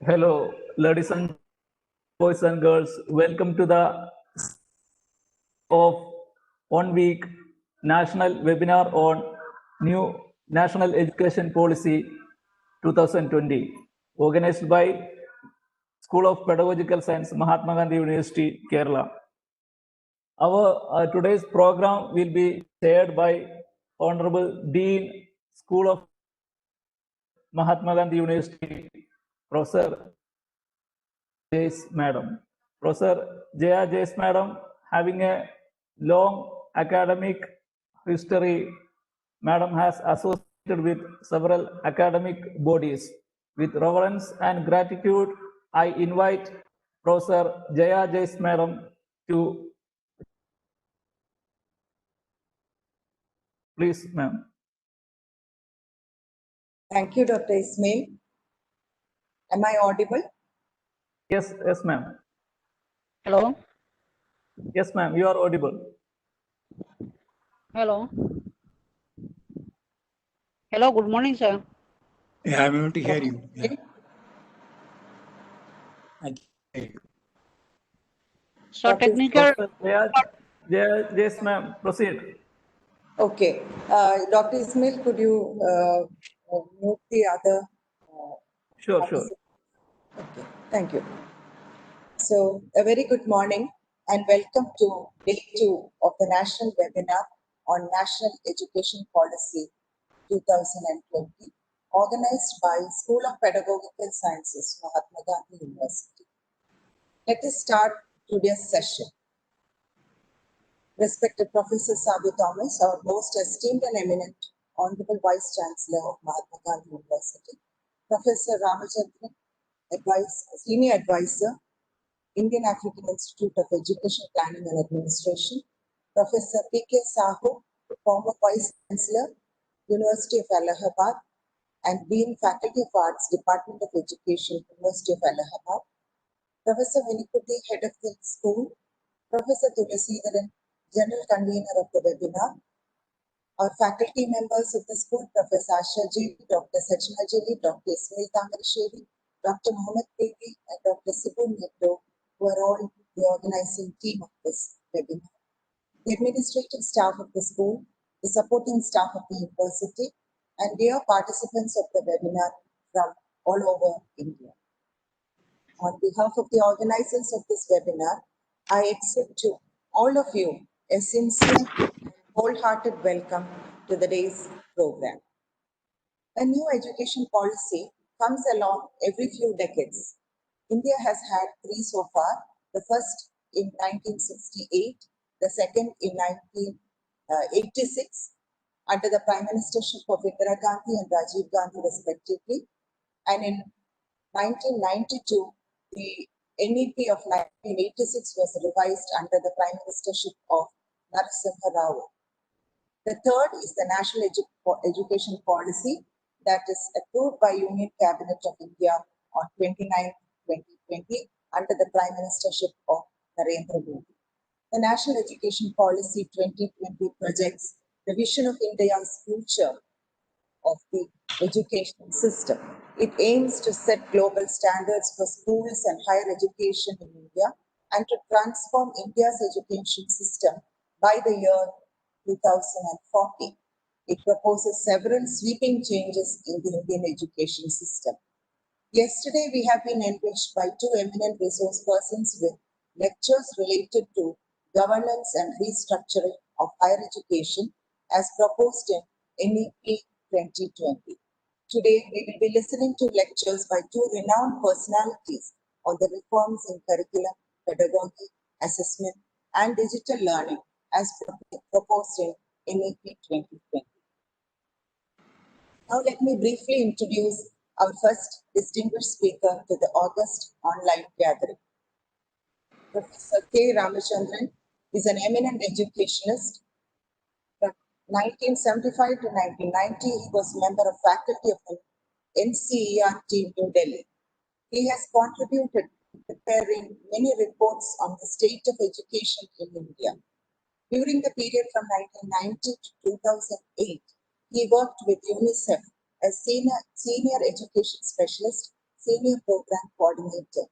Hello, ladies and boys and girls. Welcome to the of 1 week national webinar on new national education policy 2020, organized by School of Pedagogical Science, Mahatma Gandhi University, Kerala. Our today's program will be chaired by Honorable Dean, School of Mahatma Gandhi University, Professor Jace Madam. Professor Jaya Jace Madam, having a long academic history, Madam has associated with several academic bodies. With reverence and gratitude, I invite Professor Jaya Jace Madam to please, ma'am. Thank you, Dr. Ismail. Am I audible? Yes, ma'am. Hello. Yes, ma'am, you are audible. Hello. Hello, good morning, sir. Yeah, I'm able to hear you. Yeah. I can hear you. So Dr. technical. Yes, ma'am, proceed. Okay. Dr. Ismail, could you mute the other? Sure. Okay, thank you. So, a very good morning and welcome to day 2 of the national webinar on National Education Policy 2020, organized by School of Pedagogical Sciences, Mahatma Gandhi University. Let us start today's session. Respected Professor Sabu Thomas, our most esteemed and eminent Honorable Vice Chancellor of Mahatma Gandhi University, Professor Ramachandran, Senior Advisor, Indian African Institute of Education Planning and Administration, Professor P.K. Sahu, former Vice Chancellor, University of Allahabad, and Dean Faculty of Arts, Department of Education, University of Allahabad, Professor Vinikuti, Head of the School, Professor Tulasidaran, General Convener of the webinar, our faculty members of the school, Professor Asha Ji, Dr. Sachna Ji, Dr. Ismail Tamarasheri, Dr. Mohammed Devi, and Dr. Subbu Netto, who are all the organizing team of this webinar. The administrative staff of the school, the supporting staff of the university, and dear participants of the webinar from all over India. On behalf of the organizers of this webinar, I extend to all of you a sincere and wholehearted welcome to the day's program. A new education policy comes along every few decades. India has had 3 so far, the first in 1968, the second in 1986, under the Prime Ministership of Indira Gandhi and Rajiv Gandhi respectively, and in 1992, the NEP of 1986 was revised under the Prime Ministership of Narasimha Rao. The third is the National Education Policy that is approved by Union Cabinet of India on 29/2020 under the Prime Ministership of Narendra Modi. The National Education Policy 2020 projects the vision of India's future of the education system. It aims to set global standards for schools and higher education in India and to transform India's education system by the year 2040. It proposes several sweeping changes in the Indian education system. Yesterday, we have been enriched by 2 eminent resource persons with lectures related to governance and restructuring of higher education as proposed in NEP 2020. Today, we will be listening to lectures by 2 renowned personalities on the reforms in curriculum, pedagogy, assessment, and digital learning as proposed in NEP 2020. Now, let me briefly introduce our first distinguished speaker to the August online gathering. Professor K. Ramachandran is an eminent educationist. From 1975 to 1990, he was member of faculty of the NCERT New Delhi. He has contributed to preparing many reports on the state of education in India. During the period from 1990 to 2008, he worked with UNICEF as senior education specialist Senior Program Coordinator,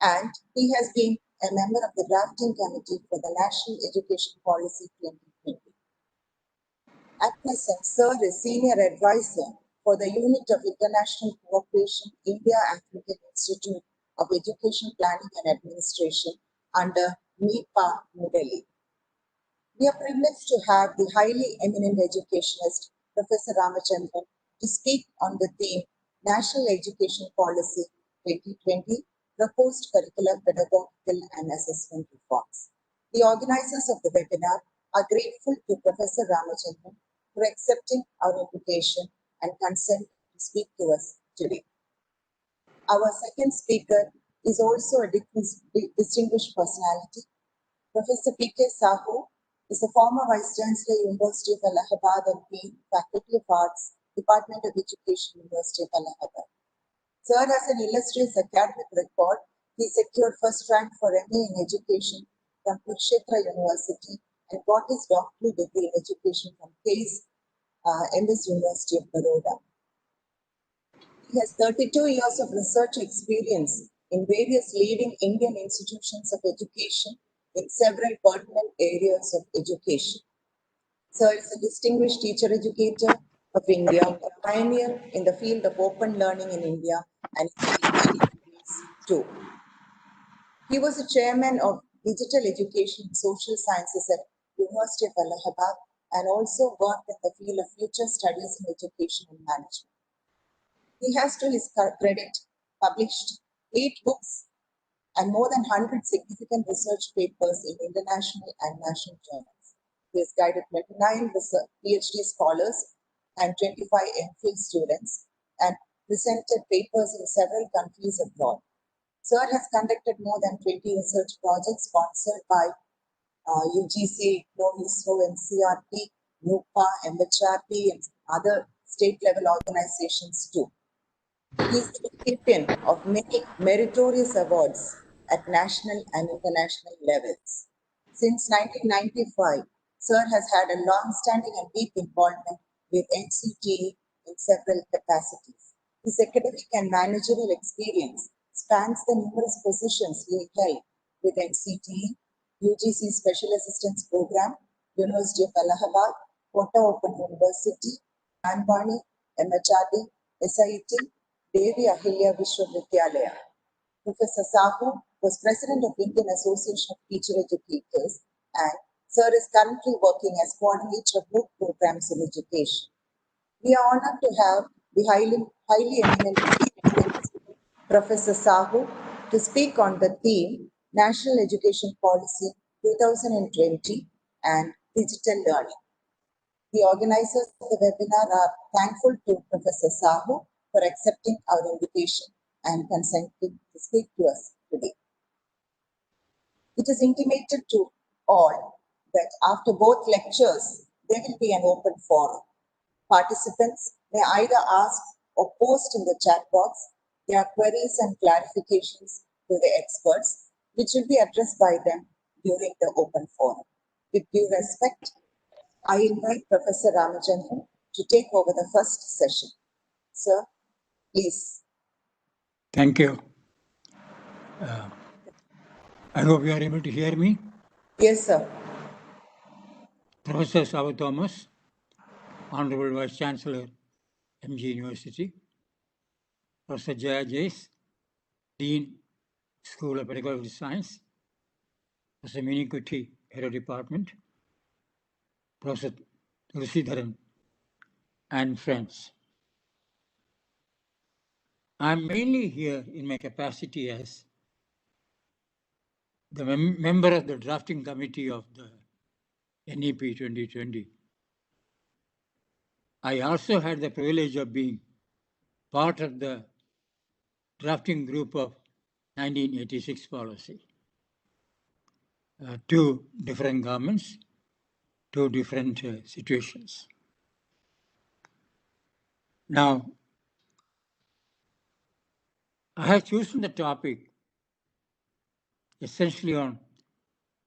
and he has been a member of the drafting committee for the National Education Policy 2020. At present, Sir is Senior Advisor for the Unit of International Cooperation, India African Institute of Education Planning and Administration under NEPA, New Delhi. We are privileged to have the highly eminent educationist, Professor Ramachandran, to speak on the theme National Education Policy 2020, Proposed Curricular, Pedagogical and Assessment Reforms. The organizers of the webinar are grateful to Professor Ramachandran for accepting our invitation and consent to speak to us today. Our second speaker is also a distinguished personality. Professor P.K. Sahu is a former Vice Chancellor, University of Allahabad and Dean, Faculty of Arts, Department of Education, University of Allahabad. Sir has an illustrious academic record. He secured first rank for MA in Education from Kurukshetra University and got his doctoral degree in Education from Case MS University of Baroda. He has 32 years of research experience in various leading Indian institutions of education in several pertinent areas of education. Sir is a distinguished teacher educator of India, a pioneer in the field of open learning in India and too. He was a chairman of Digital Education and Social Sciences at University of Allahabad and also worked in the field of future studies in education and management. He has, to his credit, published 8 books and more than 100 significant research papers in international and national journals. He has guided 29 PhD scholars and 25 MPhil students and presented papers in several countries abroad. Sir has conducted more than 20 research projects sponsored by UGC, ISRO, NCRP, NUPA, MHRP, and other state-level organizations too. He is the recipient of many meritorious awards at national and international levels. Since 1995, Sir has had a long-standing and deep involvement with NCTE in several capacities. His academic and managerial experience spans the numerous positions he held with NCTE, UGC Special Assistance Program, University of Allahabad, Kota Open University, Anbani, MHRD, SIT, Devi Ahilya Vishwavidyalaya. Professor Sahu was president of Indian Association of Teacher Educators, and Sir is currently working as coordinator of book programs in education. We are honored to have the highly eminent Professor Sahu to speak on the theme National Education Policy 2020 and Digital Learning. The organizers of the webinar are thankful to Professor Sahu for accepting our invitation and consenting to speak to us today. It is intimated to all that after both lectures, there will be an open forum. Participants may either ask or post in the chat box their queries and clarifications to the experts, which will be addressed by them during the open forum. With due respect, I invite Professor Ramachandran to take over the first session. Sir, please. Thank you. I hope you are able to hear me. Yes, sir. Professor Savu Thomas, Honorable Vice Chancellor, MG University. Professor Jaya Jace, Dean, School of Pedagogical Science. Professor Minikuti, Head of Department. Professor Tulsidharan, and friends. I'm mainly here in my capacity as the member of the drafting committee of the NEP 2020. I also had the privilege of being part of the drafting group of 1986 policy. 2 different governments, 2 different situations. Now, I have chosen the topic essentially on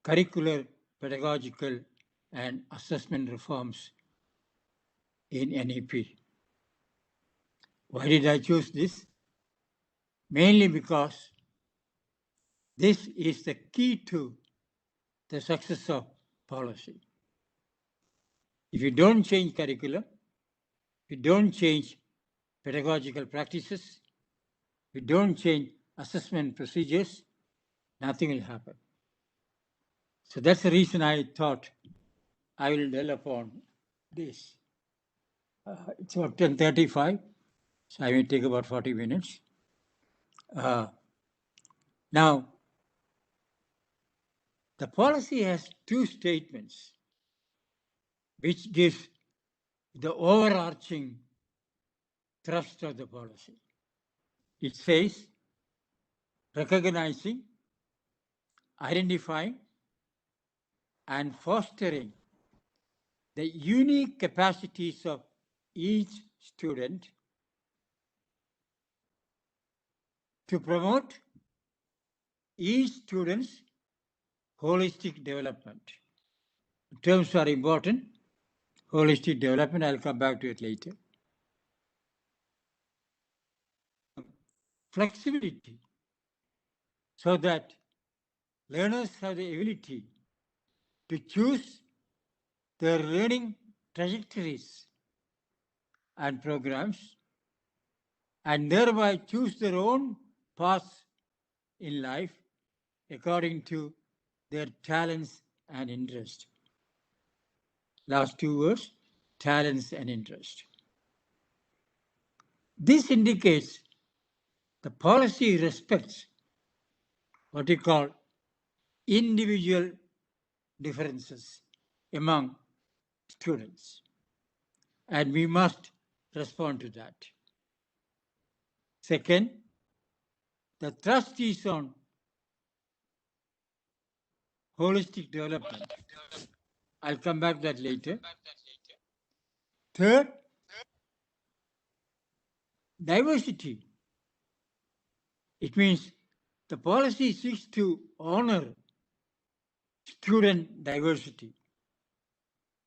curricular, pedagogical, and assessment reforms in NEP. Why did I choose this? mainly because this is the key to the success of policy. If you don't change curriculum, if you don't change pedagogical practices, if you don't change assessment procedures, nothing will happen. So that's the reason I thought I will dwell upon this. It's about 10:35, so I will take about 40 minutes. Now, the policy has two statements which gives the overarching thrust of the policy. It says recognizing, identifying, and fostering the unique capacities of each student to promote each student's holistic development. Terms are important. Holistic development, I'll come back to it later. Flexibility, so that learners have the ability to choose their learning trajectories and programs, and thereby choose their own paths in life according to their talents and interest. Last two words, talents and interest. This indicates the policy respects what we call individual differences among students, and we must respond to that. Second, the thrust is on holistic development. I'll come back to that later. Third, diversity. It means the policy seeks to honor student diversity.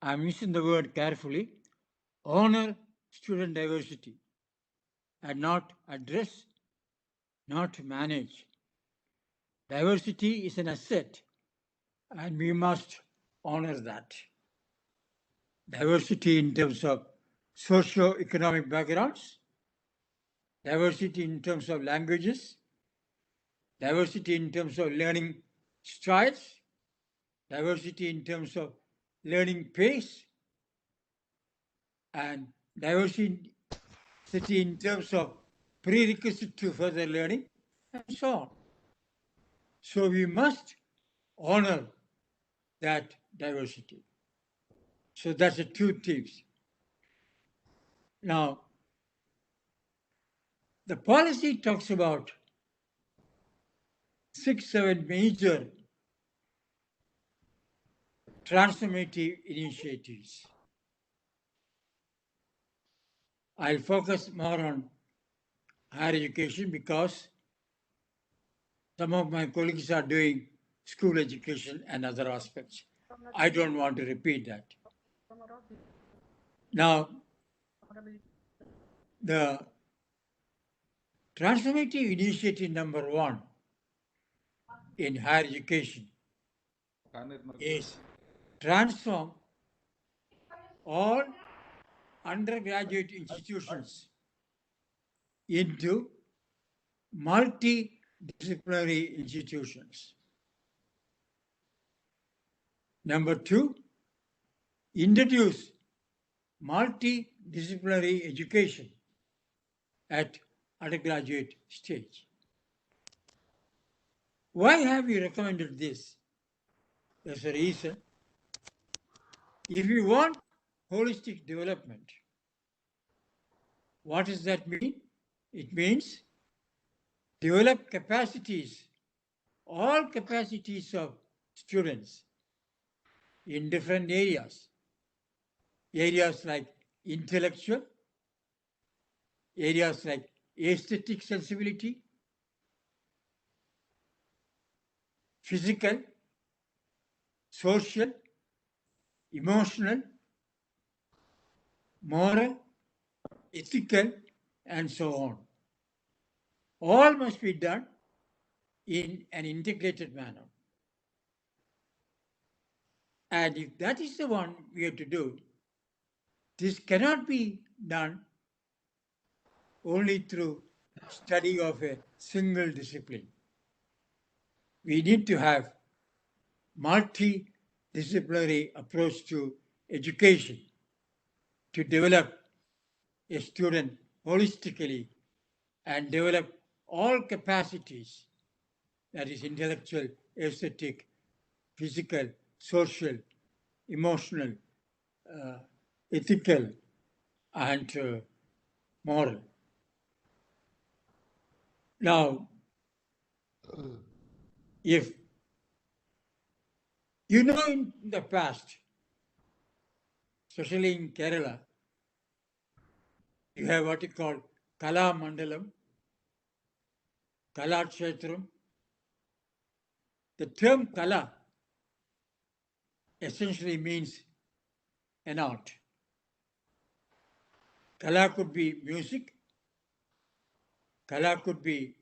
I'm using the word carefully, honor student diversity, and not address, not manage. Diversity is an asset, and we must honor that. Diversity in terms of socio-economic backgrounds, diversity in terms of languages, diversity in terms of learning styles, diversity in terms of learning pace, and diversity in terms of prerequisite to further learning, and so on. So we must honor that diversity. So that's the two themes. Now, the policy talks about 6-7 major transformative initiatives. I'll focus more on higher education because some of my colleagues are doing school education and other aspects. I don't want to repeat that. Now, the transformative initiative number 1 in higher education is transform all undergraduate institutions into multidisciplinary institutions. Number 2, introduce multidisciplinary education at undergraduate stage. Why have we recommended this? There's a reason. If you want holistic development, what does that mean? It means develop capacities, all capacities of students in different areas. Areas like intellectual, areas like aesthetic sensibility, physical, social, emotional, moral, ethical, and so on. All must be done in an integrated manner. And if that is the one we have to do, this cannot be done only through study of a single discipline. We need to have multidisciplinary approach to education to develop a student holistically and develop all capacities, that is intellectual, aesthetic, physical, social, emotional, ethical, and moral. Now, if you know in the past, especially in Kerala, you have what you call Kala Mandalam, Kala Kshetram. The term Kala essentially means an art. Kala could be music, Kala could be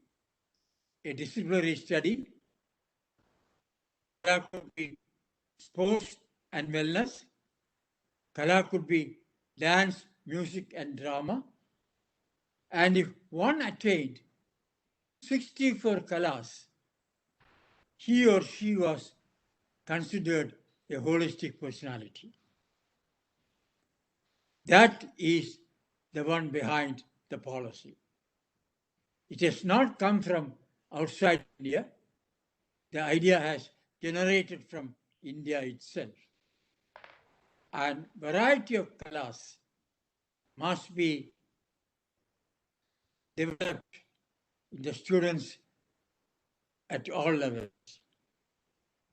a disciplinary study, Kala could be sports and wellness, Kala could be dance, music, and drama. And if one attained 64 Kalas, he or she was considered a holistic personality. That is the one behind the policy. It has not come from outside India. The idea has generated from India itself. And variety of kalas must be developed in the students at all levels,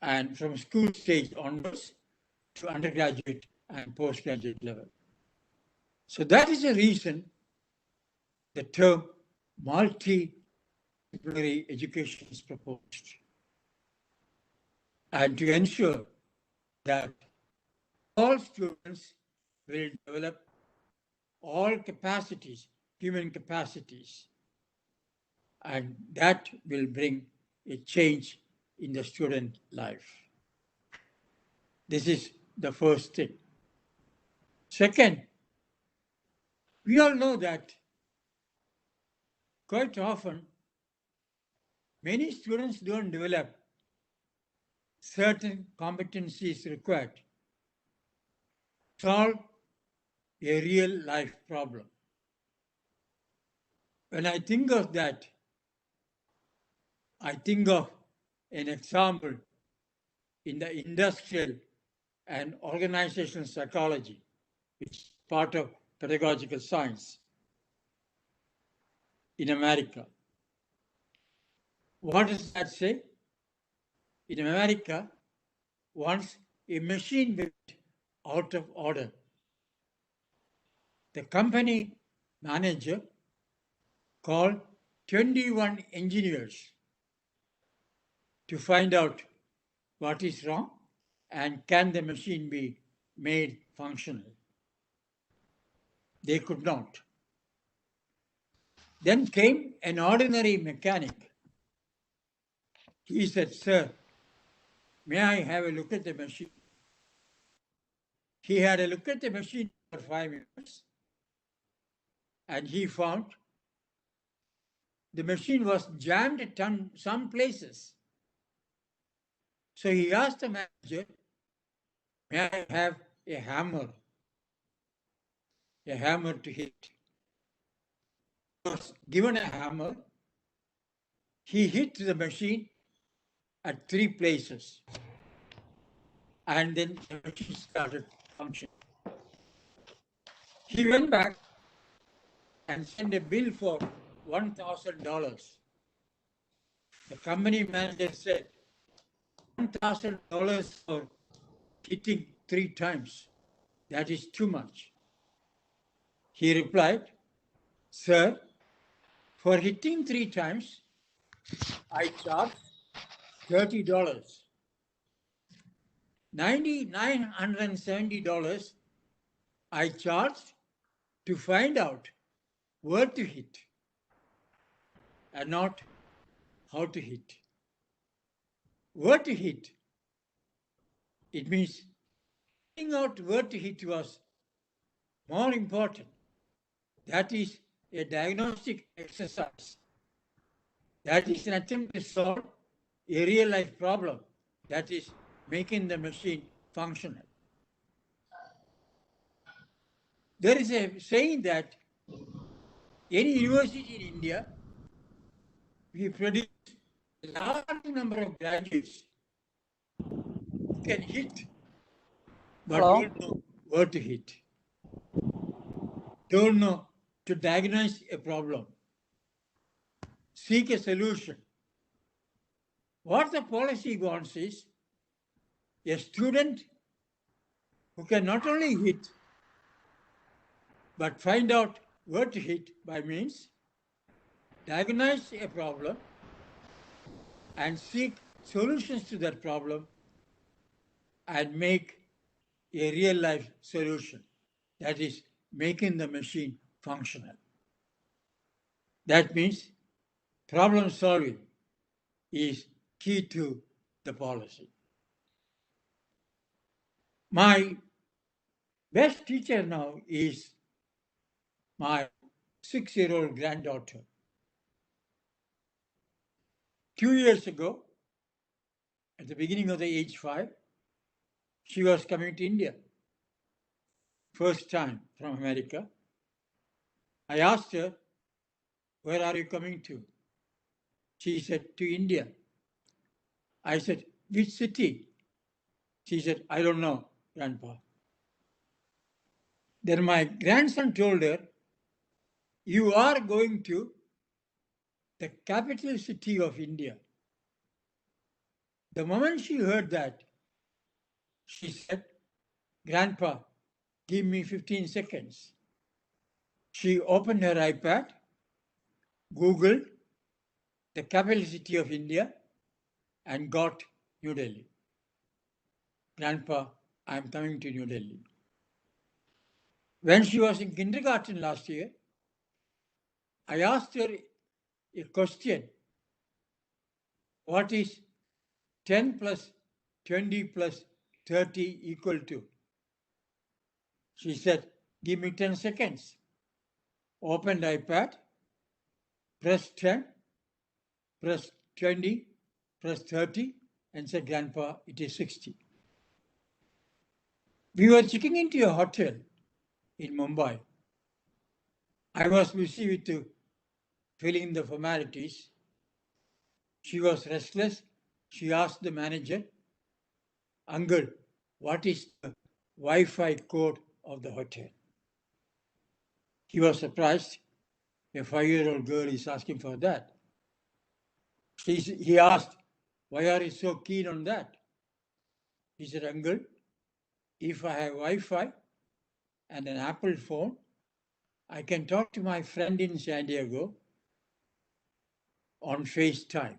and from school stage onwards to undergraduate and postgraduate level. So that is the reason the term multidisciplinary education is proposed. And to ensure that all students will develop all capacities, human capacities, and that will bring a change in the student life. This is the first thing. Second, we all know that quite often many students don't develop certain competencies required to solve a real life problem. When I think of that, I think of an example in the industrial and organizational psychology, which is part of pedagogical science in America. What does that say? In America, once a machine went out of order, the company manager called 21 engineers to find out what is wrong and can the machine be made functional. They could not. Then came an ordinary mechanic. He said, "Sir, may I have a look at the machine?" He had a look at the machine for 5 minutes and he found the machine was jammed at some places. So he asked the manager, "May I have a hammer to hit?" He was given a hammer. He hit the machine at 3 places. And then the machine started functioning. He went back and sent a bill for $1,000. The company manager said, $1,000 for hitting 3 times. That is too much. He replied, "Sir, for hitting 3 times, I charge $30. $970 I charged to find out where to hit. and not how to hit. Where to hit, it means finding out where to hit was more important. That is a diagnostic exercise. That is an attempt to solve a real life problem. That is making the machine functional. There is a saying that any university in India, we produce a large number of graduates who can hit, but Hello? don't know where to hit. Don't know to diagnose a problem, seek a solution. What the policy wants is a student who can not only hit, but find out where to hit by means diagnose a problem and seek solutions to that problem and make a real life solution. That is making the machine functional. That means problem solving is key to the policy. My best teacher now is my 6-year-old granddaughter. 2 years ago, at the beginning of the age 5, she was coming to India. First time from America. I asked her, where are you coming to? She said, to India. I said, which city? She said, I don't know, Grandpa. Then my grandson told her, you are going to the capital city of India. The moment she heard that, she said, Grandpa, give me 15 seconds. She opened her iPad, Googled the capital city of India, and got New Delhi. Grandpa, I am coming to New Delhi. When she was in kindergarten last year, I asked her a question. What is 10 plus 20 plus 30 equal to? She said, give me 10 seconds. Opened iPad, press 10, press 20, press 30, and said, Grandpa, it is 60. We were checking into a hotel in Mumbai. I was busy with filling the formalities. She was restless. She asked the manager, Uncle, what is the Wi-Fi code of the hotel? He was surprised. A 5-year-old girl is asking for that. He asked, why are you so keen on that? He said, Uncle, if I have Wi-Fi and an Apple phone, I can talk to my friend in San Diego on FaceTime.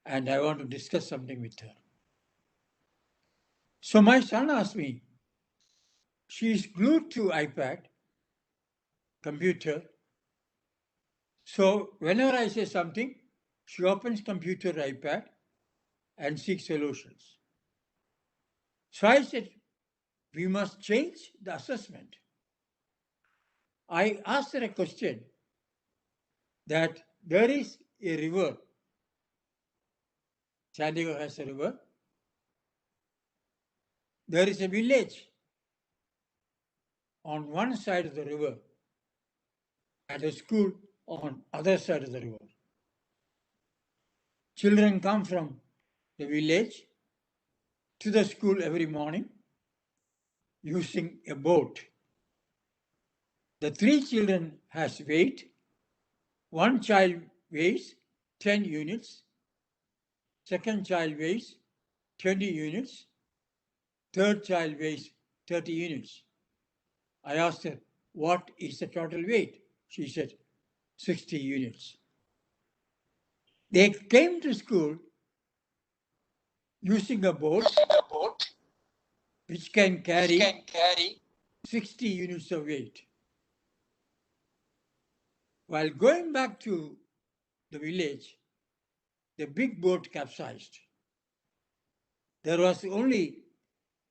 And I want to discuss something with her. So my son asked me, she is glued to iPad, computer. So whenever I say something, she opens computer, iPad, and seeks solutions. So I said, we must change the assessment. I asked her a question that there is a river. San Diego has a river. There is a village on one side of the river and a school on other side of the river. Children come from the village to the school every morning using a boat. The 3 children has weight. One child weighs 10 units. Second child weighs 20 units. Third child weighs 30 units. I asked her, what is the total weight? She said, 60 units. They came to school using a boat which can carry 60 units of weight. While going back to the village, the big boat capsized. There was only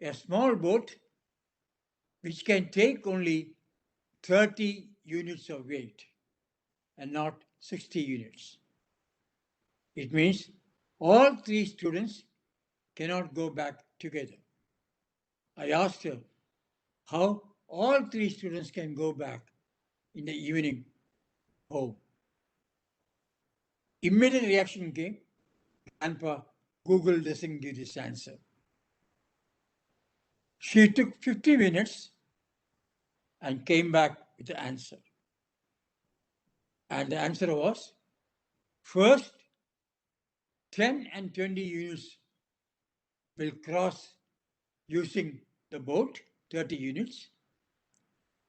a small boat which can take only 30 units of weight and not 60 units. It means all 3 students cannot go back together. I asked her how all 3 students can go back in the evening home. Immediate reaction came, Grandpa, Google doesn't give this answer. She took 50 minutes and came back with the answer. And the answer was, first, 10 and 20 units will cross using the boat, 30 units,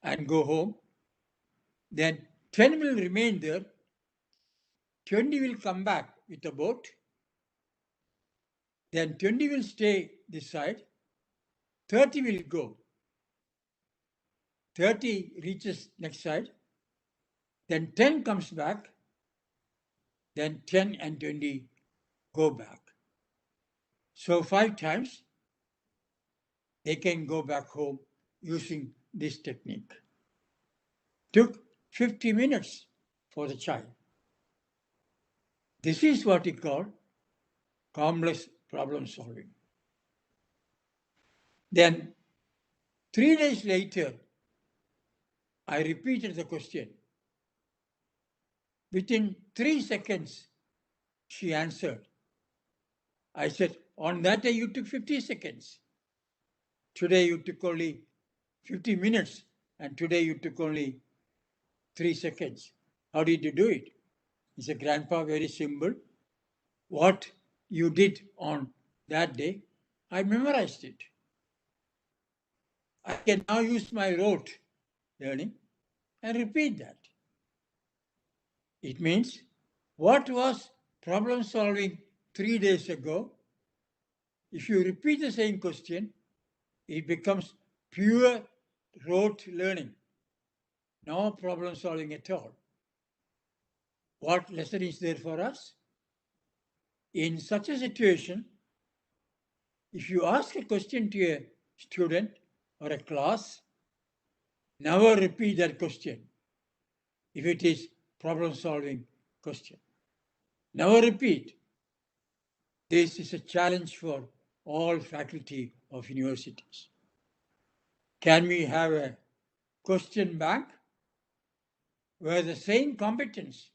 and go home. Then 10 will remain there, 20 will come back with the boat, then 20 will stay this side, 30 will go. 30 reaches next side, then 10 comes back, then 10 and 20 go back. So 5 times they can go back home using this technique. Took 50 minutes for the child. This is what we call complex problem solving. Then 3 days later, I repeated the question. Within 3 seconds, she answered. I said, on that day you took 50 seconds. Today you took only 50 minutes, and today you took only 3 seconds. How did you do it? He said, Grandpa, very simple. What you did on that day, I memorized it. I can now use my rote learning and repeat that. It means what was problem solving 3 days ago, if you repeat the same question, it becomes pure rote learning. No problem solving at all. What lesson is there for us? In such a situation, if you ask a question to a student or a class, never repeat that question if it is problem solving question. Never repeat. This is a challenge for all faculty of universities. Can we have a question bank where the same competence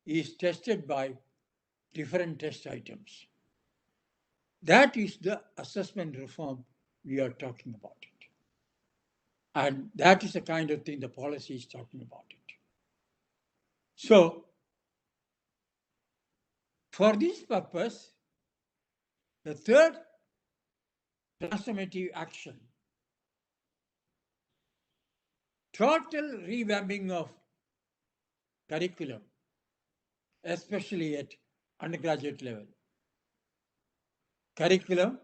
is tested by different test items? That is the assessment reform we are talking about it. And that is the kind of thing the policy is talking about it. So, for this purpose, the third transformative action, total revamping of curriculum, especially at undergraduate level. Curriculum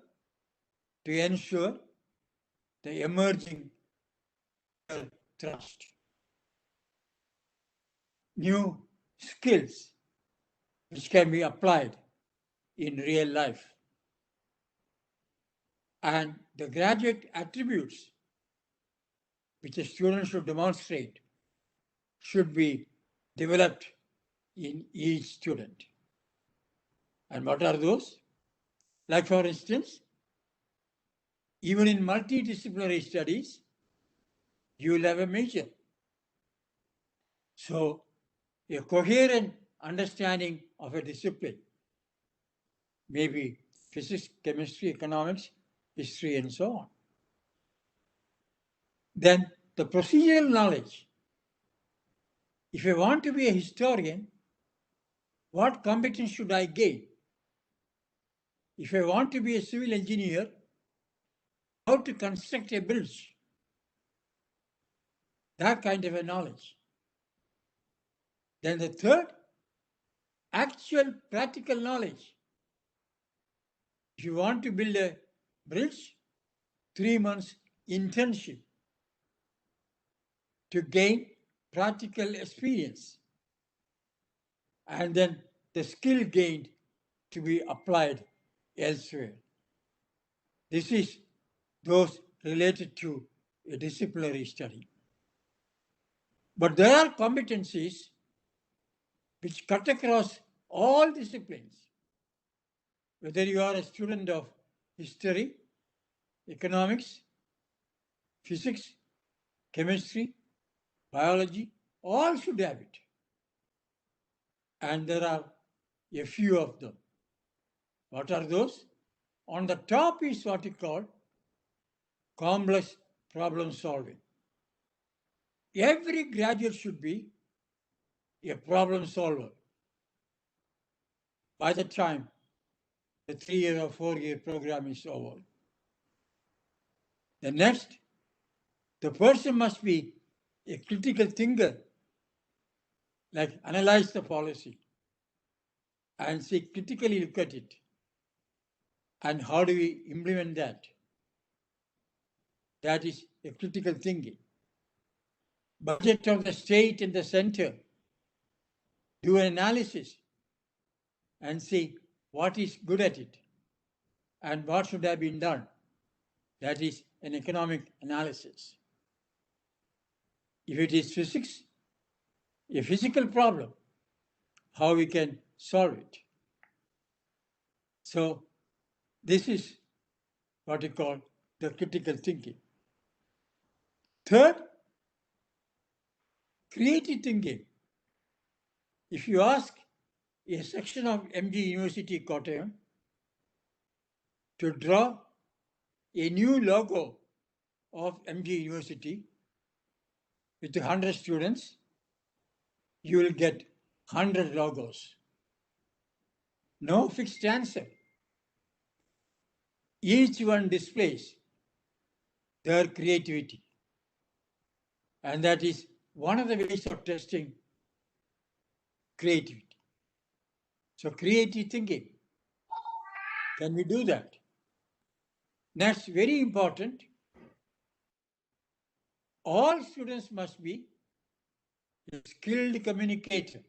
to ensure the emerging trust. New skills which can be applied in real life. And the graduate attributes which a student should demonstrate should be developed in each student. And what are those? Like for instance, even in multidisciplinary studies, you will have a major. So a coherent understanding of a discipline, maybe physics, chemistry, economics, history, and so on. Then the procedural knowledge. If I want to be a historian, what competence should I gain? If I want to be a civil engineer, how to construct a bridge? That kind of a knowledge. Then the third, actual practical knowledge. If you want to build a bridge, 3 months internship to gain practical experience. and then the skill gained to be applied elsewhere. This is those related to a disciplinary study. But there are competencies which cut across all disciplines. Whether you are a student of history, economics, physics, chemistry, biology, all should have it. And there are a few of them. What are those? On the top is what you call complex problem solving. Every graduate should be a problem solver by the time the 3-year or 4-year program is over. The next, the person must be a critical thinker, like analyze the policy and see, critically look at it. And how do we implement that? That is a critical thinking. Budget of the state and the center, do an analysis and see what is good at it and what should have been done. That is an economic analysis. If it is physics, a physical problem, how we can solve it. So this is what we call the critical thinking. Third, creative thinking. If you ask a section of MG University Kottayam to draw a new logo of MG University with 100 students, you will get 100 logos. No fixed answer. Each one displays their creativity. And that is one of the ways of testing creativity. So creative thinking, can we do that? Next, very important, all students must be a skilled communicator,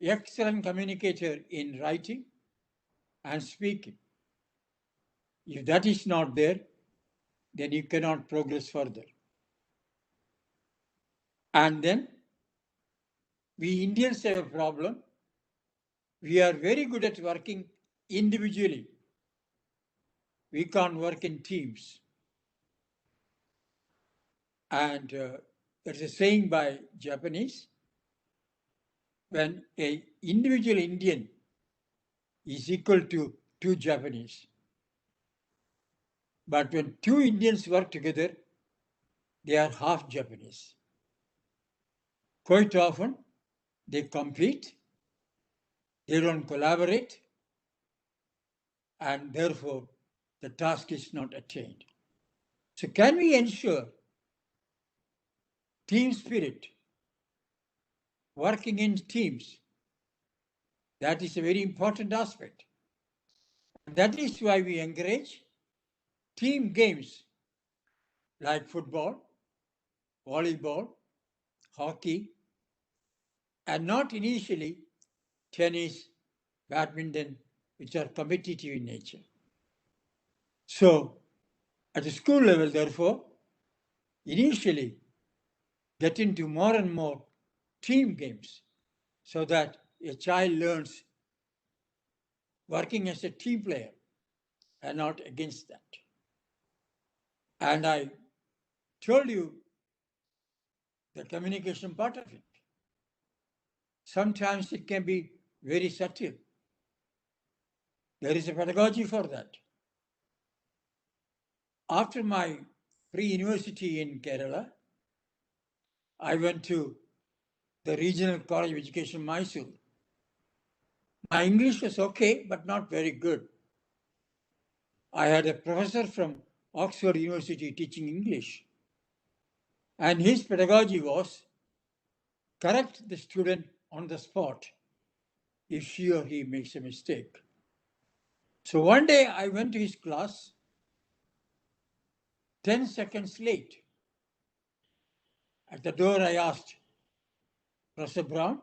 excellent communicator in writing and speaking. If that is not there, then you cannot progress further. And then we Indians have a problem. We are very good at working individually. We can't work in teams. And there's a saying by Japanese, when an individual Indian is equal to 2 Japanese. But when 2 Indians work together, they are half Japanese. Quite often, they compete, they don't collaborate, and therefore the task is not attained. So can we ensure team spirit, working in teams? That is a very important aspect. And that is why we encourage team games like football, volleyball, hockey, and not initially tennis, badminton, which are competitive in nature. So at the school level, therefore, initially get into more and more team games so that a child learns working as a team player and not against that. And I told you the communication part of it. Sometimes it can be very subtle. There is a pedagogy for that. After my pre-university in Kerala, I went to the Regional College of Education, Mysore. My English was okay, but not very good. I had a professor from Oxford University teaching English. And his pedagogy was correct the student on the spot if she or he makes a mistake. So one day I went to his class 10 seconds late. At the door I asked, Professor Brown,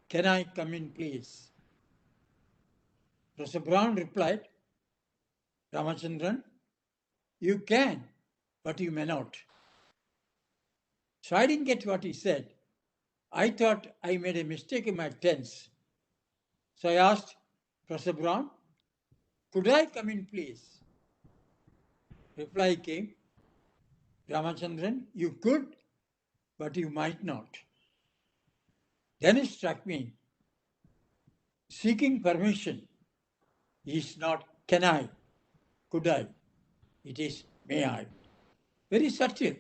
can I come in, please? Professor Brown replied, Ramachandran, you can, but you may not. So I didn't get what he said. I thought I made a mistake in my tense. So I asked Professor Brown, could I come in, please? Reply came, Ramachandran, you could, but you might not. Then it struck me, seeking permission is not can I, could I, it is may I. Very subtle,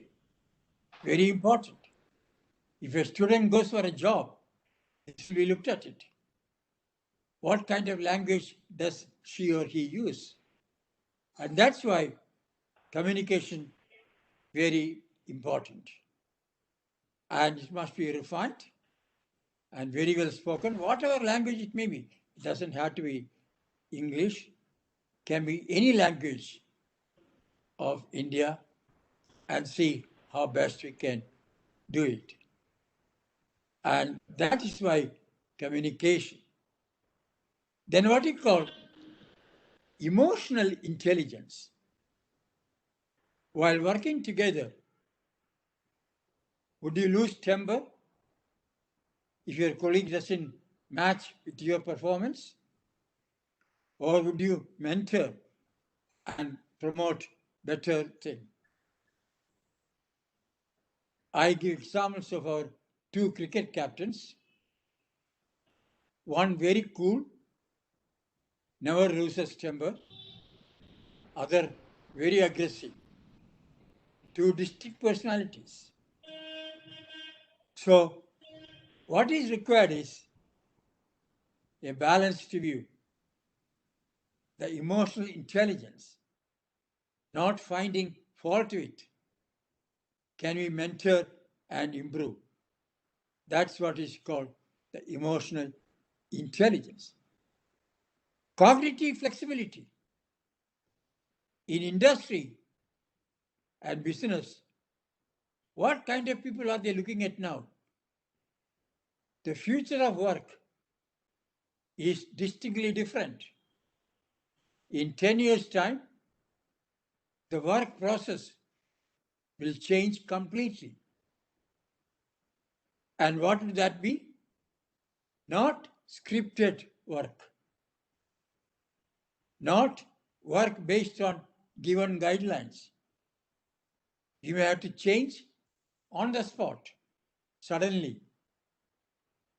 very important. If a student goes for a job, this will be looked at it. What kind of language does she or he use? And that's why communication very important. And it must be refined and very well spoken, whatever language it may be. It doesn't have to be English, can be any language of India, and see how best we can do it. And that is why communication. Then what you call emotional intelligence. While working together, would you lose temper if your colleague doesn't match with your performance? Or would you mentor and promote better thing? I give examples of our two cricket captains. One very cool, never loses temper. Other very aggressive. Two distinct personalities. So what is required is a balanced view, the emotional intelligence, not finding fault with it. Can we mentor and improve? That's what is called the emotional intelligence. Cognitive flexibility. In industry and business, what kind of people are they looking at now? The future of work is distinctly different. In 10 years' time, the work process will change completely. And what would that be? Not scripted work, not work based on given guidelines. You may have to change on the spot, suddenly.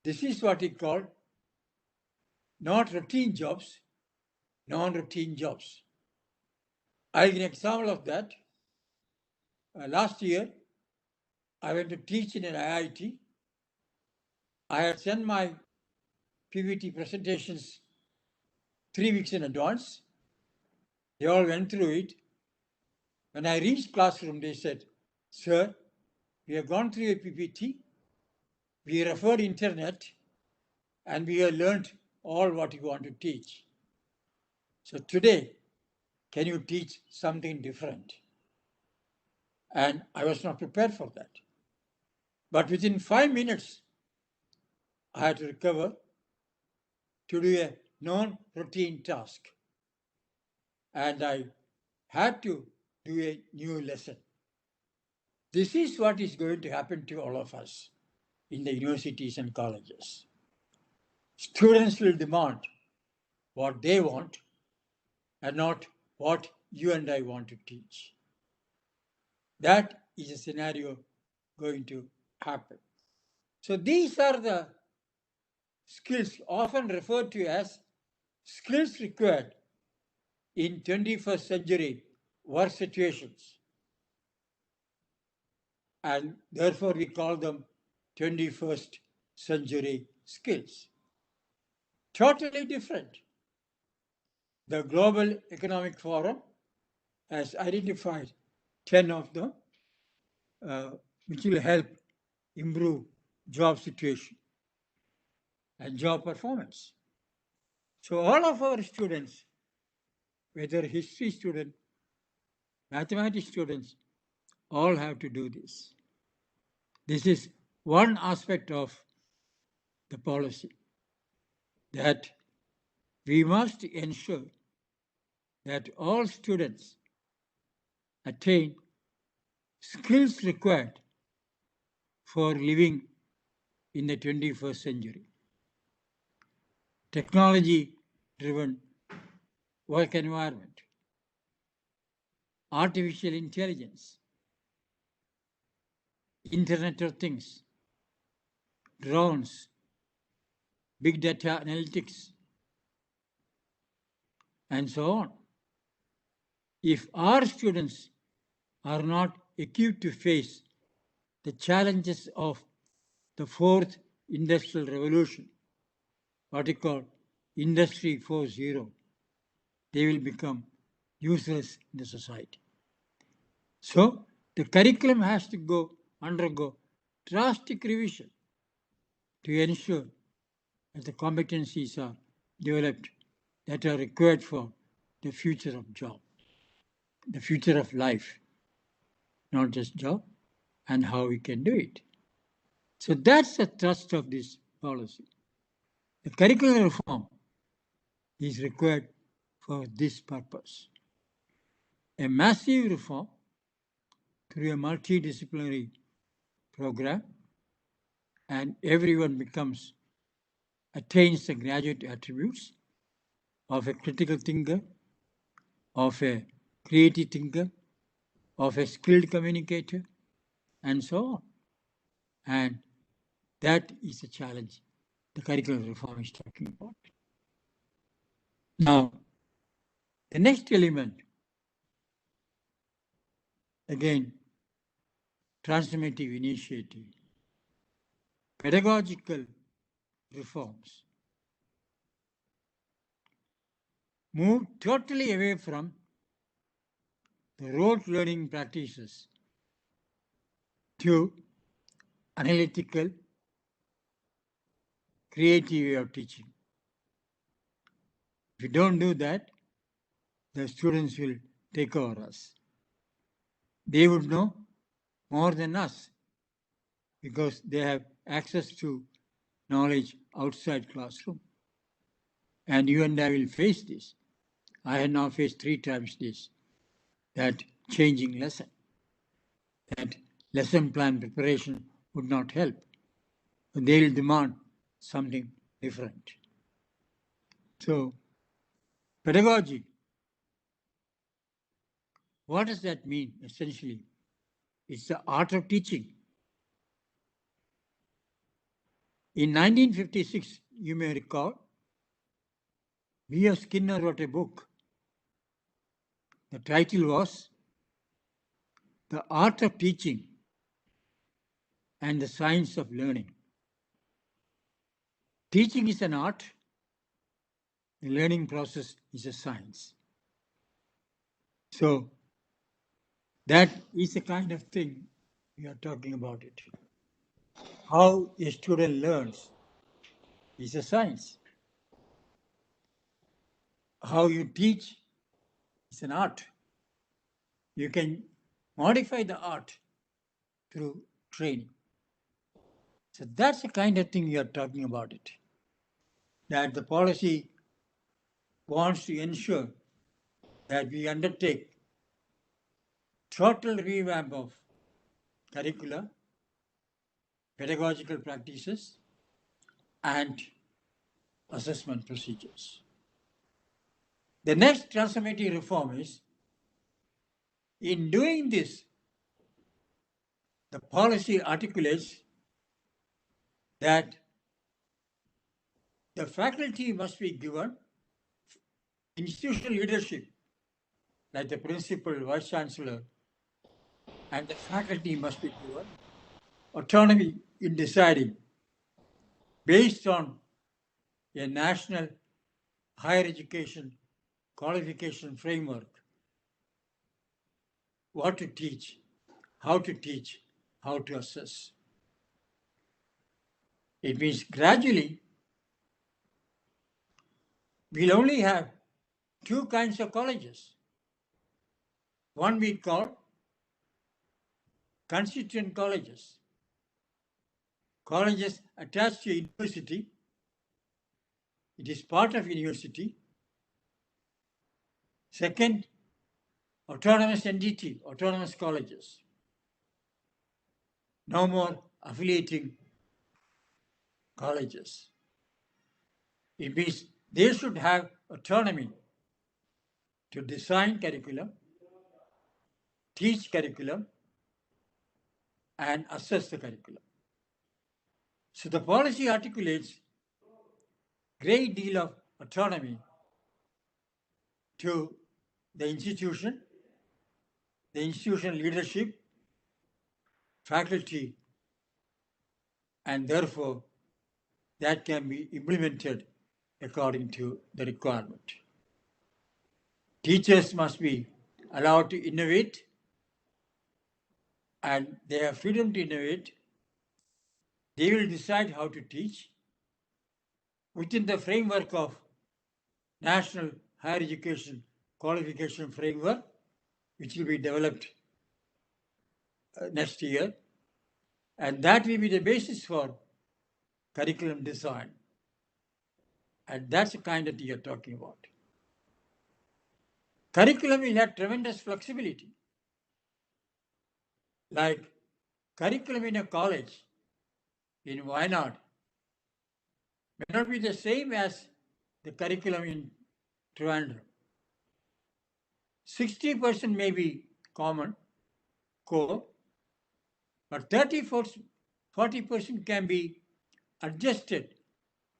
This is what we call not routine jobs, non-routine jobs. I'll give an example of that. Last year, I went to teach in an IIT. I had sent my PPT presentations 3 weeks in advance. They all went through it. When I reached classroom, they said, sir, we have gone through a PPT, we referred internet, and we have learned all what you want to teach. So today, can you teach something different? And I was not prepared for that. But within 5 minutes, I had to recover to do a non-routine task. And I had to do a new lesson. This is what is going to happen to all of us in the universities and colleges. Students will demand what they want and not what you and I want to teach. That is a scenario going to happen. So these are the skills often referred to as skills required in 21st century work situations. And therefore we call them 21st century skills. Totally different. The Global Economic Forum has identified 10 of them, which will help improve job situation and job performance. So all of our students, whether history student, mathematics students, all have to do this. This is one aspect of the policy that we must ensure that all students attain skills required for living in the 21st century. Technology-driven work environment, artificial intelligence, Internet of Things, drones, big data analytics, and so on. If our students are not equipped to face the challenges of the fourth industrial revolution, what we call Industry 4.0, they will become useless in the society. So the curriculum has to undergo drastic revision to ensure that the competencies are developed that are required for the future of job, the future of life, not just job, and how we can do it. So that's the thrust of this policy. The curricular reform is required for this purpose. A massive reform through a multidisciplinary program, and everyone attains the graduate attributes of a critical thinker, of a creative thinker, of a skilled communicator, and so on. And that is a challenge the curricular reform is talking about. Now, the next element, again, transformative initiative, pedagogical reforms, move totally away from the rote learning practices to analytical, creative way of teaching. If you don't do that, the students will take over us. They would know more than us because they have access to knowledge outside classroom. And you and I will face this. I had now faced 3 times this, that changing lesson, that lesson plan preparation would not help. They will demand something different. So, pedagogy, what does that mean essentially? It's the art of teaching. In 1956, you may recall, B.F. Skinner wrote a book. The title was The Art of Teaching and the Science of Learning. Teaching is an art, the learning process is a science. So that is the kind of thing we are talking about it. How a student learns is a science. How you teach is an art. You can modify the art through training. So that's the kind of thing you are talking about it. That the policy wants to ensure that we undertake total revamp of curricula, pedagogical practices, and assessment procedures. The next transformative reform is, in doing this, the policy articulates that the faculty must be given institutional leadership, like the principal, vice chancellor, and the faculty must be given autonomy in deciding based on a national higher education qualification framework what to teach, how to assess. It means gradually we'll only have 2 kinds of colleges. One we call constituent colleges, colleges attached to a university. It is part of university. Second, autonomous entity, autonomous colleges. No more affiliating colleges. It means they should have autonomy to design curriculum, teach curriculum, and assess the curriculum. So the policy articulates great deal of autonomy to the institution leadership, faculty, and therefore that can be implemented according to the requirement. Teachers must be allowed to innovate, and they have freedom to innovate. They will decide how to teach within the framework of National Higher Education Qualification Framework, which will be developed next year, and that will be the basis for curriculum design. And that's the kind that you are talking about. Curriculum will have tremendous flexibility. Like curriculum in a college in Wayanad may not be the same as the curriculum in Trivandrum. 60% may be common, core, but 40% can be adjusted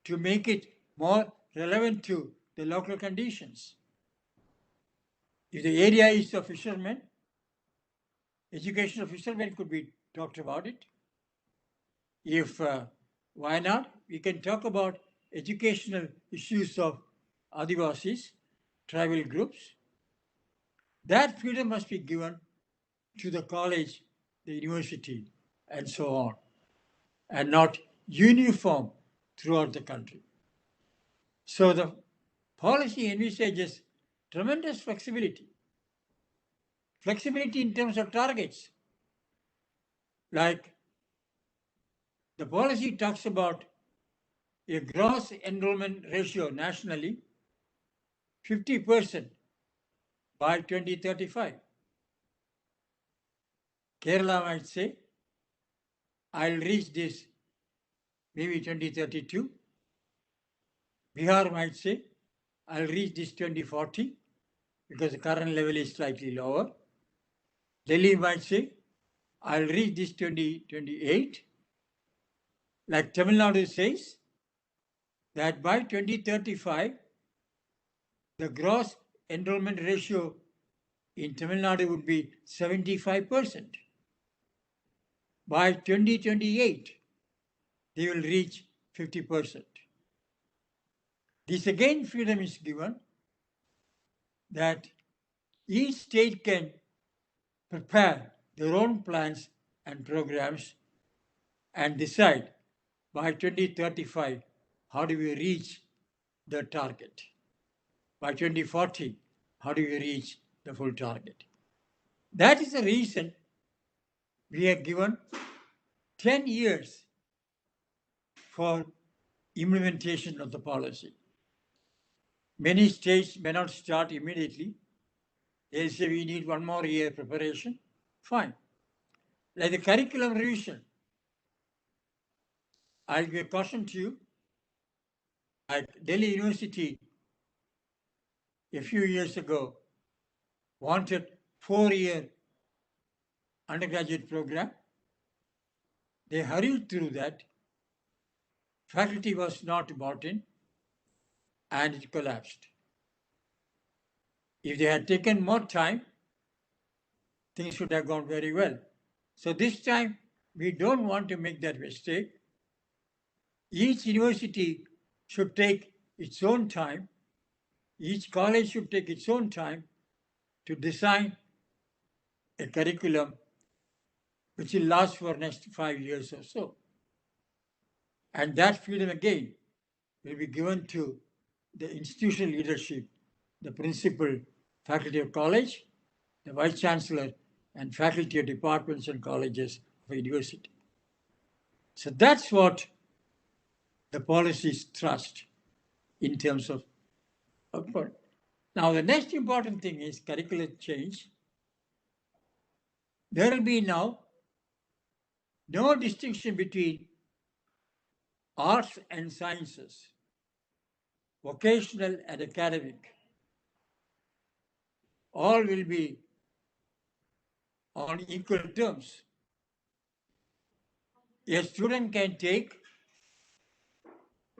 to make it more relevant to the local conditions. If the area is of fishermen, education of fishermen could be talked about it. If why not? We can talk about educational issues of Adivasis, tribal groups. That freedom must be given to the college, the university, and so on, and not uniform throughout the country. So the policy envisages tremendous flexibility. Flexibility in terms of targets. Like the policy talks about a gross enrollment ratio nationally 50% by 2035. Kerala might say, I'll reach this maybe 2032. Bihar might say, I'll reach this 2040 because the current level is slightly lower. Delhi might say, I'll reach this 2028. Like Tamil Nadu says, that by 2035, the gross enrollment ratio in Tamil Nadu would be 75%. By 2028, they will reach 50%. This again freedom is given that each state can prepare their own plans and programs and decide by 2035 how do we reach the target. By 2040, how do we reach the full target? That is the reason we are given 10 years for implementation of the policy. Many states may not start immediately. They'll say we need one more year preparation. Fine. Like the curriculum revision, I'll give a caution to you. Like Delhi University, a few years ago, wanted 4-year undergraduate program. They hurried through that. Faculty was not bought in, and it collapsed. If they had taken more time, things should have gone very well. So this time, we don't want to make that mistake. Each university should take its own time. Each college should take its own time to design a curriculum which will last for next 5 years or so. And that freedom again will be given to the institutional leadership, the principal, faculty of college, the vice chancellor, and faculty of departments and colleges of a university. So that's what the policies thrust in terms of output. Now, the next important thing is curricular change. There will be now no distinction between arts and sciences, vocational and academic. All will be on equal terms. A student can take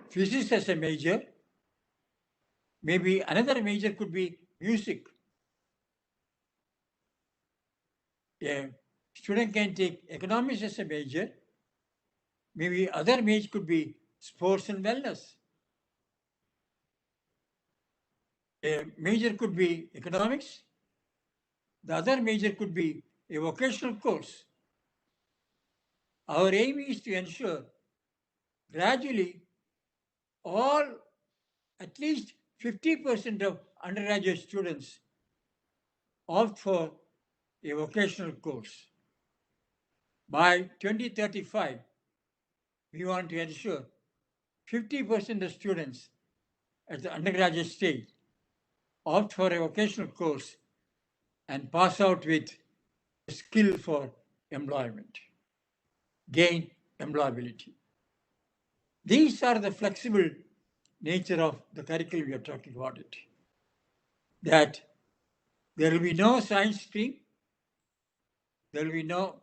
physics as a major, maybe another major could be music. A student can take economics as a major, maybe other major could be sports and wellness. A major could be economics, the other major could be a vocational course. Our aim is to ensure gradually all, at least 50% of undergraduate students opt for a vocational course. By 2035, we want to ensure 50% of students at the undergraduate stage opt for a vocational course and pass out with a skill for employment, gain employability. These are the flexible nature of the curriculum we are talking about it. That there will be no science stream, there will be no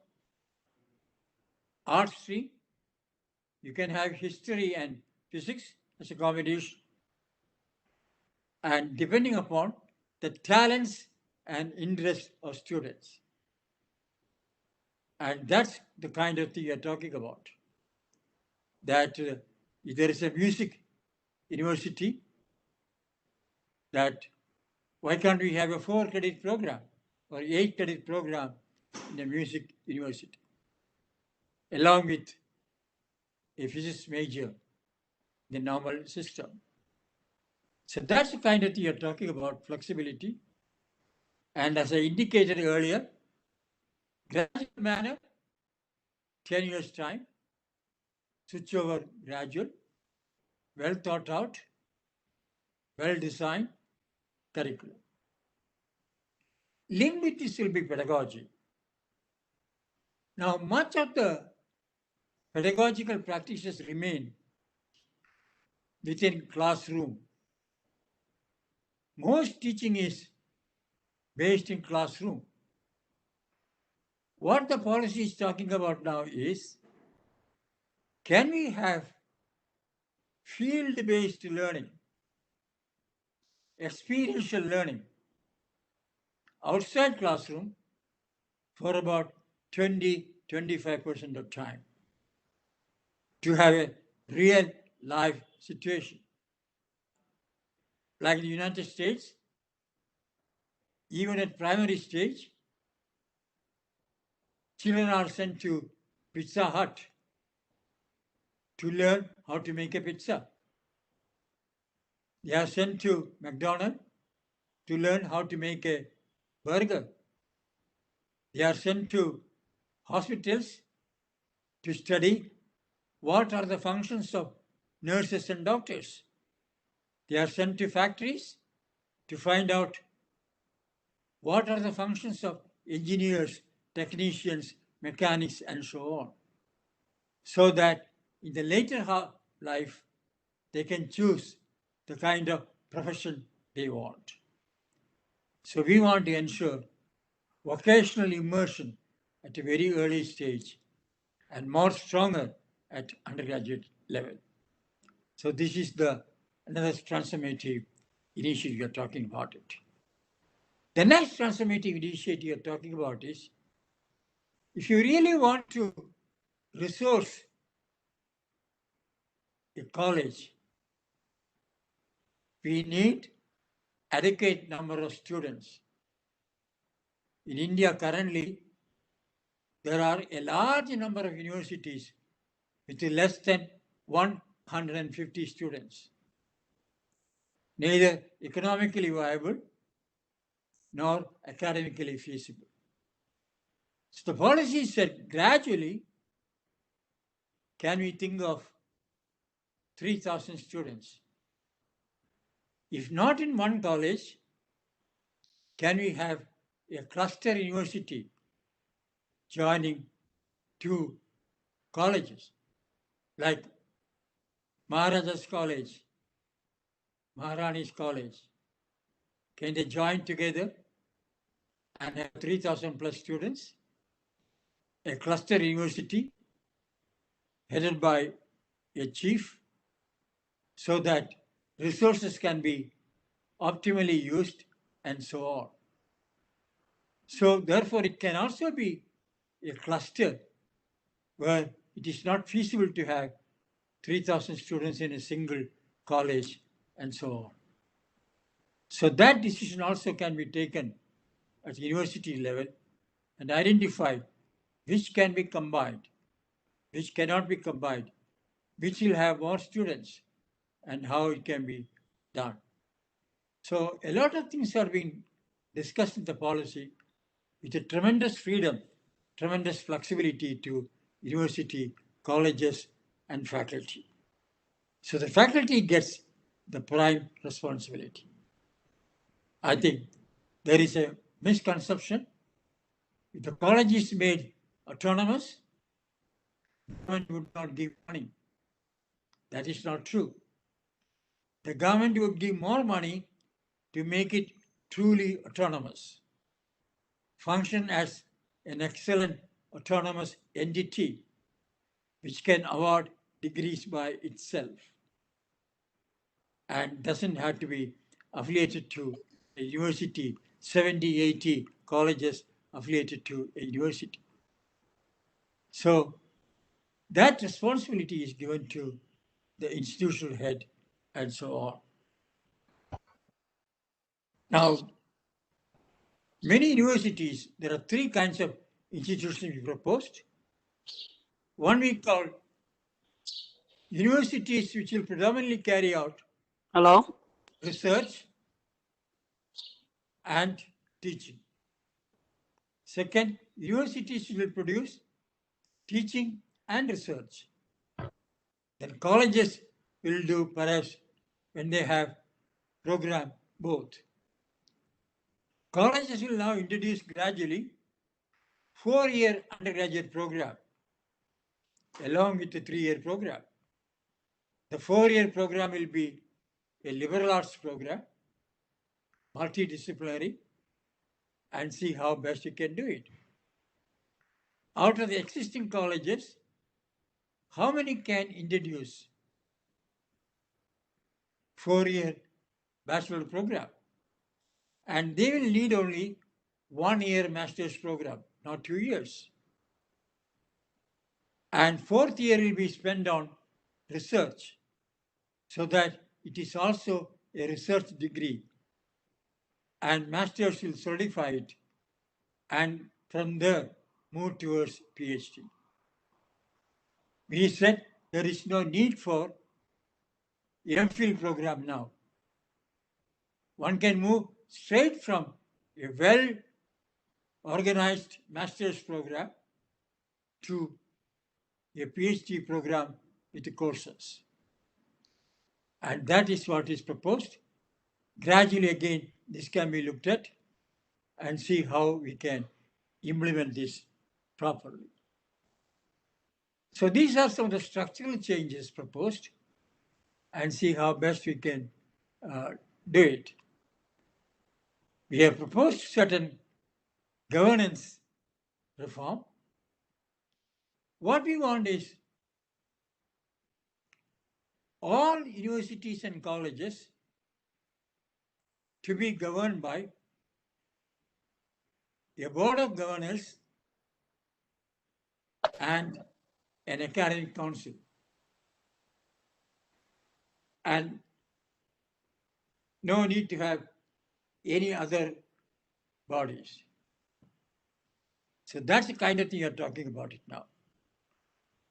art stream. You can have history and physics as a combination. And depending upon the talents and interests of students. And that's the kind of thing you're talking about. That if there is a music university, that why can't we have a 4-credit program or 8-credit program in a music university, along with a physics major in the normal system? So that's the kind of thing you're talking about, flexibility. And as I indicated earlier, gradual manner, 10 years time, switch over gradual, well thought out, well designed curriculum. Linked with this will be pedagogy. Now, much of the pedagogical practices remain within classroom. Most teaching is based in classroom. What the policy is talking about now is, can we have field-based learning, experiential learning outside classroom for about 20-25% of time to have a real life situation. Like in the United States, even at primary stage, children are sent to Pizza Hut to learn how to make a pizza. They are sent to McDonald's to learn how to make a burger. They are sent to hospitals to study what are the functions of nurses and doctors. They are sent to factories to find out what are the functions of engineers, technicians, mechanics, and so on. So that in the later life, they can choose the kind of profession they want. So we want to ensure vocational immersion at a very early stage and more stronger at undergraduate level. So this is another transformative initiative you're talking about it. The next transformative initiative you're talking about is, if you really want to resource a college, we need adequate number of students. In India currently, there are a large number of universities with less than 150 students, neither economically viable nor academically feasible. So the policy said gradually can we think of 3,000 students? If not in one college, can we have a cluster university joining two colleges like Maharaja's College, Maharani's College? Can they join together and have 3,000 plus students? A cluster university headed by a chief so that resources can be optimally used and so on. So therefore, it can also be a cluster where it is not feasible to have 3,000 students in a single college and so on. So that decision also can be taken at university level and identify which can be combined, which cannot be combined, which will have more students, and how it can be done. So a lot of things are being discussed in the policy with a tremendous freedom, tremendous flexibility to university, colleges, and faculty. So the faculty gets the prime responsibility. I think there is a misconception. If the college is made autonomous, the government would not give money. That is not true. The government would give more money to make it truly autonomous, function as an excellent autonomous entity which can award degrees by itself and doesn't have to be affiliated to a university, 70, 80 colleges affiliated to a university. So that responsibility is given to the institutional head and so on. Now, many universities, there are three kinds of institutions we proposed. One we call universities which will predominantly carry out Hello? research and teaching. Second, universities will produce teaching and research. Then colleges will do perhaps when they have program both. Colleges will now introduce gradually 4-year undergraduate program along with the 3-year program. The 4-year program will be a liberal arts program, multidisciplinary, and see how best you can do it. Out of the existing colleges, how many can introduce 4-year bachelor program? And they will need only 1-year master's program, not 2 years. And 4th year will be spent on research so that it is also a research degree. And masters will solidify it and from there move towards PhD. We said there is no need for MPhil program now. One can move straight from a well-organized master's program to a PhD program with the courses. And that is what is proposed. Gradually, again, this can be looked at and see how we can implement this properly. So these are some of the structural changes proposed and see how best we can do it. We have proposed certain governance reform. What we want is all universities and colleges to be governed by a board of governors and an academic council. And no need to have any other bodies. So that's the kind of thing you're talking about it now.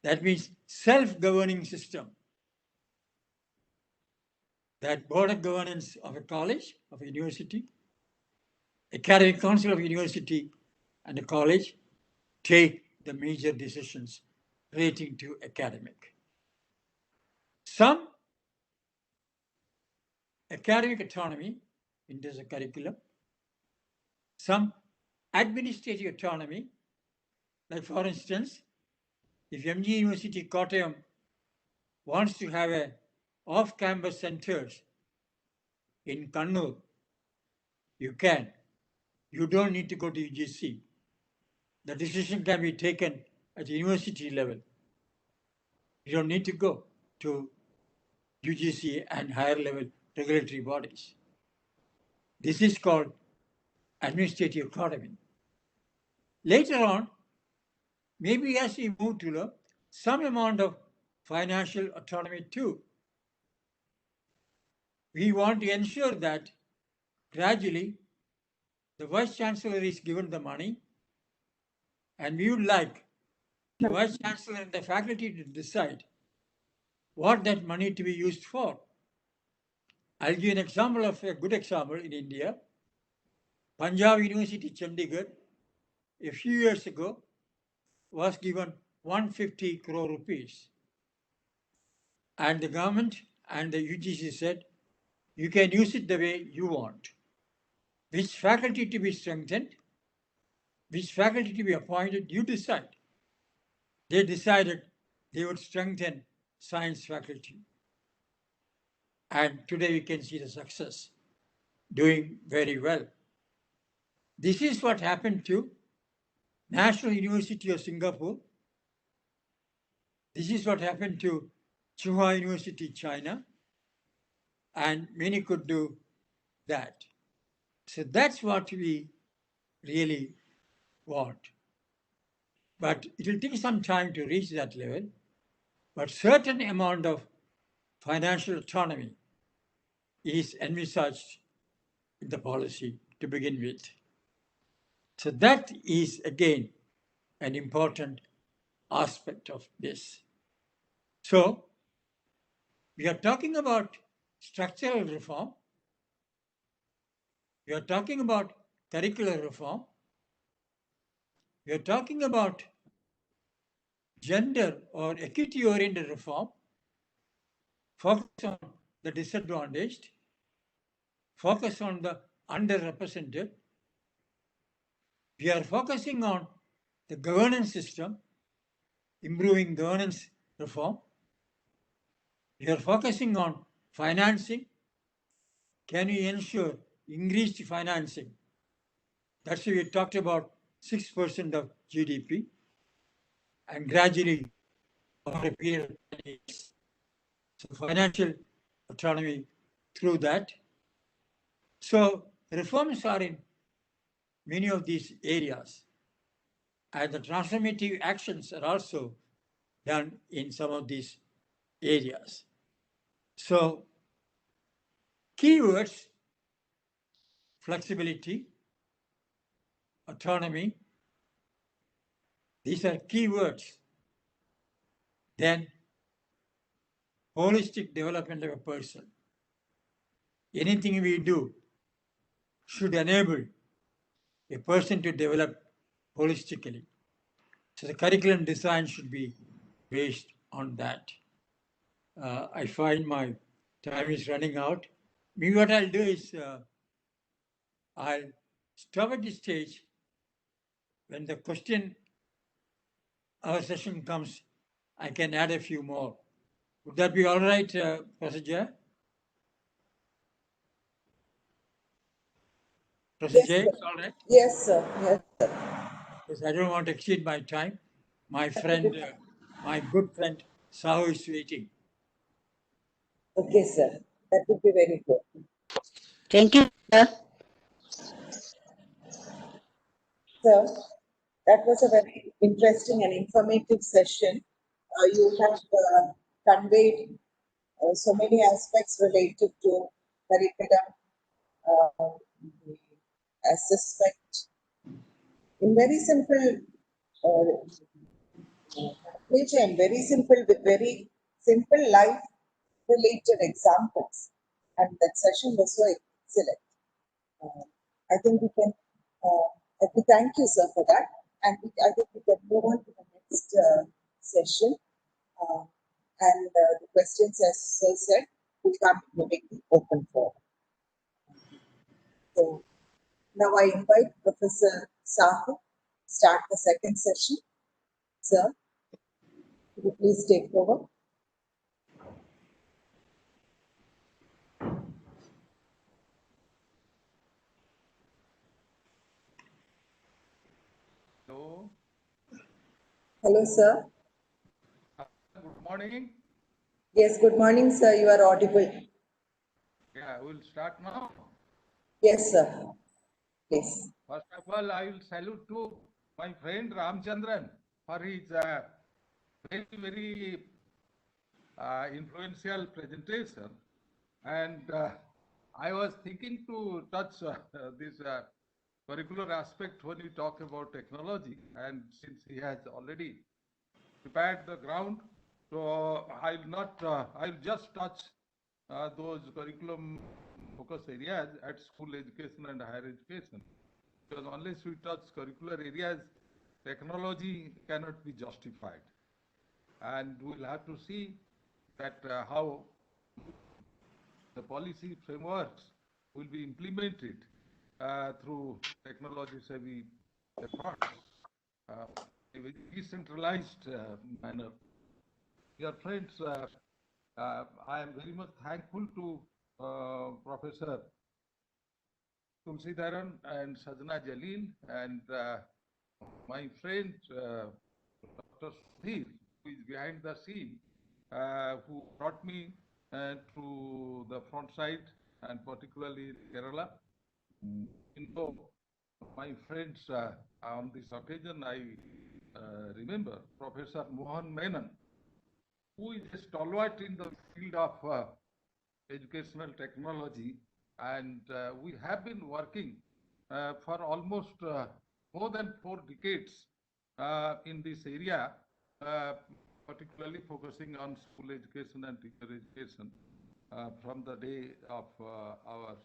That means self-governing system. That board of governance of a college, of a university, academic council of a university and a college take the major decisions relating to academic. Some academic autonomy in terms of curriculum, some administrative autonomy, like for instance, if MG University Kottayam wants to have a off-campus centers in Kannur, you can. You don't need to go to UGC. The decision can be taken at the university level. You don't need to go to UGC and higher level regulatory bodies. This is called administrative autonomy. Later on, maybe as we move to some amount of financial autonomy too, we want to ensure that gradually the Vice Chancellor is given the money, and we would like the Vice Chancellor and the faculty to decide what that money to be used for. I'll give an example of a good example in India. Punjab University, Chandigarh, a few years ago, was given 150 crore rupees. And the government and the UGC said, you can use it the way you want. Which faculty to be strengthened, which faculty to be appointed, you decide. They decided they would strengthen science faculty. And today we can see the success, doing very well. This is what happened to National University of Singapore. This is what happened to Tsinghua University, China. And many could do that. So that's what we really want. But it will take some time to reach that level. But certain amount of financial autonomy is envisaged in the policy to begin with. So that is, again, an important aspect of this. So we are talking about structural reform. We are talking about curricular reform. We are talking about gender or equity-oriented reform, focus on the disadvantaged, focus on the underrepresented. We are focusing on the governance system, improving governance reform. We are focusing on financing. Can we ensure increased financing? That's why we talked about 6% of GDP and gradually over a period of 10 years. So financial autonomy through that. So reforms are in many of these areas, and the transformative actions are also done in some of these areas. So keywords: flexibility, autonomy. These are keywords. Then holistic development of a person. Anything we do should enable a person to develop holistically. So the curriculum design should be based on that. I find my time is running out. Maybe what I'll do is I'll stop at this stage. When the question hour session comes, I can add a few more. Would that be all right, Professor Jay? Professor Yes, Jay, sir. it's all right? Yes, sir. Yes, sir. Because I don't want to exceed my time. My friend, my good friend, Sahu is waiting. Okay, sir. That would be very good. Thank you, sir. Sir, that was a very interesting and informative session. You have conveyed so many aspects related to curriculum, the aspect in very simple language and very simple with very simple life related examples. And that session was so excellent. I think we can, we thank you, sir, for that. And I think we can move on to the next session. And the questions, as Sir said, will come immediately open for. So now I invite Professor Sahu to start the second session. Sir, could you please take over? Hello. Hello, sir. Good morning. Yes, good morning, sir. You are audible. Yeah, we'll start now. Yes, sir. Please. First of all, I will salute to my friend Ramchandran for his very influential presentation. And I was thinking to touch this curricular aspect when we talk about technology. And since he has already prepared the ground, so I'll not, I'll just touch those curriculum focus areas at school education and higher education. Because unless we touch curricular areas, technology cannot be justified. And we'll have to see that how the policy frameworks will be implemented through technology-savvy efforts in a decentralized manner. Dear friends, I am very much thankful to Professor Tulsidharan and Sajna Jalil and my friend Dr. Sudhir, who is behind the scene, who brought me to the front side and particularly Kerala. My friends, on this occasion, I remember Professor Mohan Menon, who is a stalwart in the field of educational technology, and we have been working for almost more than 4 decades in this area, particularly focusing on school education and teacher education from the day of our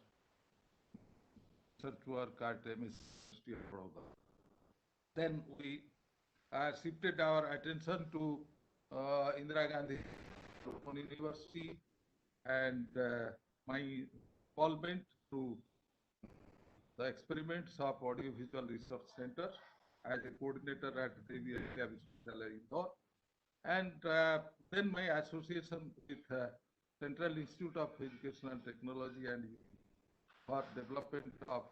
research work at University of Baroda. Then we shifted our attention to Indira Gandhi University and my involvement through the experiments of Audiovisual Research Center as a coordinator at Devi Aditya Vishwavidyalaya Indore, and then my association with Central Institute of Education and Technology and for development of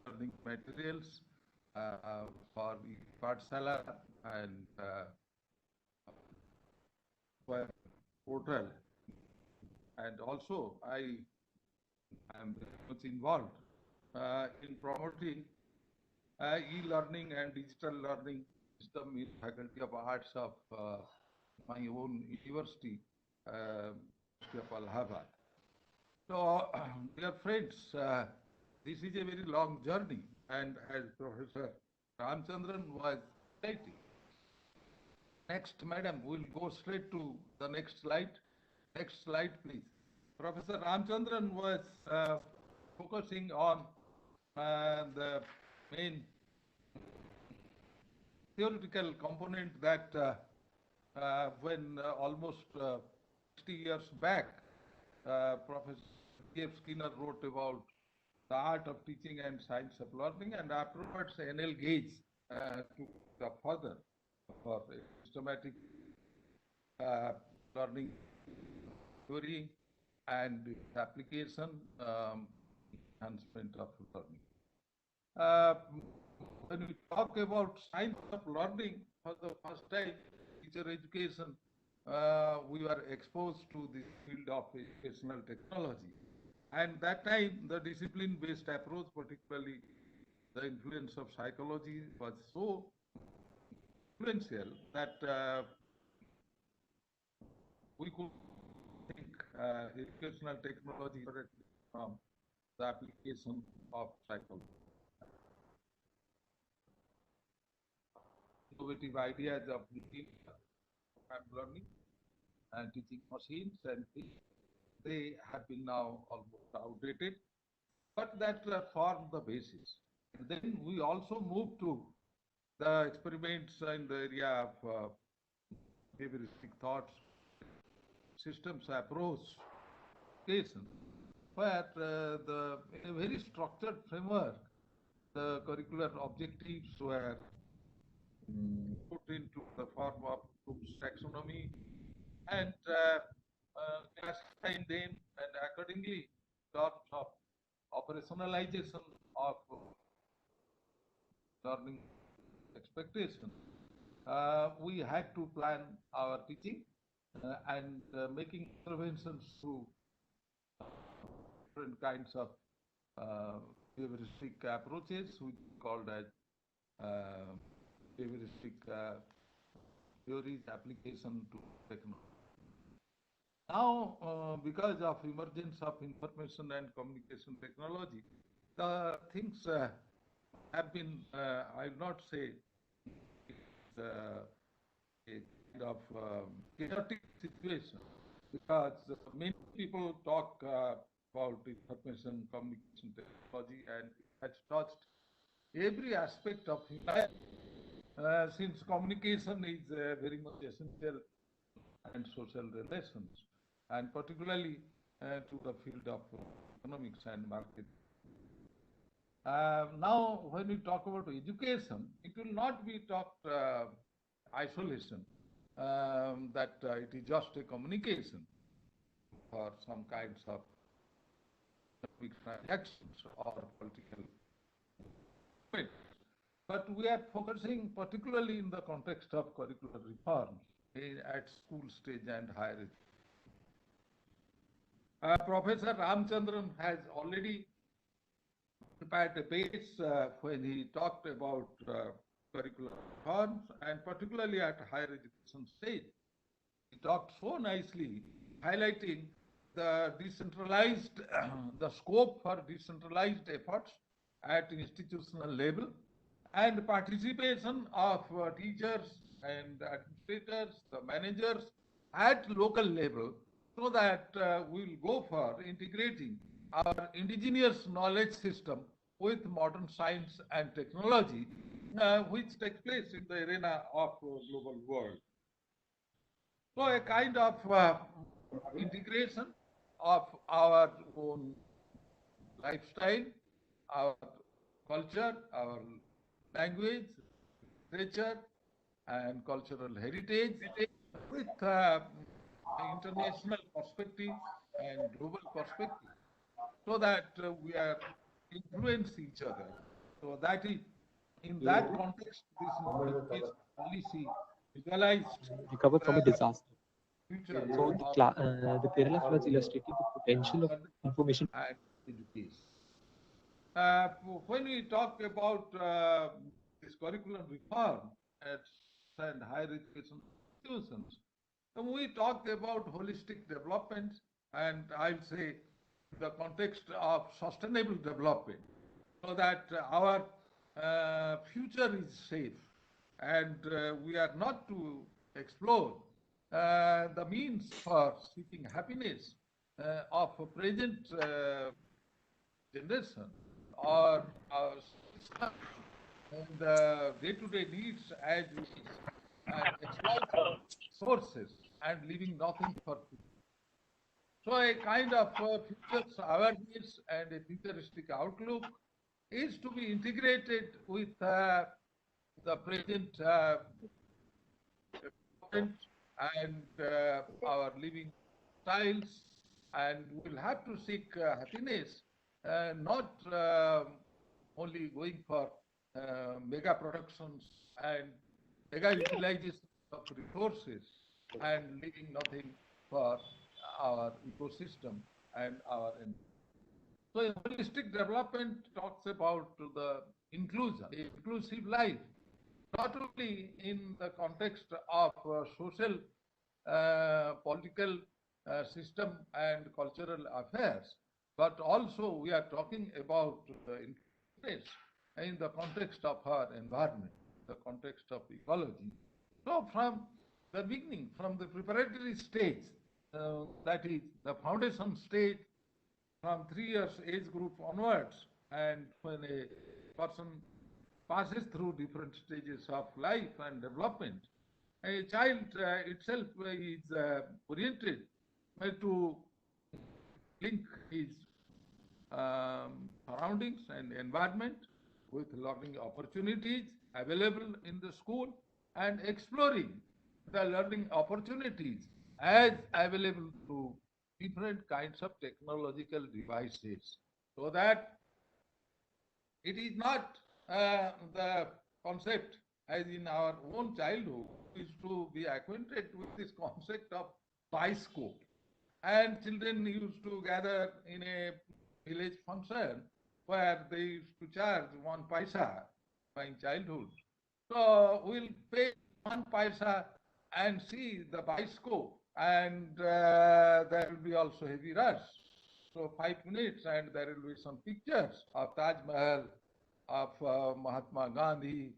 learning materials for Pathshala and portal. And also I am very much involved in promoting e-learning and digital learning system in Faculty of Arts of my own university, University of Allahabad. So, dear friends, this is a very long journey, and as Professor Ramchandran was stating, next, madam, we'll go straight to the next slide. Next slide, please. Professor Ramchandran was focusing on the main theoretical component that when almost 60 years back, Professor P.F. Skinner wrote about the art of teaching and science of learning, and afterwards N.L. Gage took the further for systematic learning theory and application enhancement of learning. When we talk about science of learning for the first time, teacher education, we were exposed to the field of educational technology. And that time, the discipline-based approach, particularly the influence of psychology, was so influential that we could think educational technology from the application of psychology. Innovative ideas of machine learning and teaching machines and things, they have been now almost outdated, but that formed the basis. And then we also moved to the experiments in the area of behavioristic thoughts, systems approach education, where in a very structured framework, the curricular objectives were put into the form of Bloom's taxonomy and classifying them, and accordingly, in terms of operationalization of learning expectation, we had to plan our teaching and making interventions through different kinds of behavioristic approaches, which is called as behavioristic theories application to technology. Now, because of emergence of information and communication technology, the things have been, I will not say, a kind of chaotic situation, because many people talk about information communication technology, and it has touched every aspect of life, since communication is very much essential and social relations, and particularly to the field of economics and market. Now, when we talk about education, it will not be talked isolation, that it is just a communication for some kinds of economic transactions or political movements. But we are focusing particularly in the context of curricular reform at school stage and higher education. Professor Ramchandran has already prepared a base when he talked about curricular reforms, and particularly at higher education stage. He talked so nicely, highlighting the decentralized, the scope for decentralized efforts at institutional level, and participation of teachers and administrators, the managers at local level, so that we will go for integrating our indigenous knowledge system with modern science and technology, which takes place in the arena of global world. So a kind of integration of our own lifestyle, our culture, our language, literature, and cultural heritage with international perspective and global perspective, so that we are influence each other. So that is, in that context, this education policy visualized recover from a disaster. future So the Kerala floods illustrated the potential of information and education. When we talk about this curriculum reform and higher education institutions, then we talk about holistic development, and I'll say the context of sustainable development, so that our future is safe, and we are not to explore the means for seeking happiness of a present generation or our system and the day-to-day needs as we exploit sources and leaving nothing for people. So a kind of future awareness and a futuristic outlook is to be integrated with the present development and our living styles, and we'll have to seek happiness, not only going for mega productions and mega utilization of resources and leaving nothing for our ecosystem and our environment. So holistic development talks about the inclusion, the inclusive life, not only in the context of social, political system and cultural affairs, but also we are talking about inclusiveness in the context of our environment, the context of ecology. So from the beginning, from the preparatory stage, that is the foundation stage, from 3 years age group onwards, and when a person passes through different stages of life and development, A child itself is oriented to link his surroundings and environment with learning opportunities available in the school and exploring the learning opportunities as available through different kinds of technological devices, so that it is not the concept as in our own childhood is to be acquainted with this concept of bioscope. And children used to gather in a village function where they used to charge 1 paisa in childhood. So we'll pay 1 paisa and see the bioscope, and there will be also heavy rush. So 5 minutes and there will be some pictures of Taj Mahal, of Mahatma Gandhi,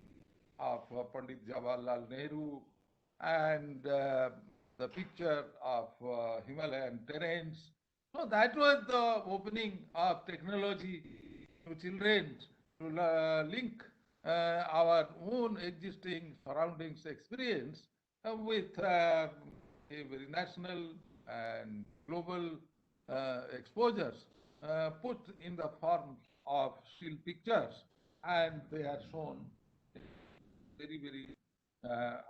of Pandit Jawaharlal Nehru, and the picture of Himalayan terrains. So that was the opening of technology to children to link our own existing surroundings experience with a very national and global exposures put in the form of still pictures, and they are shown very, very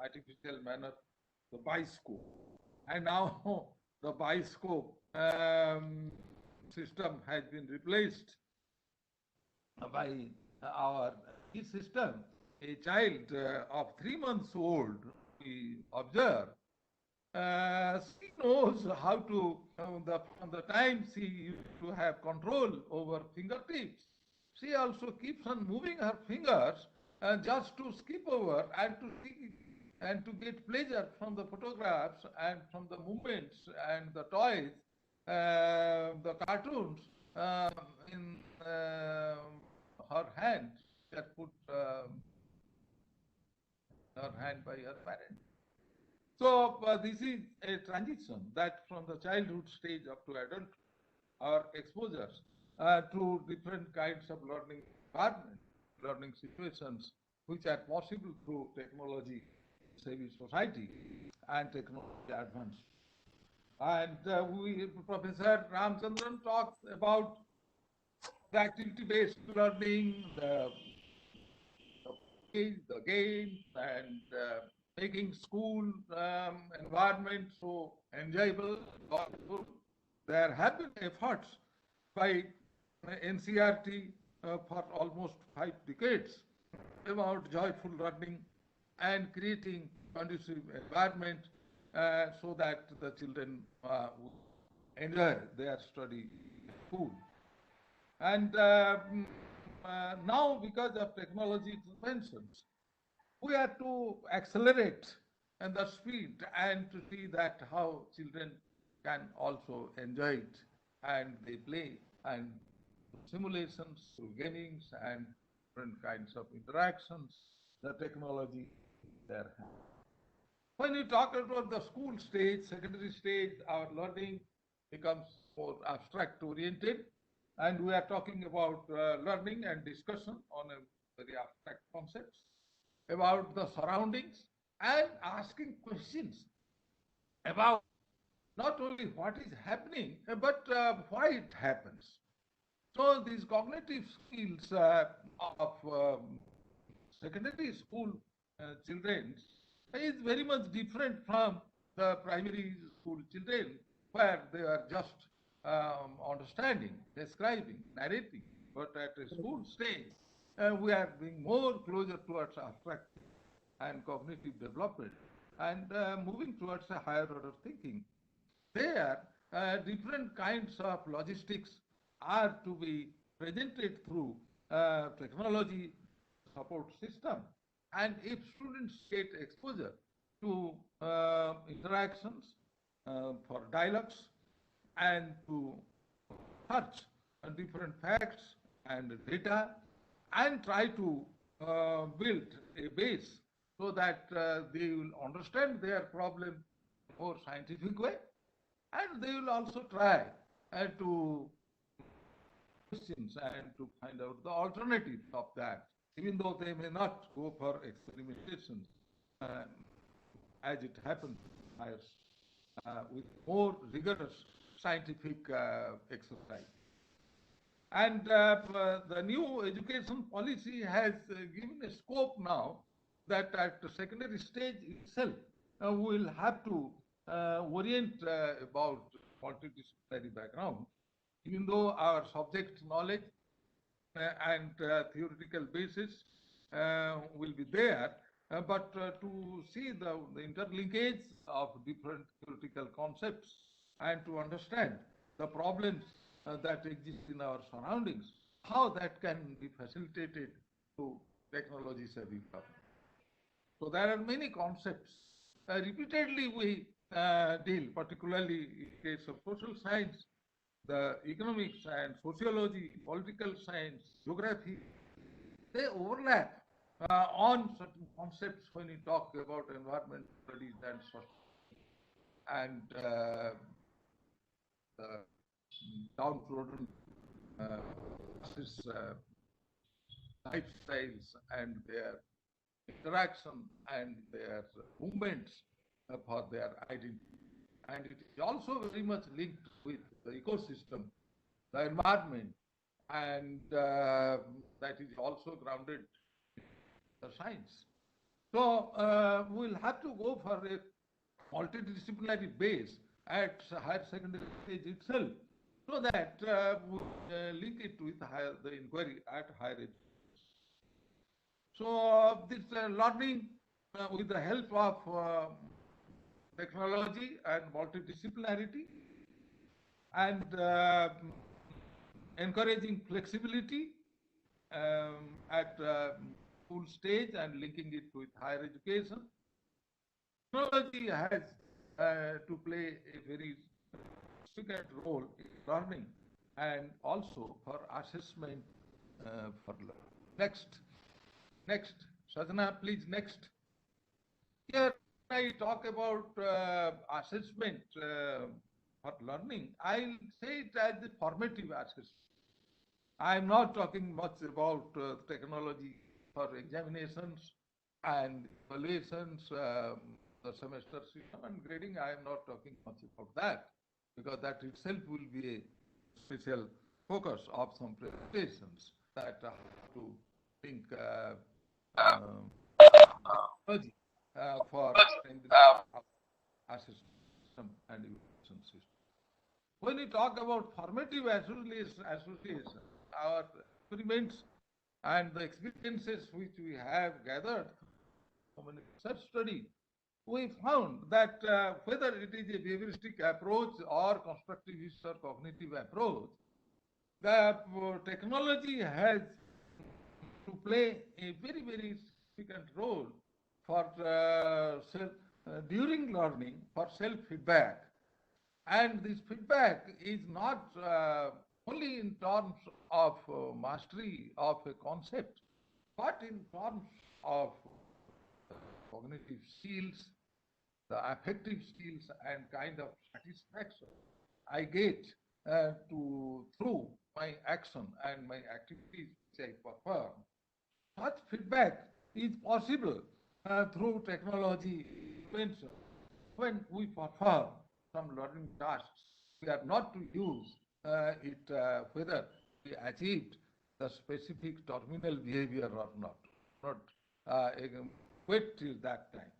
artificial manner, the bioscope. And now the bioscope system has been replaced by our system. A child of 3 months old, we observe, she knows how to, from the time she used to have control over fingertips, she also keeps on moving her fingers just to skip over and to see and to get pleasure from the photographs and from the movements and the toys, the cartoons in her hand that put her hand by her parents. So this is a transition that from the childhood stage up to adulthood, our exposures to different kinds of learning environment, learning situations which are possible through technology, savvy society, and technology advance. And Professor Ramchandran talks about the activity-based learning, the games, and making school environment so enjoyable. There have been efforts by NCRT for almost 5 decades about joyful learning and creating conducive environment so that the children would enjoy their study in school. And now, because of technology interventions, we have to accelerate and the speed and to see that how children can also enjoy it, and they play and simulations through gamings and different kinds of interactions, the technology there. When you talk about the school stage, secondary stage, our learning becomes more abstract oriented, and we are talking about learning and discussion on a very abstract concepts about the surroundings and asking questions about not only what is happening, but why it happens. So these cognitive skills of secondary school children is very much different from the primary school children, where they are just understanding, describing, narrating. But at a school stage, we are being more closer towards abstract and cognitive development and moving towards a higher order thinking. There, different kinds of logistics are to be presented through technology support system. And if students get exposure to interactions for dialogues and to search different facts and data and try to build a base so that they will understand their problem more scientific way, and they will also try to questions and to find out the alternatives of that, even though they may not go for experimentations as it happens with more rigorous scientific exercise. And the new education policy has given a scope now that at the secondary stage itself, we will have to orient about multidisciplinary background, even though our subject knowledge and theoretical basis will be there, but to see the interlinkage of different theoretical concepts and to understand the problems that exist in our surroundings, how that can be facilitated through technology savvy learning. So there are many concepts. Repeatedly we deal, particularly in case of social science, the economics and sociology, political science, geography, they overlap on certain concepts when we talk about environmental studies and social and downtrodden lifestyles and their interaction and their movements for their identity. And it is also very much linked with the ecosystem, the environment, and that is also grounded in the science. So we'll have to go for a multidisciplinary base at higher secondary stage itself, so that we link it with the inquiry at higher education. So this learning with the help of technology and multidisciplinarity and encouraging flexibility at school stage and linking it with higher education. Technology has to play a very significant role in learning and also for assessment for learning. Next, Sadhana, please, next. Here I talk about assessment for learning. I'll say it as the formative assessment. I'm not talking much about technology for examinations and evaluations, the semester system and grading. I am not talking much about that, because that itself will be a special focus of some presentations that have to think for assessment system and evaluation system. When we talk about formative association, our experiments and the experiences which we have gathered from an research study, we found that whether it is a behavioristic approach or constructivist or cognitive approach, the technology has to play a very, very significant role for during learning for self-feedback. And this feedback is not only in terms of mastery of a concept, but in terms of cognitive skills, the affective skills and kind of satisfaction I get through my action and my activities which I perform. Such feedback is possible through technology intervention. When we perform some learning tasks, we are not to use it whether we achieved the specific terminal behavior or not. Wait till that time.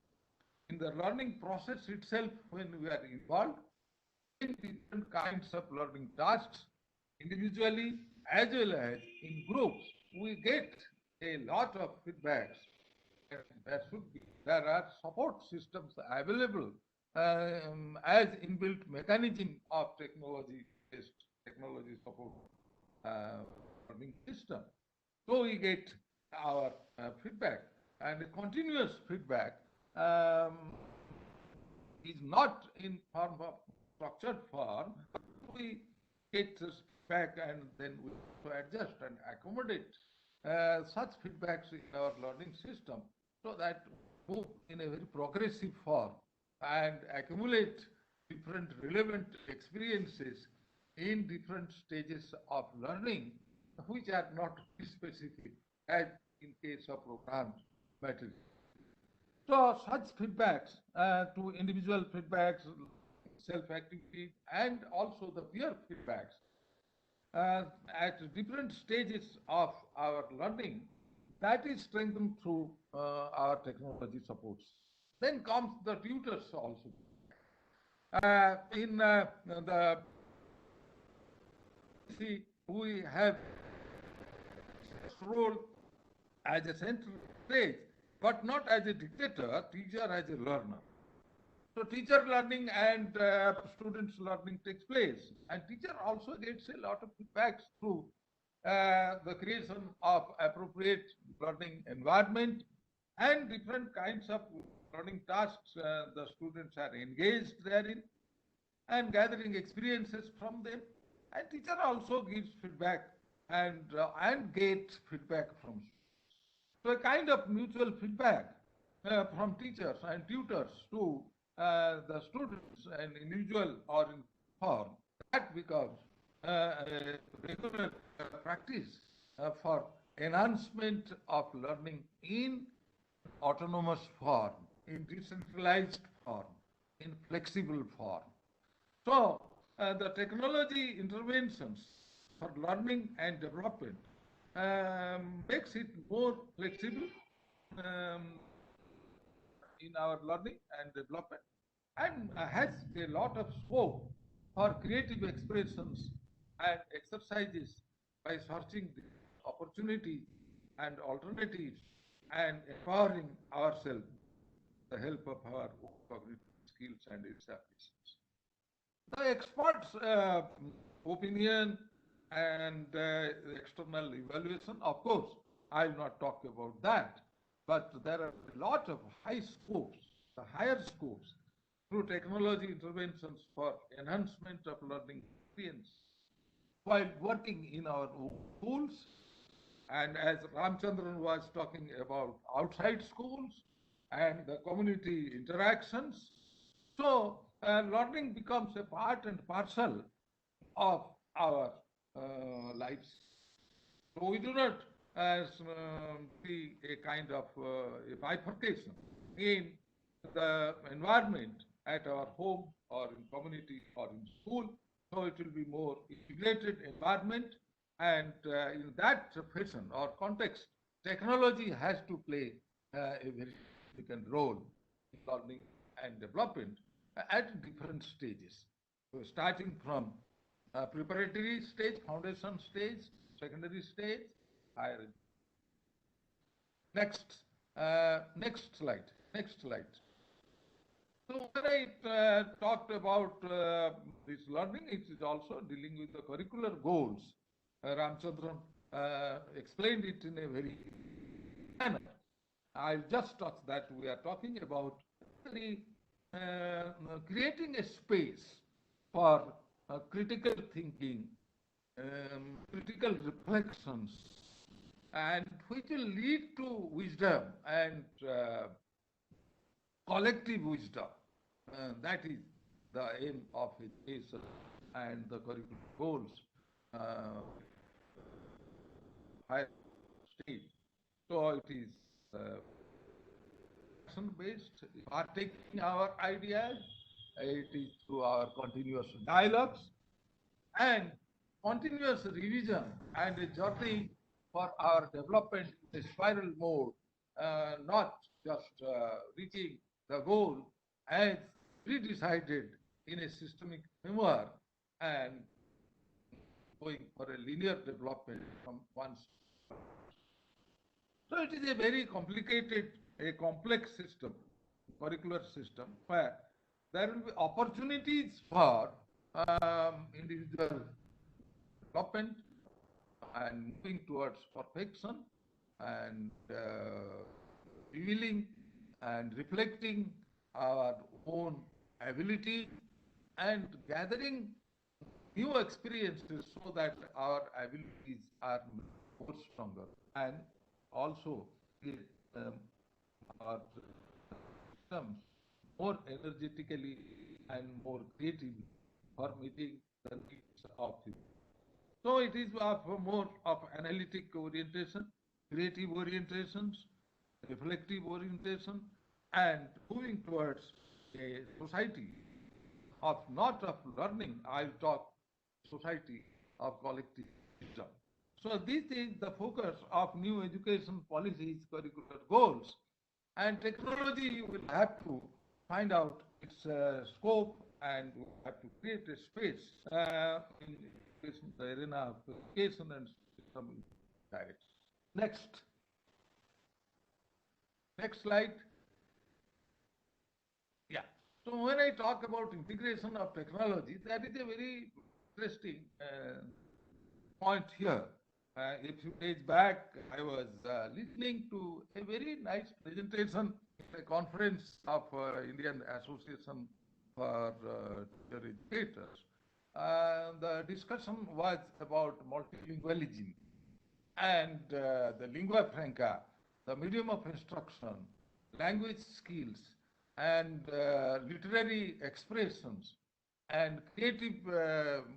In the learning process itself, when we are involved in different kinds of learning tasks, individually as well as in groups, we get a lot of feedbacks. There are support systems available as inbuilt mechanism of technology-based technology support learning system. So we get our feedback, and continuous feedback is not in form of structured form. We get this feedback and then we adjust and accommodate such feedbacks in our learning system, so that we move in a very progressive form and accumulate different relevant experiences in different stages of learning, which are not specific as in case of programmed material. So such feedbacks to individual feedbacks, self-activity, and also the peer feedbacks at different stages of our learning, that is strengthened through our technology supports. Then comes the tutors also. In the see, we have role as a central stage, but not as a dictator, teacher as a learner. So teacher learning and students learning takes place, and teacher also gets a lot of feedbacks through the creation of appropriate learning environment and different kinds of learning tasks the students are engaged therein and gathering experiences from them. And teacher also gives feedback and gets feedback from students. So a kind of mutual feedback from teachers and tutors to the students and individual or in form, that becomes a regular practice for enhancement of learning in autonomous form, in decentralized form, in flexible form. So the technology interventions for learning and development makes it more flexible in our learning and development, and has a lot of scope for creative expressions and exercises by searching the opportunity and alternatives and empowering ourselves with the help of our cognitive skills and its applications. The experts' opinion and external evaluation, of course, I'll not talk about that, but there are a lot of high scopes, the higher scopes, through technology interventions for enhancement of learning experience while working in our own schools. And as Ramchandran was talking about outside schools and the community interactions, so learning becomes a part and parcel of our lives. So we do not see a kind of a bifurcation in the environment at our home or in community or in school. So it will be more integrated environment, and in that fashion or context, technology has to play a very significant role in learning and development at different stages. So starting from preparatory stage, foundation stage, secondary stage, higher. Next slide. Next slide. So when I talked about this learning, it is also dealing with the curricular goals. Ramchandran explained it in a very manner. I'll just touch that. We are talking about creating a space for critical thinking, critical reflections, and which will lead to wisdom and collective wisdom. That is the aim of education and the curriculum goals. Higher stage. So it is based, are taking our ideas, it is through our continuous dialogues and continuous revision and a journey for our development in a spiral mode, not just reaching the goal as pre-decided in a systemic framework and going for a linear development from one. So it is a very complicated, a complex system, curricular system, where there will be opportunities for individual development and moving towards perfection and revealing and reflecting our own ability and gathering new experiences so that our abilities are more stronger and also our systems more energetically and more creatively for meeting the needs of people. So it is more of analytic orientation, creative orientations, reflective orientation, and moving towards a society of not of learning, I'll talk society of collective wisdom. So this is the focus of new education policies, curricular goals, and technology will have to find out its scope and we have to create a space in the arena of education and system direction. Next slide. Yeah. So when I talk about integration of technology, that is a very interesting point here. A few days back, I was listening to a very nice presentation at a conference of Indian Association for Teacher Educators. The discussion was about multilingualism and the lingua franca, the medium of instruction, language skills, and literary expressions, and creative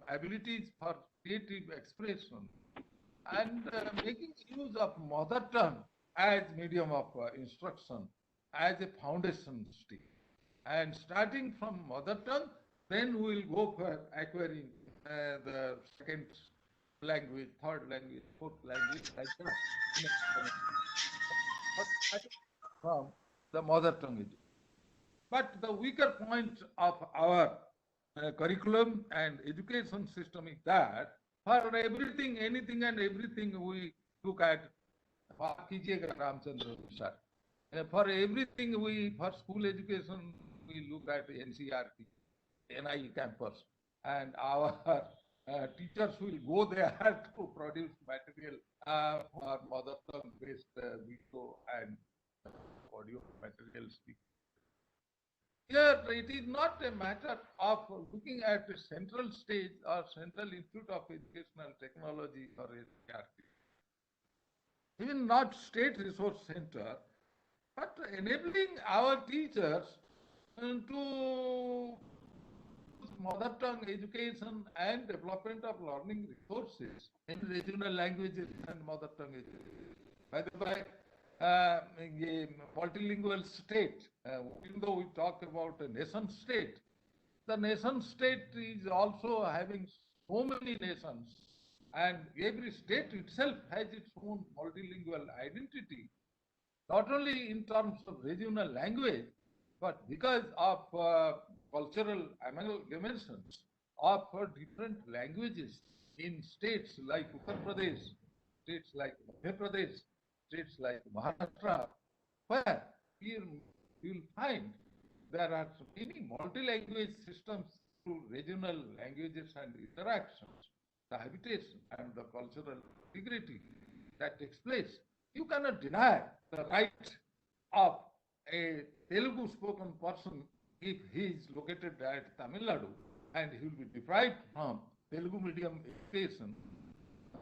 abilities for creative expression, and making use of mother tongue as medium of instruction, as a foundation stage. And starting from mother tongue, then we will go for acquiring the second language, third language, fourth language, like that. From the mother tongue. But the weaker point of our curriculum and education system is that for everything, anything and everything we look at, for everything for school education, we look at NCRT, NIE campus, and our teachers will go there to produce material for mother tongue based video and audio materials. Here, it is not a matter of looking at a central stage or Central Institute of Educational Technology or NCRT. Even not State Resource Center, but enabling our teachers to mother tongue education and development of learning resources in regional languages and mother tongue education. By the way, a multilingual state, even though we talk about a nation state, the nation state is also having so many nations, and every state itself has its own multilingual identity, not only in terms of regional language, but because of cultural dimensions of different languages in states like Uttar Pradesh, states like Madhya Pradesh, states like Maharashtra, where you will find there are many multi-language systems through regional languages and interactions, the habitation and the cultural integrity that takes place. You cannot deny the right of a Telugu spoken person if he is located at Tamil Nadu and he will be deprived from Telugu medium education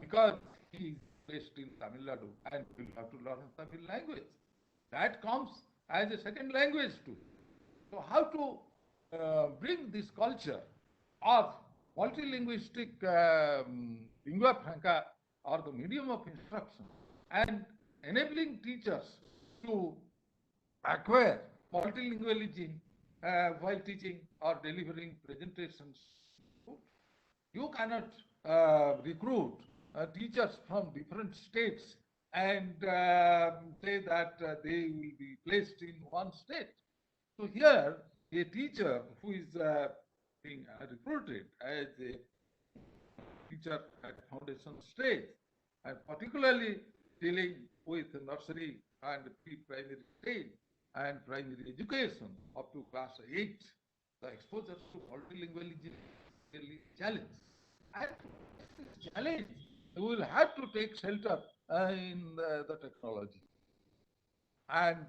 because he is placed in Tamil Nadu and will have to learn Tamil language. That comes as a second language too. So how to bring this culture of multilinguistic lingua franca or the medium of instruction and enabling teachers to acquire multilingualism while teaching or delivering presentations. You cannot recruit teachers from different states and say that they will be placed in one state. So here, a teacher who is being recruited as a teacher at foundation stage, and particularly dealing with nursery and pre-primary stage and primary education up to class 8, the exposure to multilingualism is really a challenge. And this challenge, we will have to take shelter in the technology. And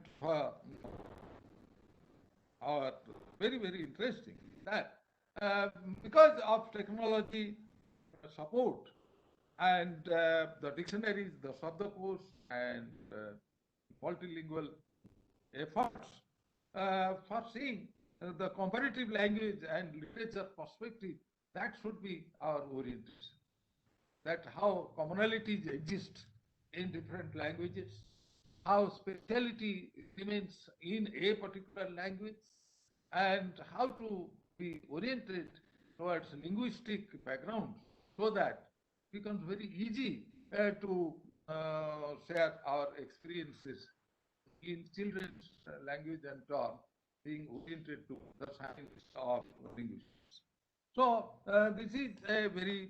very, very interesting that because of technology support and the dictionaries, the Sabdakos, and multilingual efforts for seeing the comparative language and literature perspective, that should be our orientation. That how commonalities exist in different languages, how speciality remains in a particular language, and how to be oriented towards linguistic background so that it becomes very easy to share our experiences in children's language and term, being oriented to the science of linguistics. So this is a very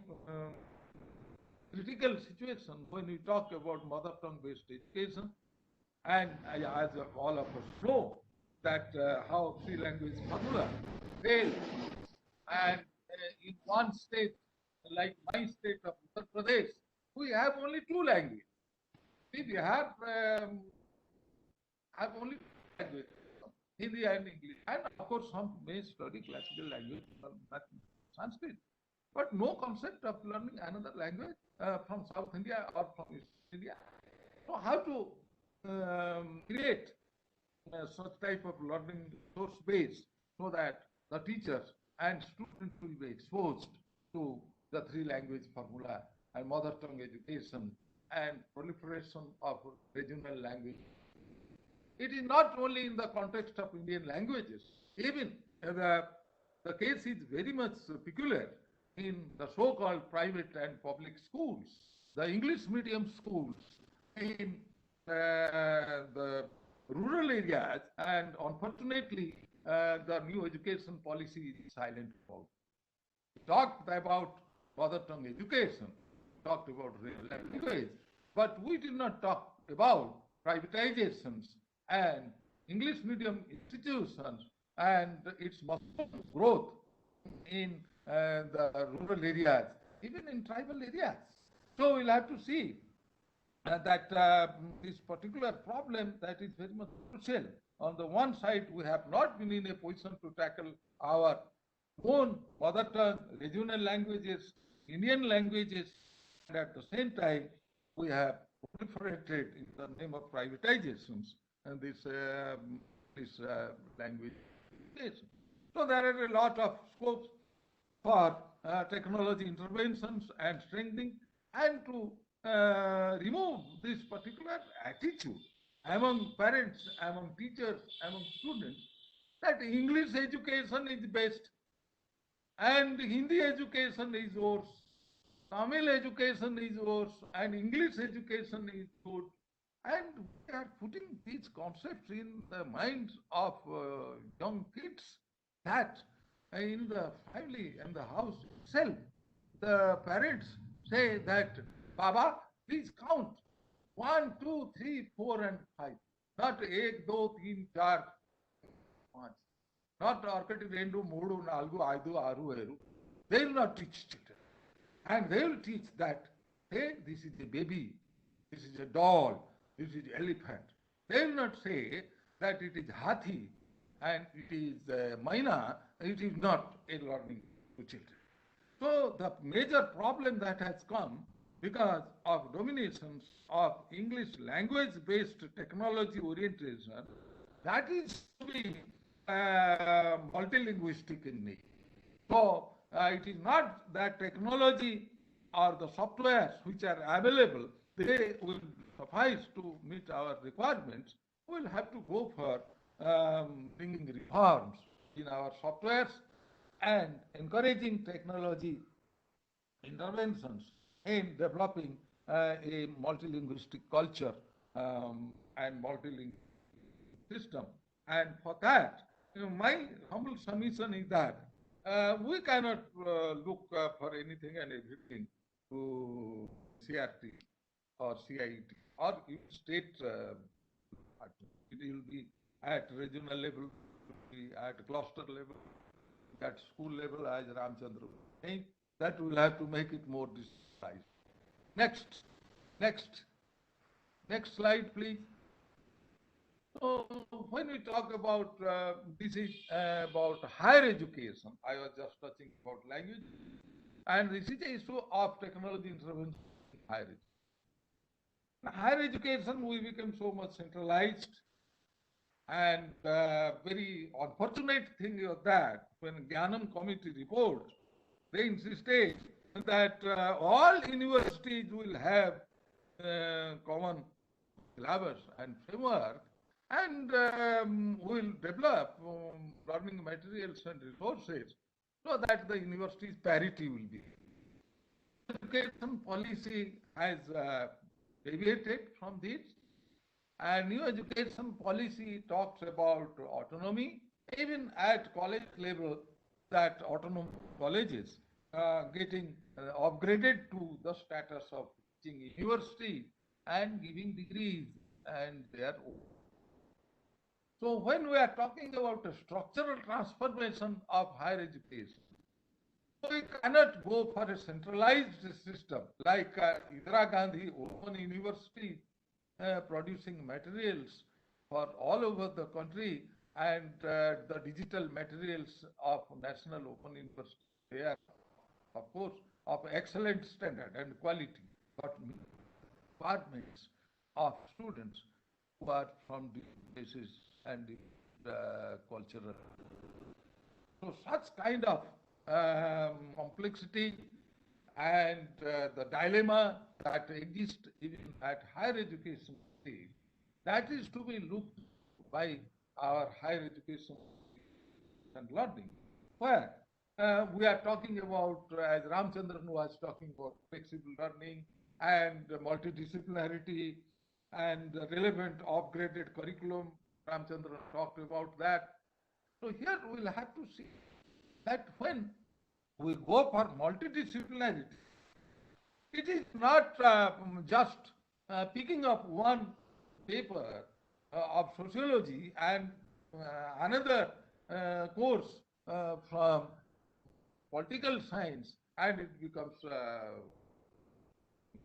critical situation when we talk about mother tongue based education. And as all of us know, that how three language formula failed. And in one state, like my state of Uttar Pradesh, we have only two languages. We have only two languages, Hindi and English. And of course, some may study classical language, Sanskrit. But no concept of learning another language from South India or from East India. So how to create such type of learning source base so that the teachers and students will be exposed to the three language formula and mother tongue education and proliferation of regional language. It is not only in the context of Indian languages, even the case is very much peculiar in the so-called private and public schools, the English medium schools in the rural areas, and unfortunately, the new education policy is silent about. We talked about mother tongue education, talked about real language, but we did not talk about privatizations and English medium institutions and its growth in the rural areas, even in tribal areas. So we'll have to see that this particular problem that is very much crucial. On the one side, we have not been in a position to tackle our own mother tongue, regional languages, Indian languages, and at the same time, we have proliferated in the name of privatizations and this language. So there are a lot of scopes for technology interventions and strengthening, and to remove this particular attitude among parents, among teachers, among students, that English education is best and Hindi education is worse, Tamil education is worse, and English education is good. And we are putting these concepts in the minds of young kids that in the family and the house itself, the parents say that, Baba, please count 1, 2, 3, 4, and 5. Not 1, 2, 3, 4, 5. Not Arkati Rendu, Mudu, Nalgu, Aidu, Aru, Eru. They will not teach children. And they will teach that, hey, this is a baby, this is a doll, this is an elephant. They will not say that it is Hathi and it is Maina, it is not a learning to children. So the major problem that has come because of dominations of English language-based technology orientation, that is to be multilinguistic in nature. So it is not that technology or the softwares which are available, they will suffice to meet our requirements. We will have to go for bringing reforms in our softwares and encouraging technology interventions in developing a multilinguistic culture and multilingual system. And for that, my humble submission is that we cannot look for anything and everything to CRT or CIT or state. It will be at regional level, it will be at cluster level, at school level, as Ramchandra was saying. That will have to make it more precise. Next slide, please. So when we talk about this is about higher education, I was just touching about language, and this is the issue of technology intervention in higher education. In higher education, we become so much centralized, and very unfortunate thing is that when Gyanam committee reports, they insisted that all universities will have common syllabus and framework, and will develop learning materials and resources so that the university's parity will be. Education policy has deviated from this, and new education policy talks about autonomy, even at college level, that autonomous colleges getting upgraded to the status of teaching university and giving degrees and their own. So when we are talking about a structural transformation of higher education, we cannot go for a centralized system like Indira Gandhi Open University producing materials for all over the country, and the digital materials of National Open University. They are, of course, of excellent standard and quality, but departments of students who are from different places and cultural. So such kind of complexity and the dilemma that exists even at higher education stage, that is to be looked by our higher education and learning, where we are talking about, as Ramchandran was talking about, flexible learning and multidisciplinarity and relevant upgraded curriculum. Ramchandran talked about that. So here we'll have to see that when we go for multidisciplinarity, it is not just picking up one paper of sociology and another course from political science, and it becomes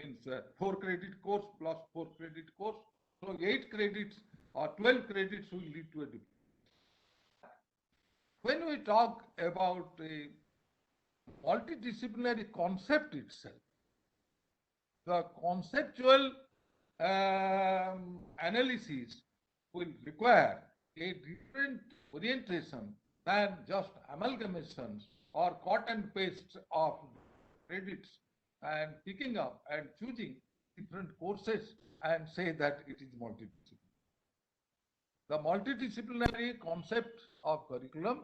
means 4 credit course plus 4 credit course. So 8 credits or 12 credits will lead to a degree. When we talk about a multidisciplinary concept itself, the conceptual analysis will require a different orientation than just amalgamations or cut and paste of credits and picking up and choosing different courses and say that it is multidisciplinary. The multidisciplinary concept of curriculum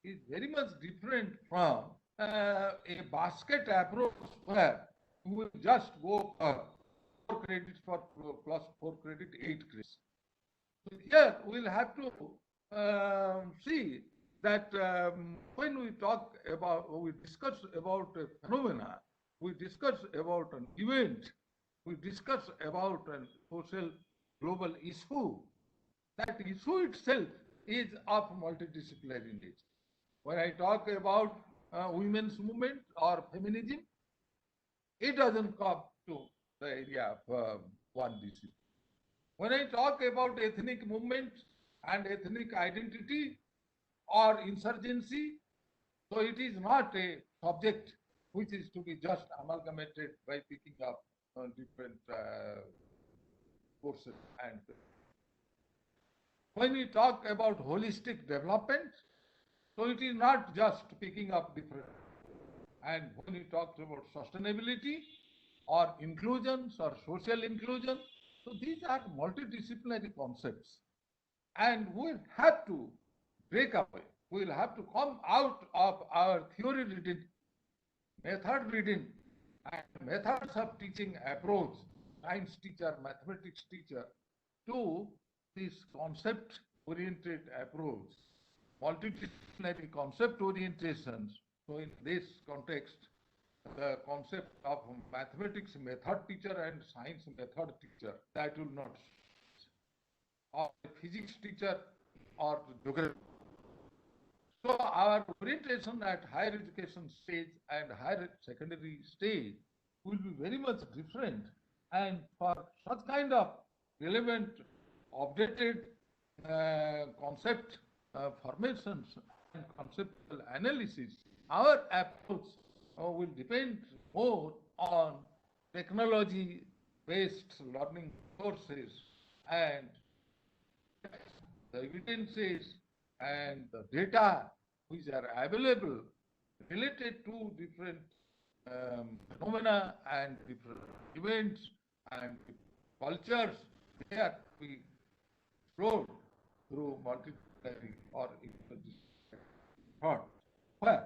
is very much different from a basket approach where we will just go for 4 credits for plus 4 credit, 8 credits. So here we'll have to see that when we talk about, we discuss about a phenomena, we discuss about an event, we discuss about a social global issue, that issue itself is of multidisciplinary nature. When I talk about women's movement or feminism, it doesn't come to the area of one discipline. When I talk about ethnic movement and ethnic identity or insurgency, so it is not a subject which is to be just amalgamated by picking up different courses. And when we talk about holistic development, so it is not just picking up different. And when we talk about sustainability or inclusions or social inclusion, so these are multidisciplinary concepts. And we'll have to break away. We'll have to come out of our theory reading, method reading, and methods of teaching approach, science teacher, mathematics teacher, to this concept-oriented approach, multidisciplinary concept orientations. So in this context, the concept of mathematics method teacher and science method teacher, that will not, or physics teacher or geography. So our orientation at higher education stage and higher secondary stage will be very much different, and for such kind of relevant updated concept formations and conceptual analysis, our approach will depend more on technology-based learning courses and the evidences and the data which are available related to different phenomena and different events and cultures they are to be explored through multidisciplinary or interdisciplinary thought, where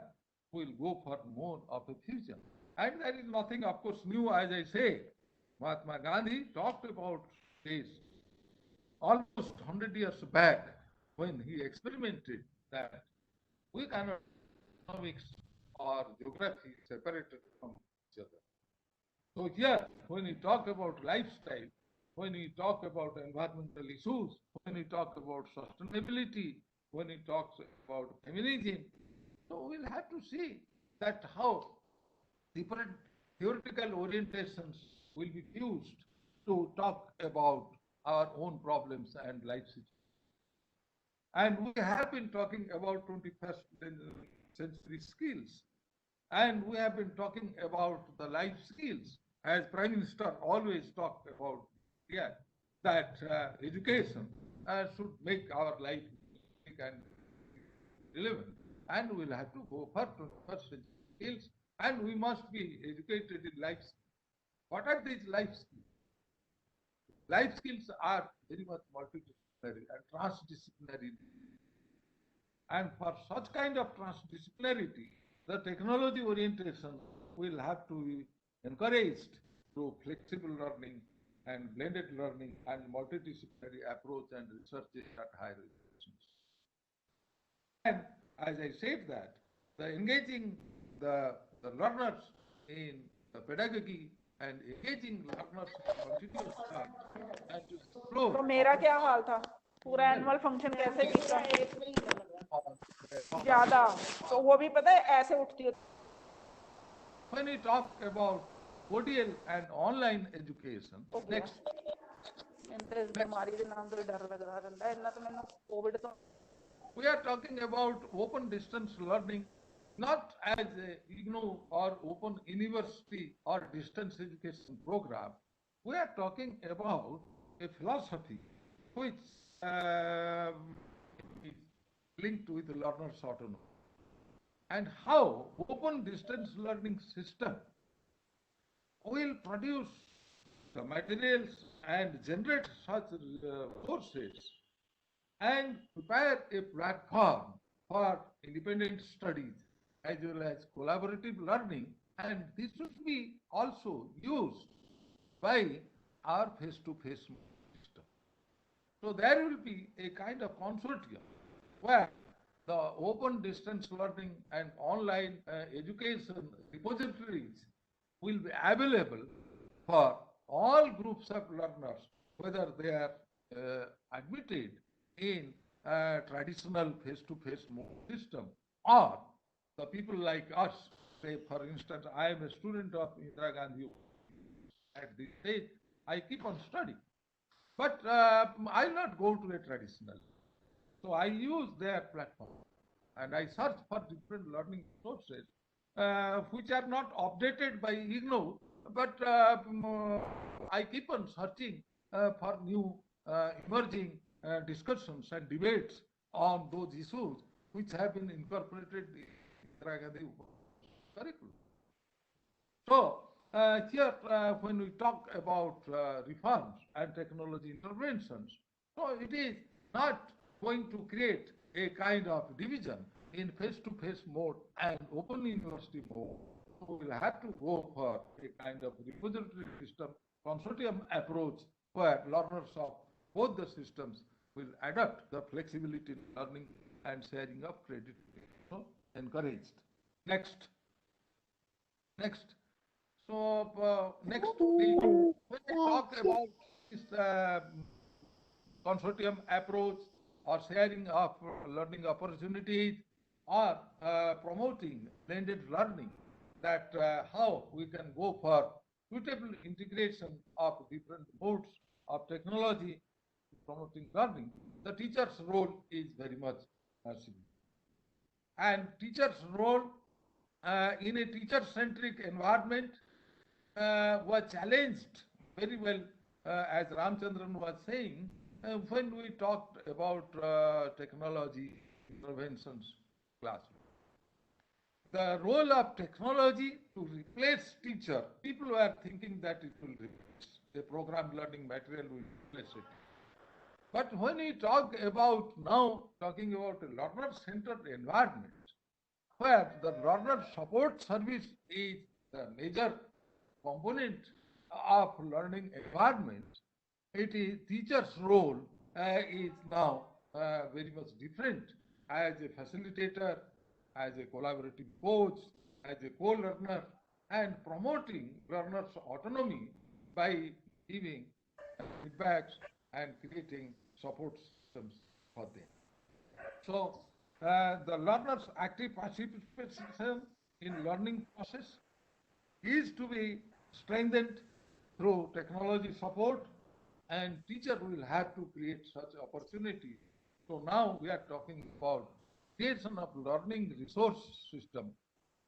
we'll go for more of a fusion. And there is nothing, of course, new, as I say. Mahatma Gandhi talked about this almost 100 years back when he experimented that we cannot economics or geography separated from each other. So here, when we talk about lifestyle, when we talk about environmental issues, when we talk about sustainability, when we talk about feminism, so we'll have to see that how different theoretical orientations will be fused to talk about our own problems and life situations. And we have been talking about 21st century skills. And we have been talking about the life skills, as Prime Minister always talked about here, that education should make our life unique and relevant. And we'll have to go for 21st century skills, and we must be educated in life skills. What are these life skills? Life skills are very much multidisciplinary and transdisciplinary. And for such kind of transdisciplinarity, the technology orientation will have to be encouraged through flexible learning and blended learning and multidisciplinary approach and research at higher institutions. And as I said that, the engaging the learners in the pedagogy and engaging learners in continuous learning and to explore. तो मेरा क्या हाल था पूरा annual function कैसे बीता ज्यादा तो वो भी पता है ऐसे उठती है When we talk about ODL and online education, next. We are talking about open distance learning, not as a IGNOU or open university or distance education program. We are talking about a philosophy which is linked with learner's autonomy, and how open distance learning system will produce the materials and generate such courses and prepare a platform for independent studies as well as collaborative learning, and this should be also used by our face-to-face system. So there will be a kind of consortium where the open distance learning and online education repositories will be available for all groups of learners, whether they are admitted in traditional face-to-face system or the people like us. Say, for instance, I am a student of Indira Gandhi. At this stage, I keep on studying. But I'll not go to a traditional. So I use their platform and I search for different learning sources which are not updated by IGNOU, but I keep on searching for new emerging discussions and debates on those issues which have been incorporated in Indira Gandhi curriculum. So here, when we talk about reforms and technology interventions, so it is not going to create a kind of division in face-to-face mode and open university mode. So we'll have to go for a kind of repository system, consortium approach, where learners of both the systems will adopt the flexibility in learning and sharing of credit, encouraged. Next. So next, when we talk about this consortium approach or sharing of learning opportunities or promoting blended learning, that how we can go for suitable integration of different modes of technology promoting learning, the teacher's role is very much significant. And teacher's role in a teacher-centric environment was challenged very well, as Ramchandran was saying, when we talked about technology interventions classroom. The role of technology to replace teacher, people were thinking that it will replace a program learning material will replace it. But when we talk about now, talking about a learner-centered environment, where the learner support service is the major component of learning environment, it is teacher's role is now very much different as a facilitator, as a collaborative coach, as a co-learner, and promoting learners' autonomy by giving feedbacks and creating support systems for them. So the learner's active participation in learning process is to be strengthened through technology support, and teacher will have to create such opportunity. So now we are talking about creation of learning resource system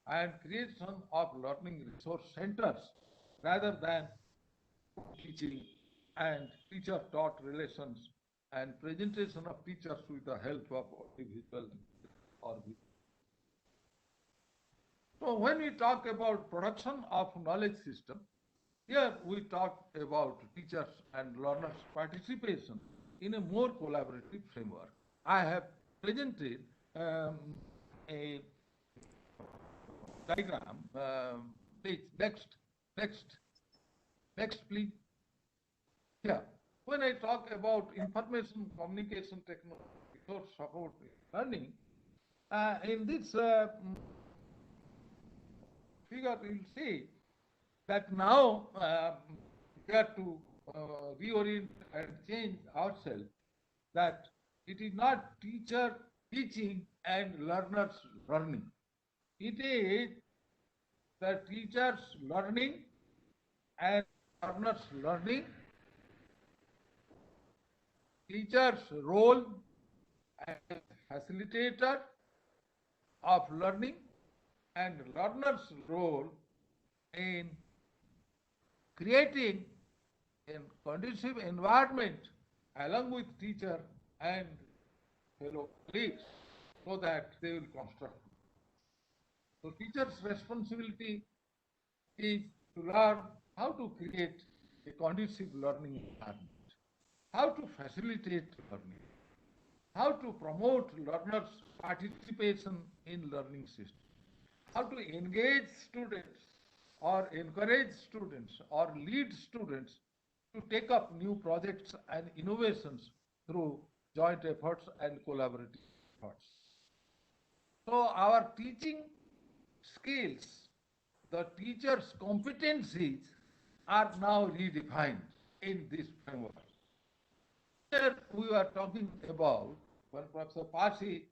and creation of learning resource centers rather than teaching and teacher-taught relations and presentation of teachers with the help of audiovisual or video. So when we talk about production of knowledge system, here we talk about teachers and learners' participation in a more collaborative framework. I have presented a diagram. Please, next, please. Here, when I talk about information communication technology resource support learning, in this figure you'll see that now we have to reorient and change ourselves, that it is not teacher teaching and learners learning. It is the teachers learning and learners learning, teacher's role as facilitator of learning and learner's role in creating a conducive environment along with teacher and fellow colleagues so that they will construct. So teacher's responsibility is to learn how to create a conducive learning environment, how to facilitate learning, how to promote learners' participation in learning system, how to engage students or encourage students or lead students to take up new projects and innovations through joint efforts and collaborative efforts. So our teaching skills, the teacher's competencies are now redefined in this framework. Here we are talking about when Professor Parsi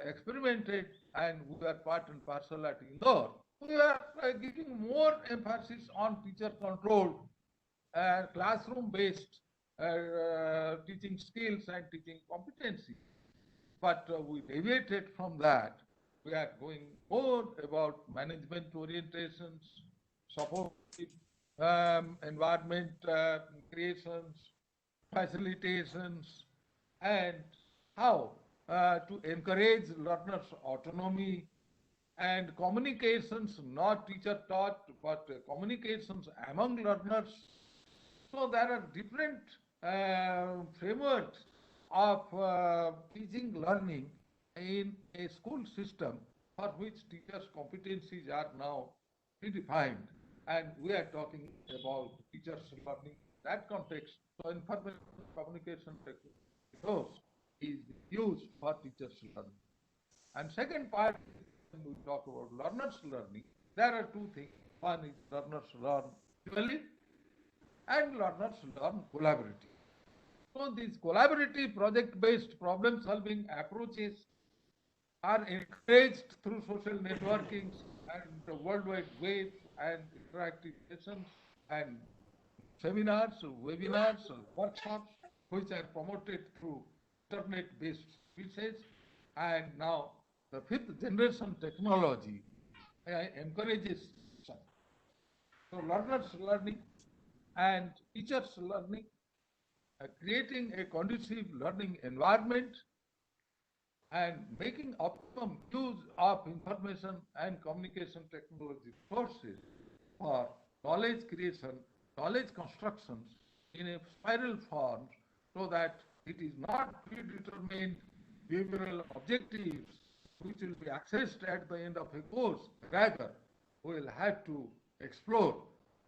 experimented and we were part and parcel at Indore, we are giving more emphasis on teacher-controlled, classroom-based teaching skills and teaching competency. But we deviated from that. We are going more about management orientations, supportive environment creations, facilitations, and how to encourage learners' autonomy and communications, not teacher taught, but communications among learners. So there are different frameworks of teaching learning in a school system for which teachers' competencies are now redefined. And we are talking about teachers learning in that context. So information communication technology is used for teachers learning. And second part, when we talk about learners learning, there are two things. One is learners learn visually and learners learn collaboratively. So these collaborative project-based problem-solving approaches are encouraged through social networking and the World Wide Web and interactive sessions and seminars, webinars, workshops, which are promoted through internet-based spaces. And now the fifth generation technology encourages such. So learners learning and teachers learning, creating a conducive learning environment and making optimum use of information and communication technology sources for knowledge creation, knowledge constructions in a spiral form so that it is not predetermined behavioral objectives which will be accessed at the end of a course. Rather, we will have to explore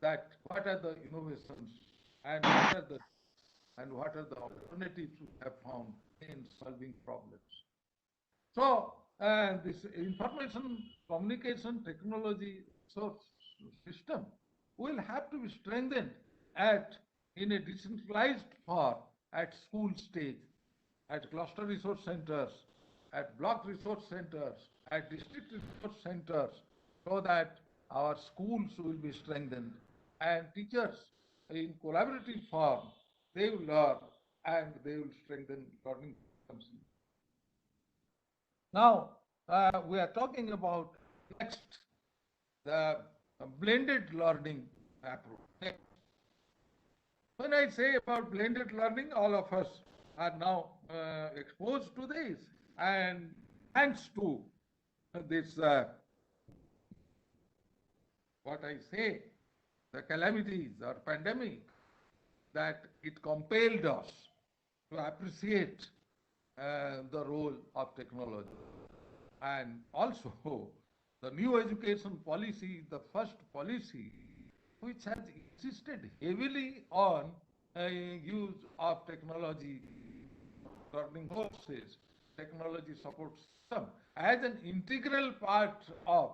that what are the innovations and what are the alternatives we have found in solving problems. So, this information communication technology source system will have to be strengthened in a decentralized form at school stage, at cluster resource centers, at block resource centers, at district resource centers, so that our schools will be strengthened and teachers in collaborative form, they will learn and they will strengthen learning systems. Now, we are talking about next, the blended learning approach. When I say about blended learning, all of us are now exposed to this, and thanks to this, what I say, the calamities or pandemic, that it compelled us to appreciate the role of technology. And also, the new education policy, the first policy, which has insisted heavily on use of technology, learning courses, technology support system, as an integral part of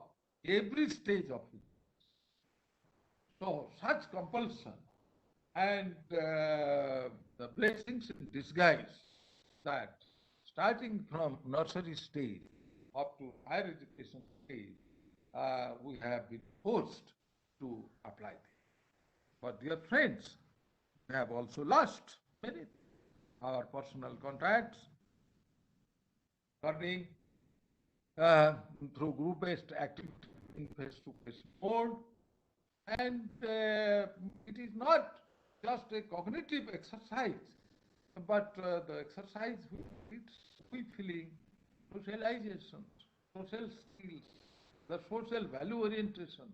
every stage of it. So, such compulsion and the blessings in disguise that starting from nursery stage up to higher education stage, we have been forced to apply them. But dear friends, we have also lost many, our personal contacts, learning through group-based activity in face-to-face mode, and it is not just a cognitive exercise, but the exercise with feeling, socialization, social skills, the social value orientation,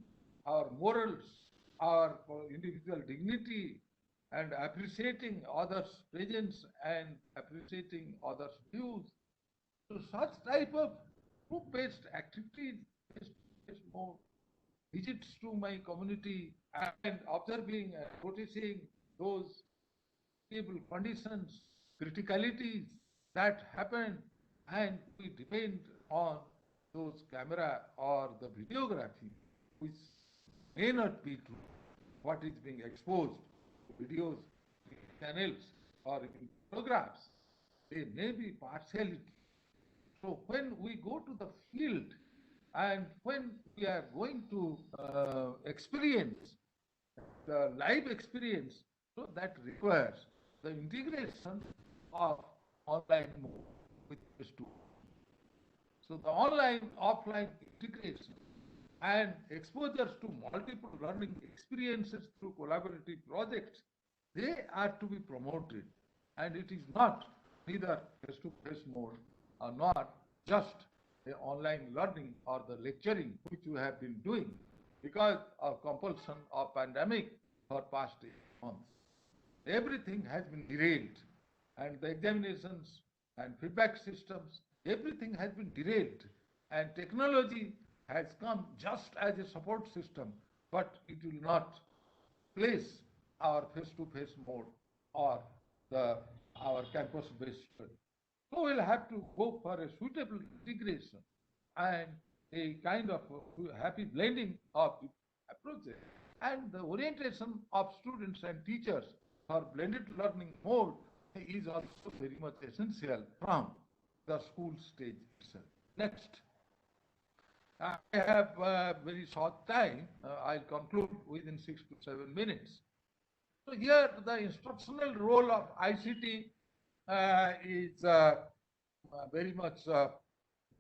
our morals, our individual dignity, and appreciating others' presence and appreciating others' views. So such type of group-based activities, more visits to my community and observing and noticing those stable conditions, criticalities that happen, and we depend on those camera or the videography, which may not be true. What is being exposed, videos, channels, or photographs, they may be partiality. So when we go to the field and when we are going to experience the live experience, so that requires the integration of online mode with the student. So the online, offline integration and exposures to multiple learning experiences through collaborative projects, they are to be promoted. And it is not neither face-to-face mode or not just the online learning or the lecturing which we have been doing because of compulsion of pandemic for past 8 months. Everything has been derailed, and the examinations and feedback systems, everything has been derailed, and technology has come just as a support system, but it will not place our face-to-face mode or our campus-based study. So we'll have to go for a suitable integration and a kind of happy blending of approaches. And the orientation of students and teachers for blended learning mode is also very much essential from the school stage itself. Next. I have a very short time. I'll conclude within 6 to 7 minutes. So here the instructional role of ICT is very much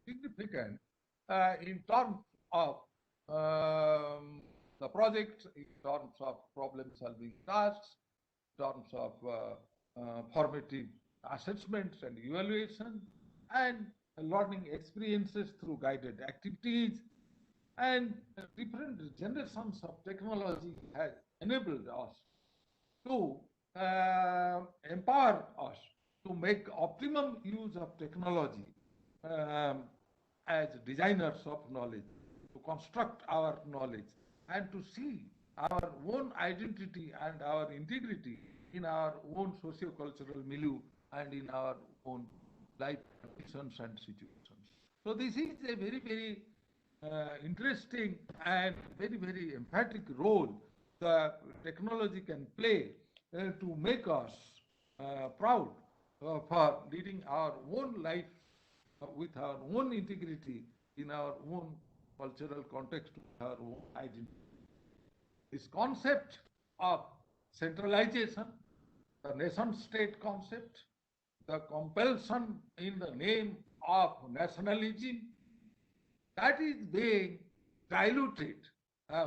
significant in terms of the project, in terms of problem-solving tasks, in terms of formative assessments and evaluation, and learning experiences through guided activities, and different generations of technology has enabled us to empower us to make optimum use of technology um, as designers of knowledge, to construct our knowledge, and to see our own identity and our integrity in our own socio-cultural milieu and in our own life conditions and situations. So this is a very, very interesting and very, very emphatic role the technology can play to make us proud for leading our own life with our own integrity in our own cultural context, with our own identity. This concept of centralization, the nation state concept, the compulsion in the name of nationalism, that is being diluted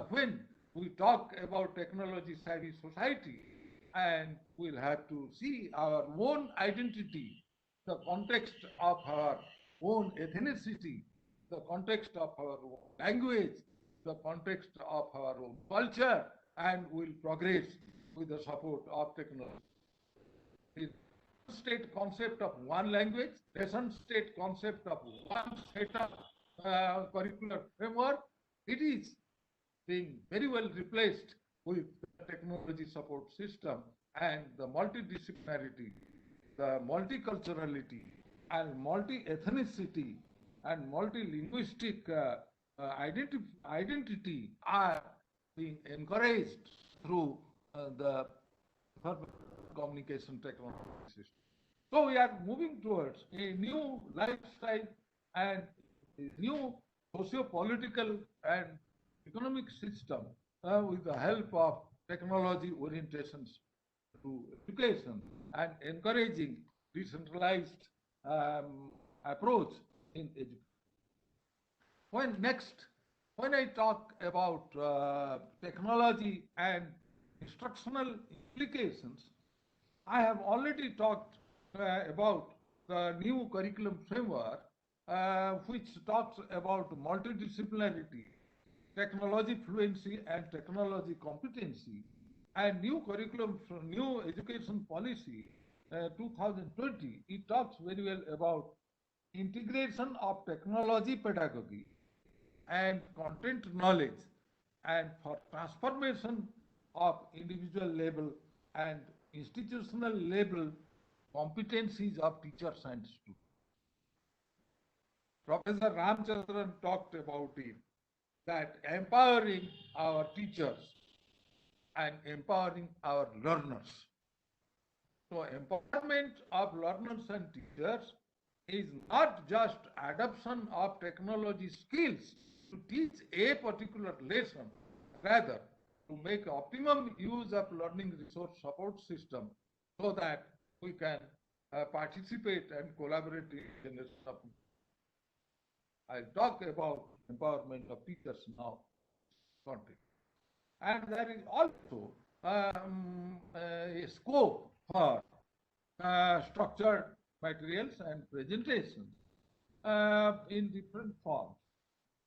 when we talk about technology savvy society, and we'll have to see our own identity, the context of our own ethnicity, the context of our own language, the context of our own culture, and we'll progress with the support of technology. The state concept of one language, nation state concept of one set of curricular framework, it is being very well replaced with the technology support system and the multidisciplinarity, the multiculturality, and multi-ethnicity and multilinguistic identity are being encouraged through the communication technology system. So we are moving towards a new lifestyle and a new socio-political and economic system with the help of technology orientations to education and encouraging decentralized approach in education. When I talk about technology and instructional implications, I have already talked about the new curriculum framework, which talks about multidisciplinarity, technology fluency and technology competency, and new curriculum, new education policy 2020, it talks very well about integration of technology pedagogy and content knowledge, and for transformation of individual level and institutional level competencies of teachers and students. Professor Ramchandran talked about it, that empowering our teachers and empowering our learners. So empowerment of learners and teachers is not just adoption of technology skills to teach a particular lesson, rather to make optimum use of learning resource support system so that we can participate and collaborate in this. I'll talk about empowerment of teachers now. And there is also a scope for structured materials and presentations in different forms.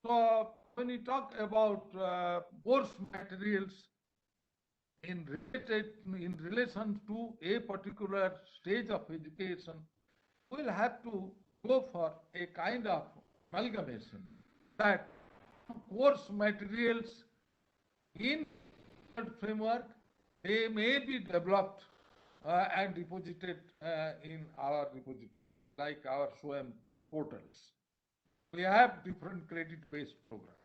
So when we talk about course materials in relation to a particular stage of education, we'll have to go for a kind of amalgamation that course materials in framework, they may be developed and reposited in our repository, like our SWAYAM portals. We have different credit-based programs.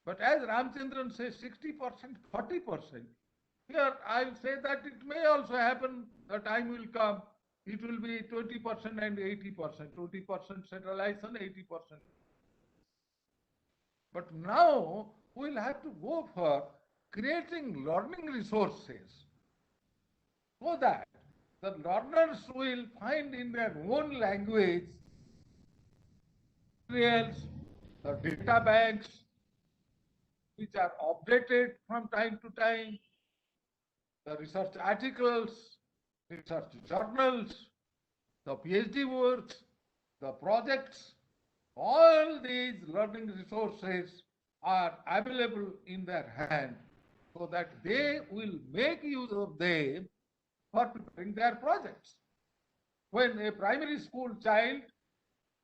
But as Ramchandran says, 60%, 40%, here I'll say that it may also happen, the time will come, it will be 20% and 80%, 20% centralization, 80%. But now we'll have to go for creating learning resources so that the learners will find in their own language materials, the data banks, which are updated from time to time, the research articles, research journals, the PhD works, the projects, all these learning resources are available in their hand so that they will make use of them for preparing their projects. When a primary school child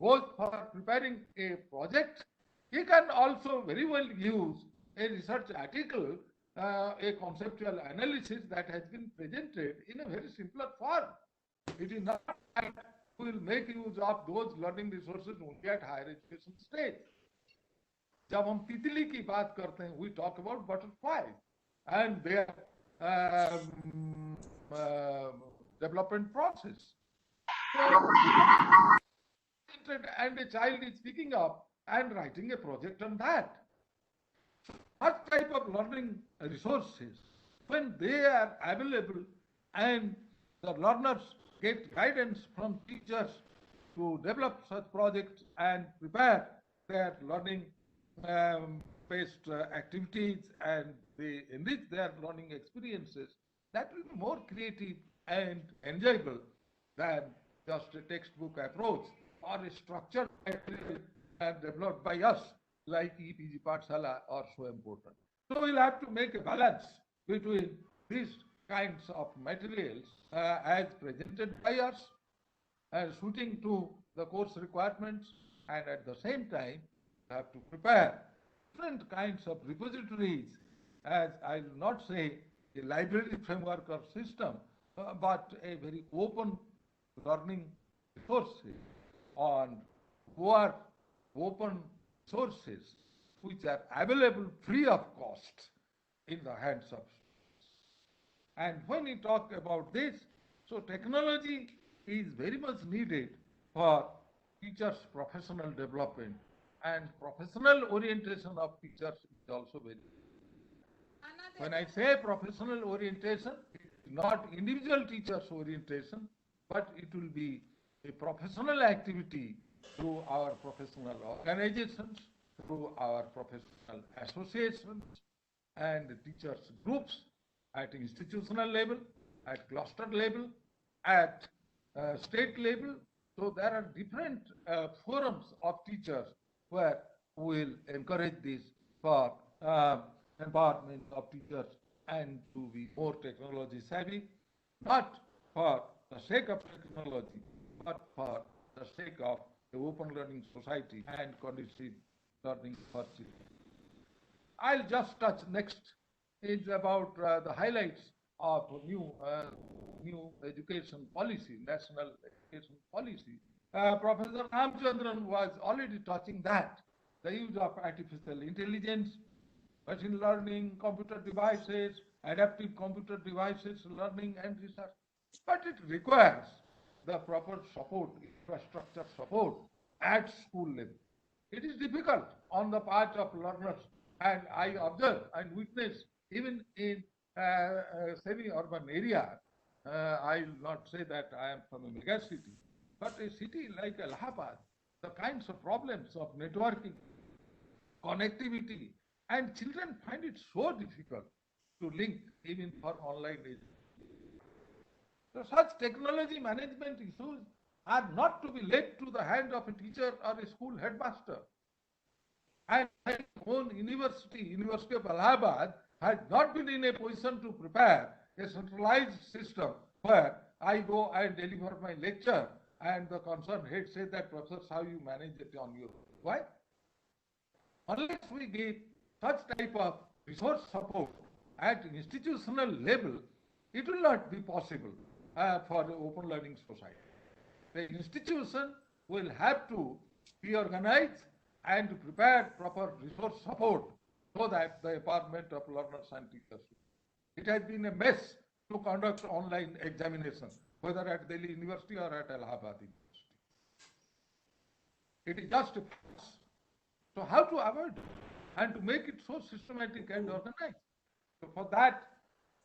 goes for preparing a project, he can also very well use a research article, a conceptual analysis that has been presented in a very simpler form. It is not that we will make use of those learning resources only at higher education stage. जब हम तितली की बात करते हैं, we talk about butterflies and their development process. So, and a child is picking up and writing a project on that. What type of learning resources, when they are available and the learners get guidance from teachers to develop such projects and prepare their learning based activities and they enrich their learning experiences, that will be more creative and enjoyable than just a textbook approach or a structured material developed by us like EPG Pathshala or Swayam Portal. So we'll have to make a balance between these kinds of materials as presented by us, suiting to the course requirements, and at the same time have to prepare different kinds of repositories, as I will not say a library framework or system, but a very open learning resources on who open sources which are available free of cost in the hands of students. And when we talk about this, so technology is very much needed for teachers' professional development, and professional orientation of teachers is also very important. When I say professional orientation, it's not individual teachers' orientation, but it will be a professional activity through our professional organizations, through our professional associations and teachers groups at institutional level, at cluster level, at state level. So there are different forums of teachers where we will encourage this for empowerment of teachers and to be more technology savvy, not for the sake of technology, but for the sake of the open learning society and conducive learning for children. I'll just touch next is about the highlights of new education policy, national education policy. Professor Ramchandran was already touching that, the use of artificial intelligence, machine learning, computer devices, adaptive computer devices, learning and research. But it requires the proper support, infrastructure support at school level. It is difficult on the part of learners, and I observe and witness even in semi-urban area. I will not say that I am from a mega city, but a city like Allahabad, the kinds of problems of networking, connectivity, and children find it so difficult to link even for online education. So such technology management issues are not to be left to the hand of a teacher or a school headmaster. And my own university, University of Allahabad, has not been in a position to prepare a centralized system where I go and deliver my lecture and the concerned head says that, Professor, how you manage it on your own. Why? Unless we give such type of resource support at institutional level, it will not be possible for the open learning society. The institution will have to be organized and to prepare proper resource support so that the empowerment of learners and teachers. It has been a mess to conduct online examinations, whether at Delhi University or at Allahabad University. It is just a farce. So how to avoid it and to make it so systematic and organized? So for that,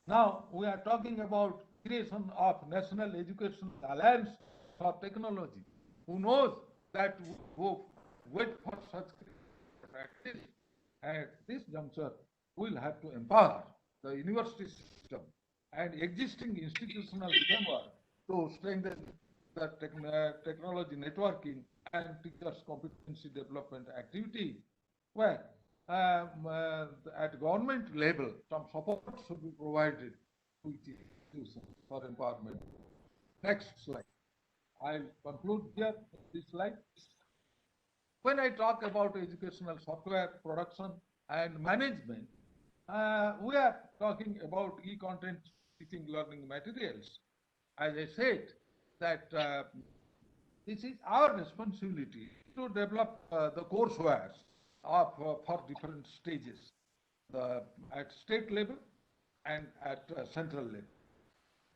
now we are talking about creation of National Education Alliance for Technology. Who knows that who wait for such practice? At this juncture, we will have to empower the university system and existing institutional framework to strengthen the technology networking and teachers' competency development activity, where at government level, some support should be provided to institutions for empowerment. Next slide. I'll conclude here this slide. When I talk about educational software production and management, we are talking about e-content teaching learning materials. As I said, that this is our responsibility to develop the courseware for different stages, at state level and at central level.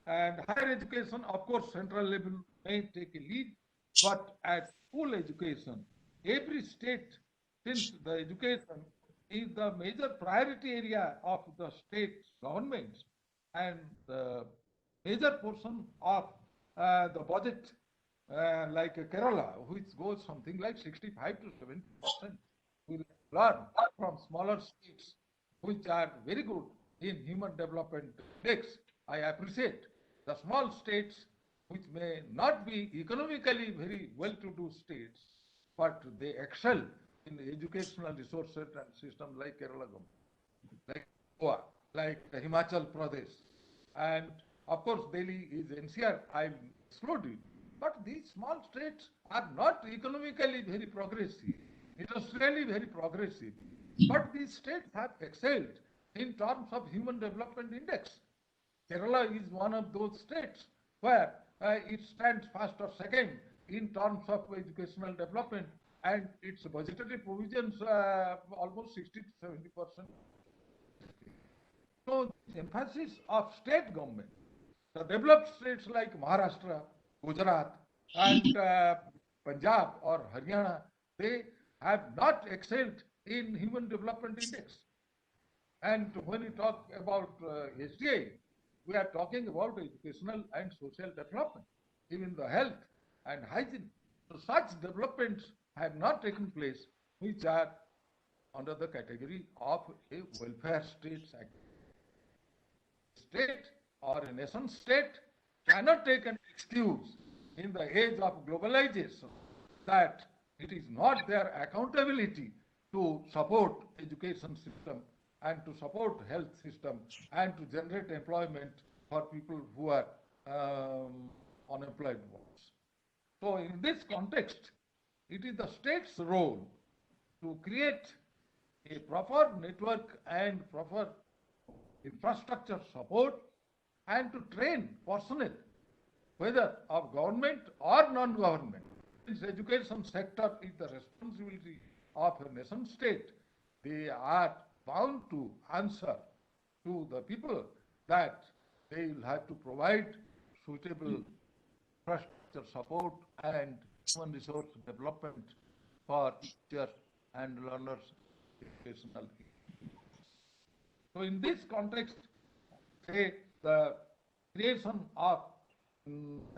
And higher education, of course, central level may take a lead, but at school education, every state, since the education is the major priority area of the state governments and the major portion of the budget, like Kerala, which goes something like 65 to 70%, will learn from smaller states, which are very good in human development index. I appreciate the small states which may not be economically very well-to-do states, but they excel in educational resources and systems like Kerala, like Goa, like Himachal Pradesh. And of course, Delhi is NCR, I'm excluded. But these small states are not economically very progressive, industrially very progressive. But these states have excelled in terms of Human Development Index. Kerala is one of those states where it stands first or second in terms of educational development, and its budgetary provisions almost 60 to 70%. So, the emphasis of state government, the developed states like Maharashtra, Gujarat, and Punjab or Haryana, they have not excelled in Human Development Index. And when we talk about SDI, we are talking about educational and social development, even the health and hygiene. So such developments have not taken place, which are under the category of a welfare state. State or a nation state cannot take an excuse in the age of globalization that it is not their accountability to support education system and to support health system and to generate employment for people who are unemployed ones. So in this context, it is the state's role to create a proper network and proper infrastructure support and to train personnel, whether of government or non-government. This education sector is the responsibility of a nation state. They are bound to answer to the people that they will have to provide suitable infrastructure support and human resource development for teachers and learners educational. So in this context, say the creation of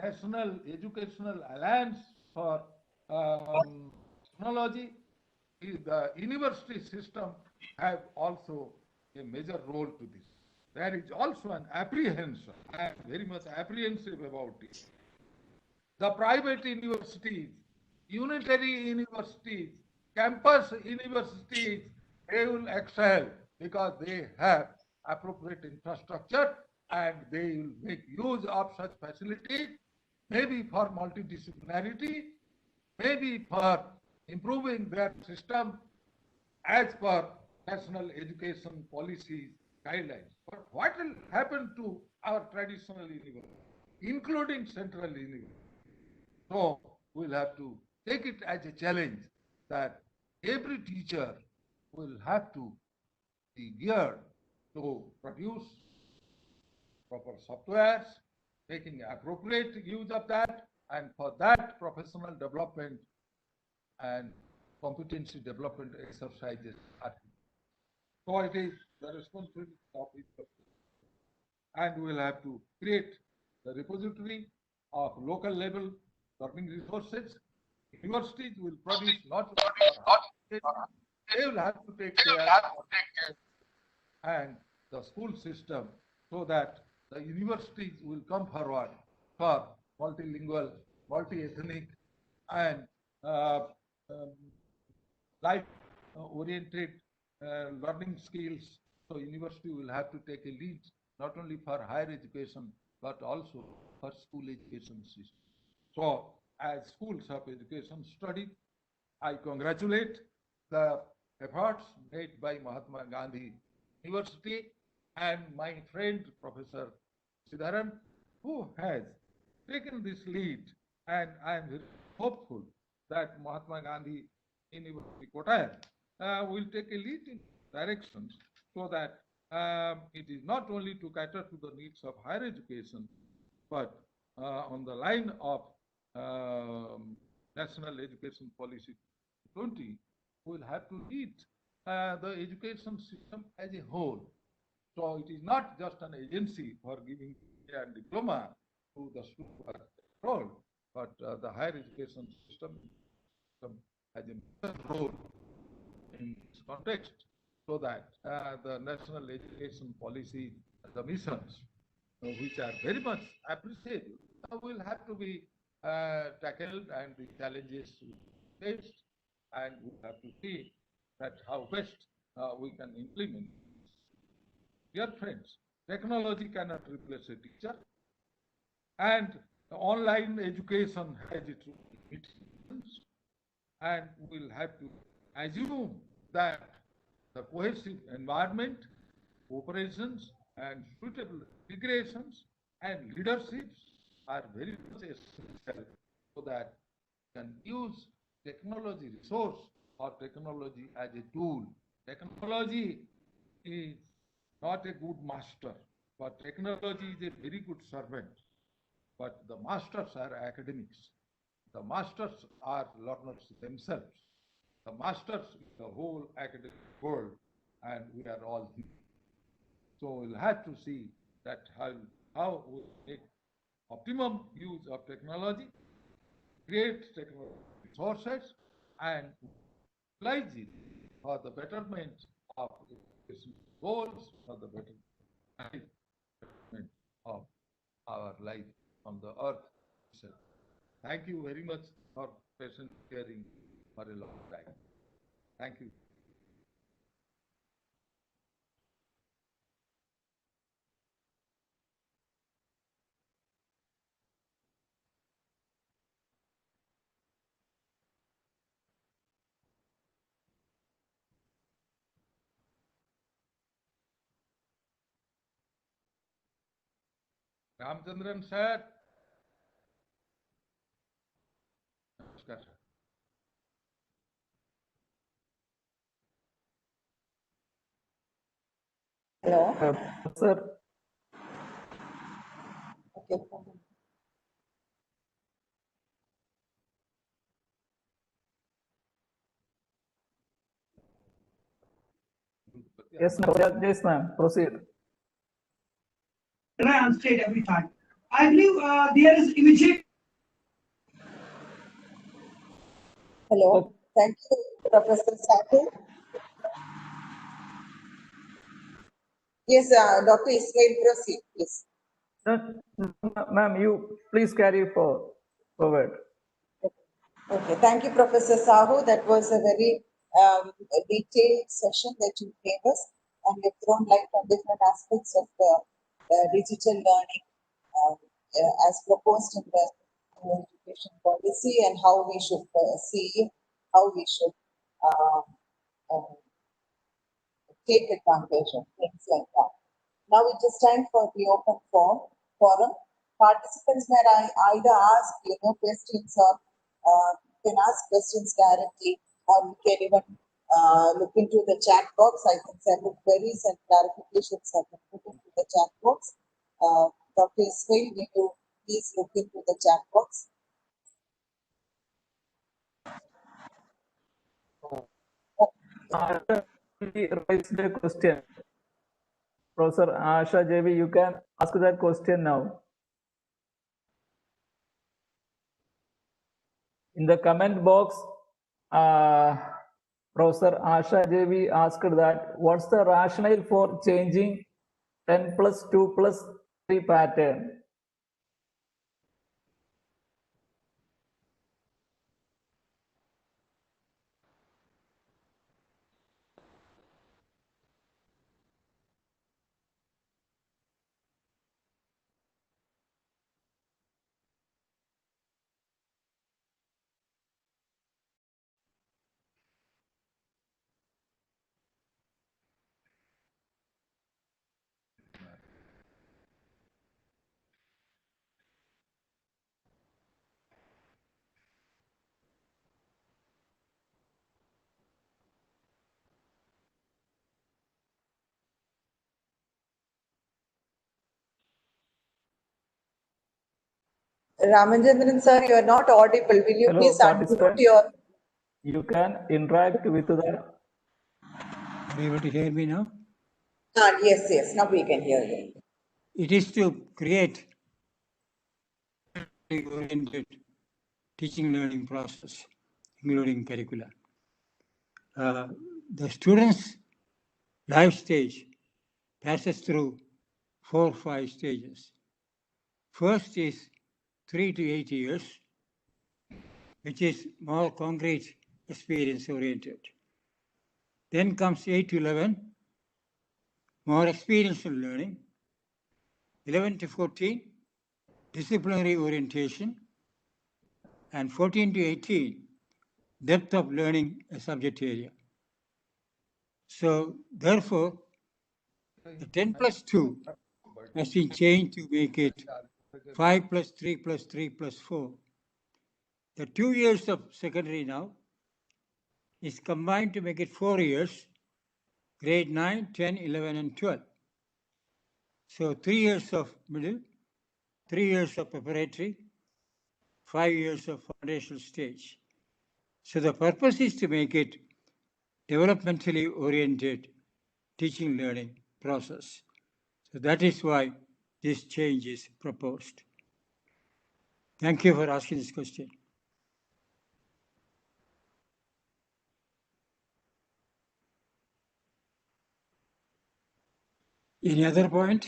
National Educational Alliance for Technology, the university system have also a major role to this. There is also an apprehension. I am very much apprehensive about it. The private universities, unitary universities, campus universities, they will excel because they have appropriate infrastructure and they will make use of such facilities, maybe for multidisciplinarity, maybe for improving their system as per national education policies guidelines. But what will happen to our traditional universities, including central universities? So we'll have to take it as a challenge that every teacher will have to be geared to produce proper softwares, taking appropriate use of that, and for that professional development and competency development exercises are. So it is the responsibility of each person. And we will have to create the repository of local level learning resources. Universities will produce not they will have to take care and the school system so that the universities will come forward for multilingual, multi-ethnic and life-oriented learning skills. So university will have to take a lead, not only for higher education, but also for school education system. So as schools of education study, I congratulate the efforts made by Mahatma Gandhi University and my friend Professor Siddharan, who has taken this lead, and I am very hopeful that Mahatma Gandhi University Kottayam will take a lead in directions so that it is not only to cater to the needs of higher education, but on the line of National Education Policy 20, we will have to lead the education system as a whole. So it is not just an agency for giving a diploma to the students who are enrolled, but the higher education system has a major role in this context, so that the national education policy, the missions, which are very much appreciable, will have to be tackled, and the challenges faced, and we have to see that how best we can implement. Dear friends, technology cannot replace a teacher, and online education has its limitations, and we'll have to assume that the cohesive environment, operations, and suitable integrations and leaderships are very much essential, so that we can use technology resource or technology as a tool. Technology is not a good master, but technology is a very good servant. But the masters are academics. The masters are learners themselves. The masters is the whole academic world, and we are all here. So we'll have to see that how we make optimum use of technology, create technology resources, and utilize it for the betterment of education goals, for the betterment of our life on the earth itself. Thank you very much for patient hearing for a long time. Thank you. Ramchandran sir. Namaskar, sir. Hello. Sir, Okay. yes, ma'am. Yes, ma'am. Proceed. I answer it every time. I believe there is immediate. Hello. Thank you, Professor Sato. Yes, Dr. Ismail, proceed, please. Ma'am, you please carry forward. Okay, thank you, Professor Sahu. That was a very detailed session that you gave us, and you've thrown light on different aspects of digital learning as proposed in the new education policy, and how we should see it, how we should uh, uh, take advantage of things like that. Now it is time for the open forum. Participants may either ask, questions, or can ask questions directly, or you can even look into the chat box. I think several queries and clarifications have been put into the chat box. Dr. Ismail, will you please look into the chat box? Raise the question. Professor Asha JV, you can ask that question now. In the comment box, Professor Asha JV asked that what's the rationale for changing 10 plus 2 plus 3 pattern? Ramachandran sir, you are not audible. Will you Hello, please unmute participant. your... You can interact with the Are you able to hear me now? Yes, yes, now we can hear you. It is to create oriented teaching learning process, including curricula. The students' life stage passes through 4 or 5 stages. First is 3 to 8 years, which is more concrete experience oriented. Then comes 8 to 11, more experiential learning. 11 to 14, disciplinary orientation. And 14 to 18, depth of learning a subject area. So therefore, the 10 plus 2 has been changed to make it 5 plus 3 plus 3 plus 4. The 2 years of secondary now is combined to make it 4 years, grade 9, 10, 11, and 12. So 3 years of middle, 3 years of preparatory, 5 years of foundational stage. So the purpose is to make it developmentally oriented teaching learning process. So that is why this change is proposed. Thank you for asking this question. Any other point?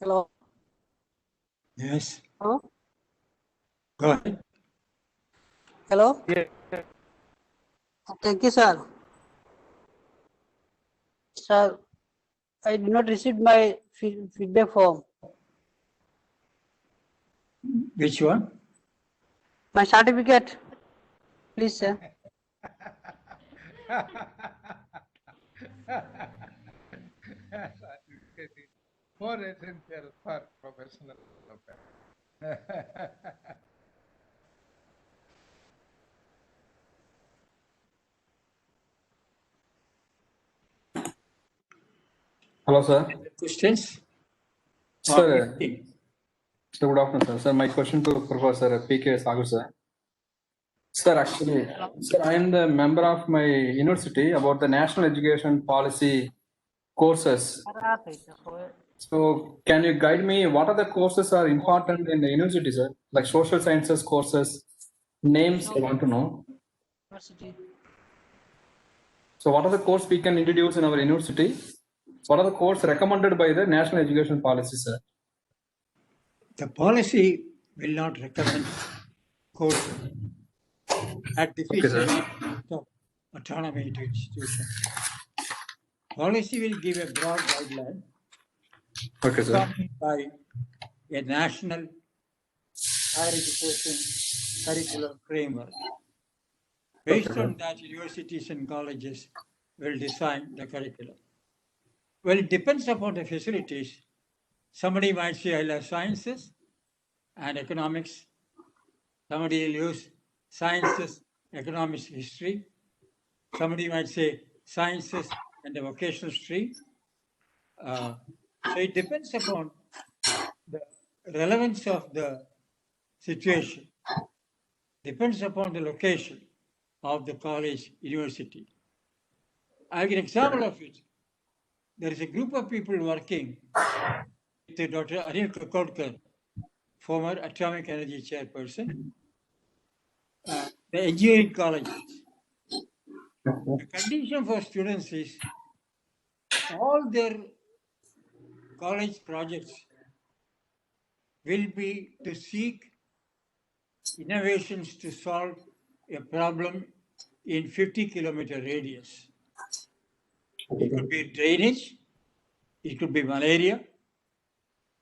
Hello. Yes. Hello. Go ahead. Hello. Yeah. Thank you, sir. Sir, I did not receive my feedback form. Which one? My certificate, please, sir. More essential for professional development. Hello, sir. Questions? Sir, good afternoon, sir. Sir, my question to Professor P.K. Sagar, sir. Sir, actually, sir, I am the member of my university about the national education policy courses. So, can you guide me? What are the courses are important in the university, sir? Like social sciences courses, names I want to know. University. So, what are the courses we can introduce in our university? What are the courses recommended by the national education policy, sir? The policy will not recommend courses. That defeats the autonomy to institution. Policy will give a broad guideline accompanied by a national higher education curriculum framework. Based on that, universities and colleges will design the curriculum. Well, it depends upon the facilities. Somebody might say, I love sciences and economics. Somebody will use sciences, economics, history. Somebody might say sciences and the vocational stream. So it depends upon the relevance of the situation, depends upon the location of the college, university. I'll give an example of it. There is a group of people working with Dr. Anil Kakodkar, former atomic energy chairperson, the engineering colleges. The condition for students is all their college projects will be to seek innovations to solve a problem in 50-kilometer radius. It could be drainage, it could be malaria,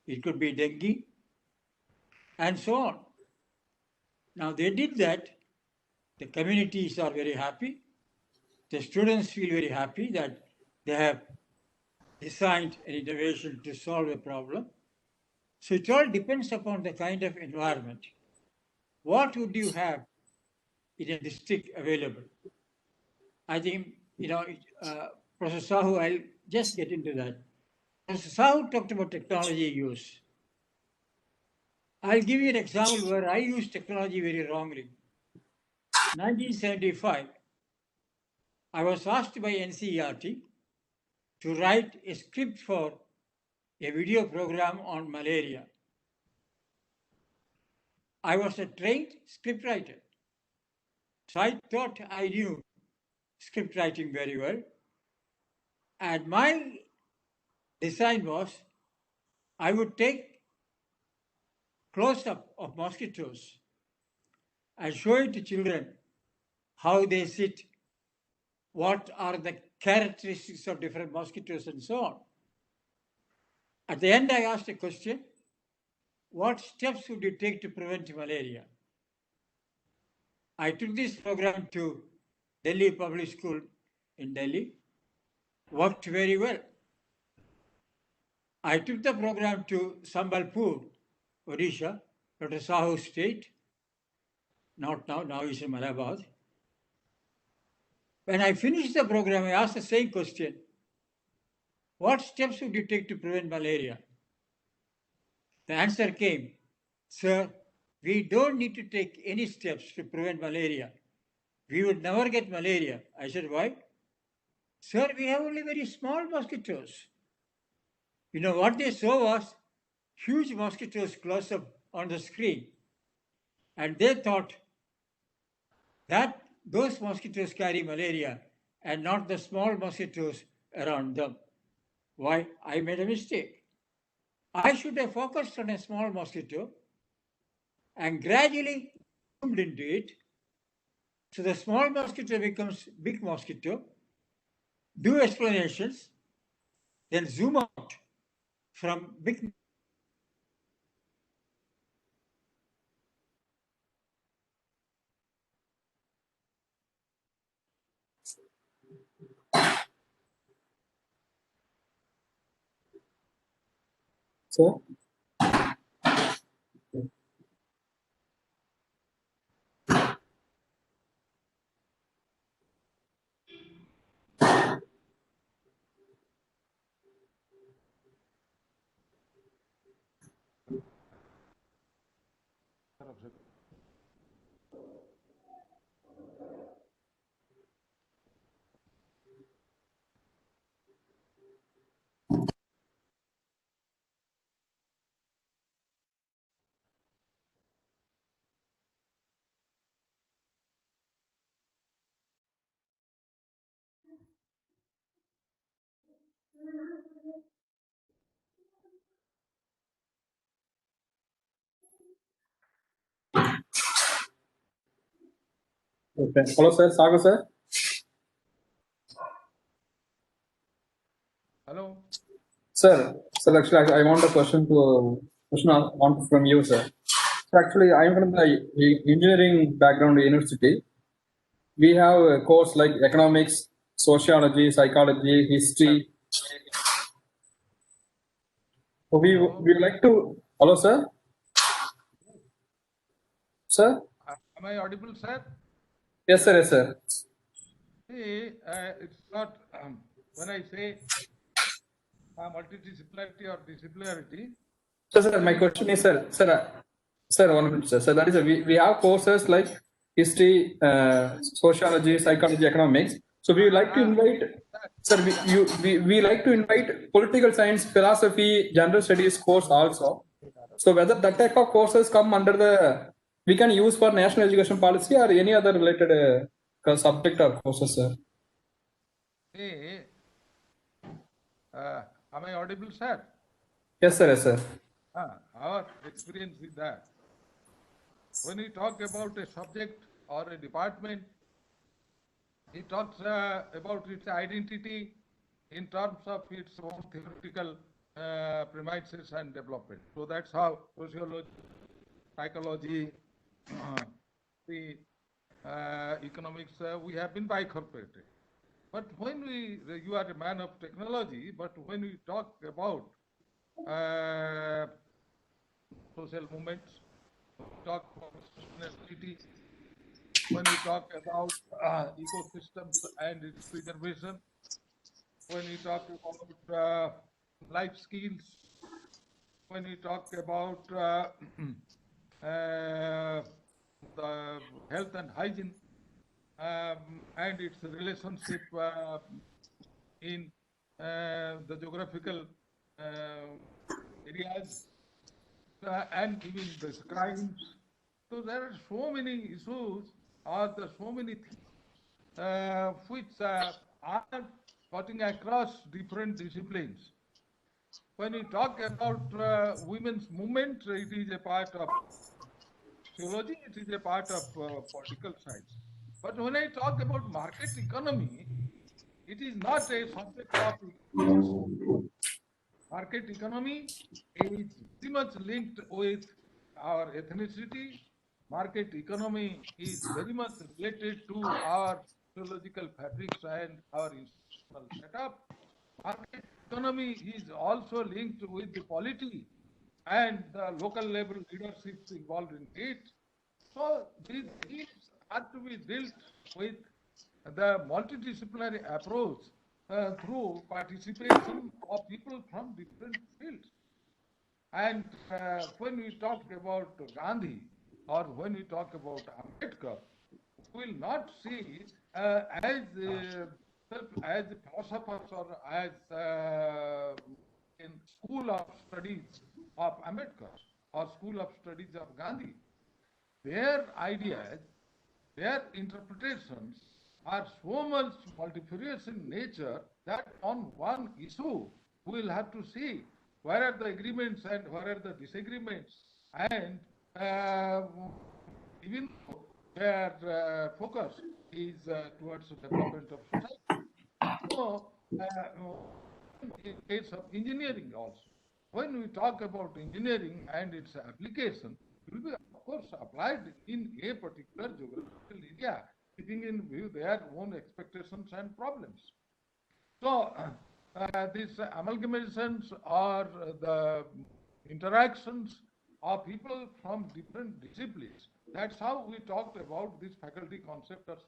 it could be dengue, and so on. Now they did that. The communities are very happy. The students feel very happy that they have designed an innovation to solve a problem. So it all depends upon the kind of environment. What would you have in a district available. I think, Professor Sahu, I'll just get into that. Professor Sahu talked about technology use. I'll give you an example where I used technology very wrongly. 1975, I was asked by NCERT to write a script for a video program on malaria. I was a trained script writer, so I thought I knew script writing very well. And my design was I would take close-up of mosquitoes and show it to children how they sit, what are the characteristics of different mosquitoes and so on. At the end, I asked a question, what steps would you take to prevent malaria? I took this program to Delhi Public School in Delhi, worked very well. I took the program to Sambalpur, Odisha, Dr. Sahu State, not now, now he's in Malabar. When I finished the program, I asked the same question, what steps would you take to prevent malaria? The answer came, sir, we don't need to take any steps to prevent malaria. We would never get malaria. I said, why? Sir, we have only very small mosquitoes. You know, what they saw was huge mosquitoes close up on the screen. And they thought that those mosquitoes carry malaria and not the small mosquitoes around them. Why? I made a mistake. I should have focused on a small mosquito and gradually zoomed into it. So the small mosquito becomes big mosquito, do explanations, then zoom out from big. Sir? Okay. Hello, sir. Sagar, sir. Hello. Sir, actually, I want a question I want from you, sir. So actually, I am from the engineering background university. We have a course like economics, sociology, psychology, history. So we like to. Hello, sir. Sir. Am I audible, sir? Yes, sir. Yes, sir. See, it's not when I say multidisciplinarity or disciplinarity. Sir, my question is, sir, 1 minute, sir. So that is, we have courses like history, sociology, psychology, economics. So we would like to invite, sir, we like to invite political science, philosophy, general studies course also. So whether that type of courses come under we can use for national education policy or any other related subject or courses, sir. Hey, am I audible, sir? Yes, sir. Yes, sir. Our experience with that. When we talk about a subject or a department, he talks about its identity in terms of its own theoretical premises and development. So that's how sociology, psychology, the economics, we have been bifurcated. But when you are a man of technology, but when we talk about social movements, talk about sustainability, when we talk about ecosystems and its preservation, when we talk about life skills, when we talk about the health and hygiene and its relationship in the geographical areas and even the crimes. So there are so many issues or the so many things which are cutting across different disciplines. When we talk about women's movement, it is a part of sociology, it is a part of political science. But when I talk about market economy, it is not a subject of economics. Market economy is very much linked with our ethnicity. Market economy is very much related to our sociological fabrics and our institutional setup. Market economy is also linked with the polity and the local level leaderships involved in it. So these things have to be dealt with the multidisciplinary approach through participation of people from different fields. And when we talk about Gandhi or when we talk about Ambedkar, we will not see as philosophers or as in school of studies of Ambedkar or school of studies of Gandhi. Their ideas, their interpretations are so much multifarious in nature that on one issue we will have to see where are the agreements and where are the disagreements, and even though their focus is towards the development of society. So, in case of engineering also, when we talk about engineering and its application, it will be of course applied in a particular geographical area, keeping in view their own expectations and problems. So, these amalgamations or the interactions of people from different disciplines, that's how we talked about this faculty concept of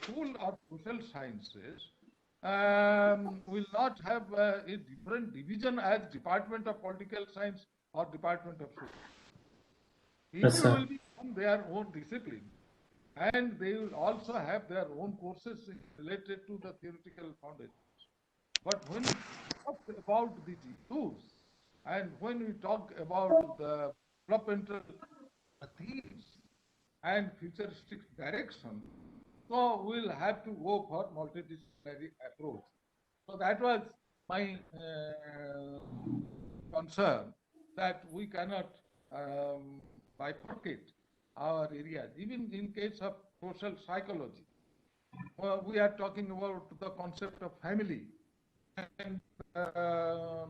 school of social sciences will not have a different division as Department of Political Science or Department of Social. People will be from their own discipline, and they will also have their own courses related to the theoretical foundations. But when we talk about these issues, and when we talk about the developmental themes and futuristic direction, so we'll have to go for multidisciplinary approach. So that was my concern, that we cannot bifurcate our areas. Even in case of social psychology, we are talking about the concept of family and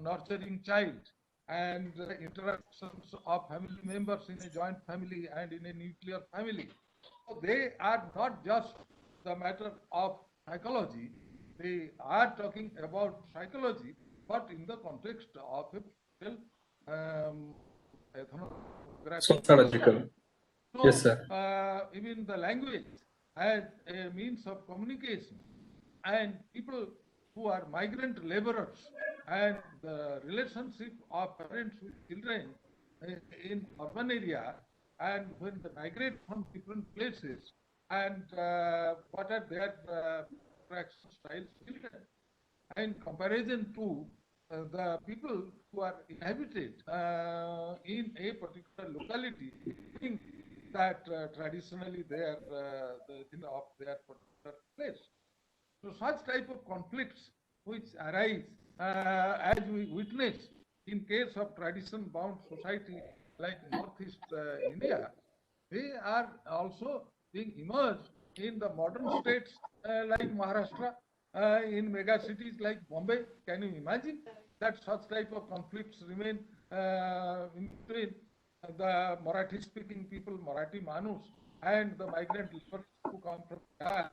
nurturing child and interactions of family members in a joint family and in a nuclear family. So they are not just the matter of psychology, they are talking about psychology, but in the context of a sociological. So, Yes, sir. Even the language as a means of communication, and people who are migrant laborers and the relationship of parents with children in urban area, and when they migrate from different places, and what are their interaction styles children in comparison to the people who are inhabited in a particular locality, think that traditionally they are the thing of their particular place. So such type of conflicts which arise as we witness in case of tradition-bound society like Northeast India, they are also being emerged in the modern states like Maharashtra, in mega cities like Bombay. Can you imagine that such type of conflicts remain in between the Marathi-speaking people, Marathi Manus, and the migrant laborers who come from Bihar,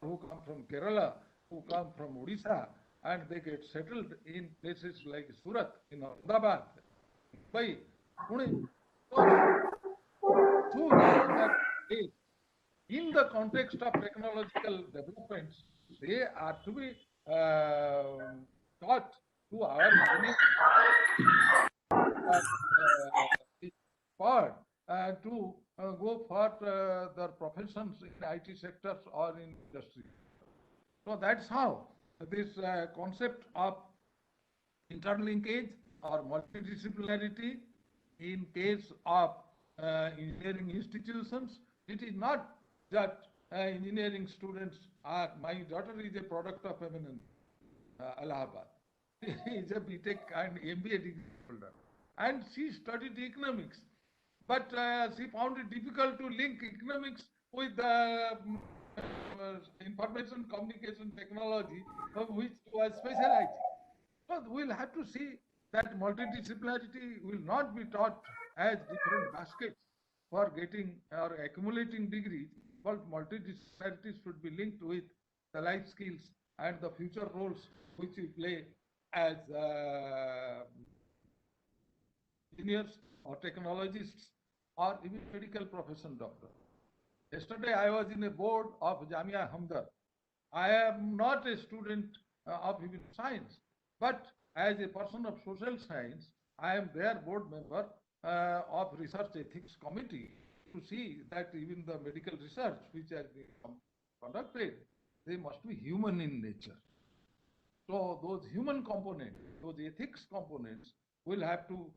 who come from Kerala, who come from Odisha, and they get settled in places like Surat, in Ahmedabad, Mumbai, Pune. So, are faced context of technological developments, they are to be taught to our engineers to go for their professions in IT sectors or in industry. So that's how this concept of interlinkage or multidisciplinarity in case of engineering institutions, it is not that engineering students are, my daughter is a product of MNN, Allahabad. She is a BTech and MBA degree holder. And she studied economics. But she found it difficult to link economics with information communication technology, which was specialized. So we'll have to see that multidisciplinarity will not be taught as different baskets for getting or accumulating degrees, but multidisciplinarity should be linked with the life skills and the future roles which we play as engineers or technologists or even medical profession doctor. Yesterday I was in a board of Jamia Hamdar. I am not a student of even science, but as a person of social science, I am their board member of research ethics committee to see that even the medical research which has been conducted, they must be human in nature. So those human components, those ethics components will have to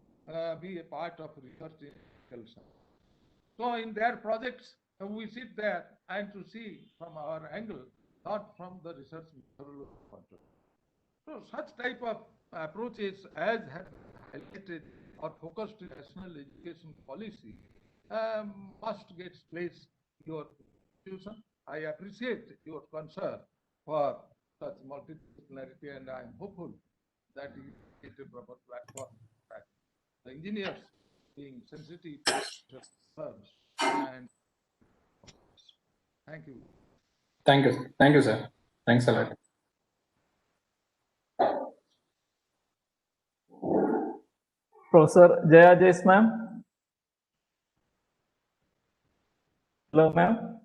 be a part of research in medical science. So in their projects, we sit there and to see from our angle, not from the research methodology point of view. So such type of approaches as have highlighted or focused national education policy must get place in your institution. I appreciate your concern for such multidisciplinarity, and I am hopeful that you get a proper platform. The engineers being sensitive to terms. And thank you. Thank you. Thank you, sir. Thanks a lot. Professor Jaya Jace, ma'am. Hello, ma'am.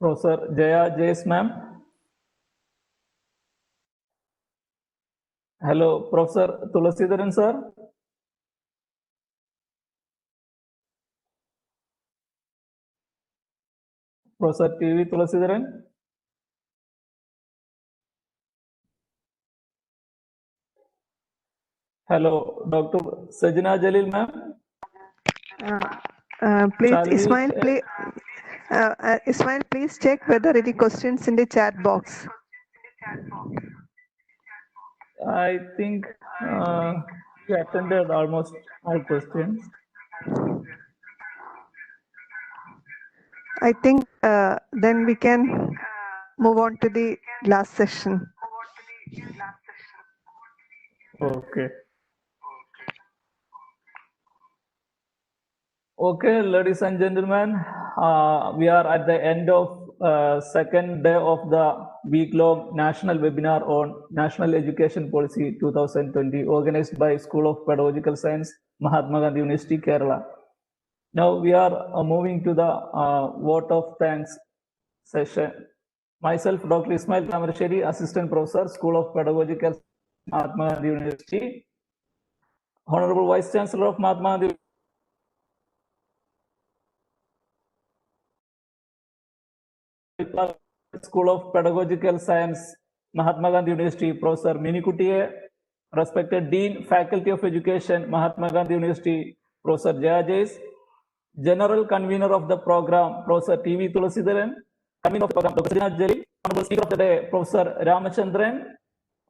Professor Jaya Jace, ma'am. Hello, Professor Tulasidaran, sir. Professor TV Tulasidaran. Hello, Dr. Sajina Jalil, ma'am. Please, Shall we- Ismail, please check whether any questions in the chat box. I think we attended almost all questions. I think then we can move on to the last session. Okay. Okay, ladies and gentlemen, we are at the end of second day of the week-long national webinar on National Education Policy 2020, organized by School of Pedagogical Science, Mahatma Gandhi University, Kerala. Now we are moving to the vote of thanks session. Myself, Dr. Ismail Tamarasheri, Assistant Professor, School of Pedagogical Science, Mahatma Gandhi University. Honorable Vice Chancellor of Mahatma Gandhi School of Pedagogical Science, Mahatma Gandhi University, Professor Minikuttiye, respected Dean, Faculty of Education, Mahatma Gandhi University, Professor Jaya Jace, General Convener of the program, Professor TV Tulasidaran, Convener of the program, Dr. Sajina Jalil, Honorable Speaker of the Day, Professor Ramachandran,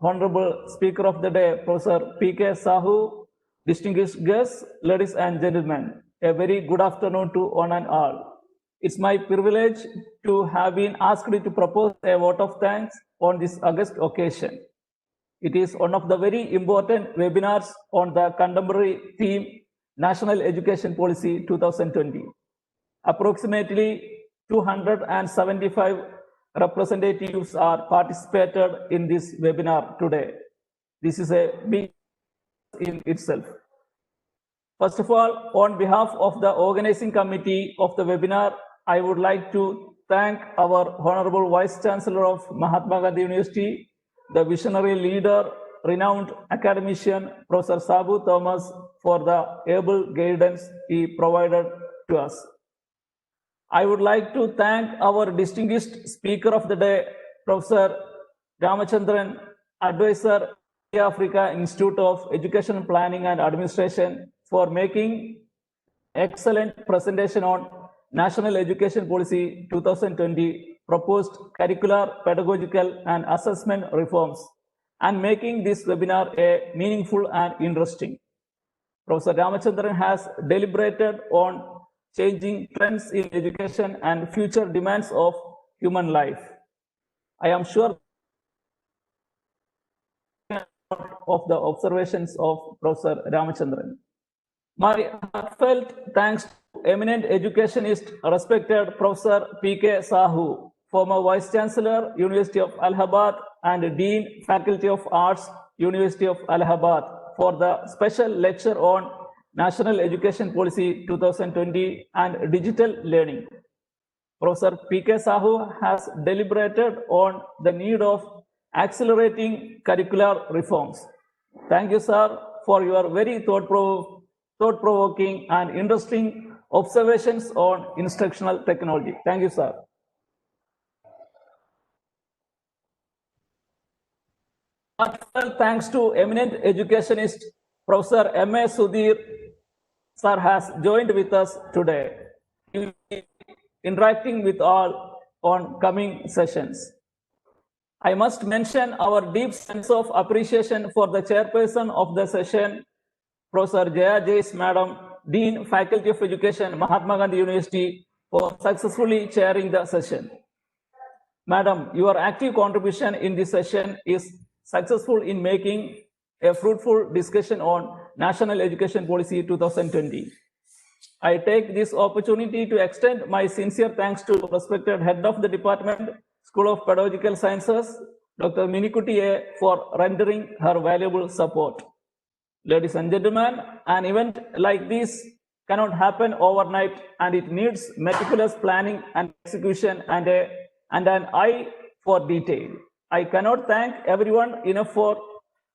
Honorable Speaker of the Day, Professor P.K. Sahu, distinguished guests, ladies and gentlemen, a very good afternoon to one and all. It's my privilege to have been asked to propose a vote of thanks on this august occasion. It is one of the very important webinars on the contemporary theme National Education Policy 2020. Approximately 275 representatives are participated in this webinar today. This is a big in itself. First of all, on behalf of the organizing committee of the webinar, I would like to thank our Honorable Vice Chancellor of Mahatma Gandhi University, the visionary leader, renowned academician, Professor Sabu Thomas, for the able guidance he provided to us. I would like to thank our distinguished speaker of the day, Professor Ramachandran, advisor, Africa Institute of Education Planning and Administration, for making excellent presentation on National Education Policy 2020 proposed curricular, pedagogical and assessment reforms, and making this webinar a meaningful and interesting. Professor Ramachandran has deliberated on changing trends in education and future demands of human life. I am sure of the observations of Professor Ramachandran. My heartfelt thanks to eminent educationist, respected Professor P.K. Sahu, former Vice Chancellor, University of Allahabad, and Dean, Faculty of Arts, University of Allahabad, for the special lecture on National Education Policy 2020 and digital learning. Professor P.K. Sahu has deliberated on the need of accelerating curricular reforms. Thank you, sir, for your very thought-provoking and interesting observations on instructional technology. Thank you, sir. Thanks to eminent educationist Professor M.A. Sudhir, sir has joined with us today. He will be interacting with all on coming sessions. I must mention our deep sense of appreciation for the chairperson of the session, Professor Jaya Jace, Madam, Dean, Faculty of Education, Mahatma Gandhi University, for successfully chairing the session. Madam, your active contribution in this session is successful in making a fruitful discussion on National Education Policy 2020. I take this opportunity to extend my sincere thanks to respected Head of the Department, School of Pedagogical Sciences, Dr. Minikuti A, for rendering her valuable support. Ladies and gentlemen, an event like this cannot happen overnight, and it needs meticulous planning and execution and an eye for detail. I cannot thank everyone enough for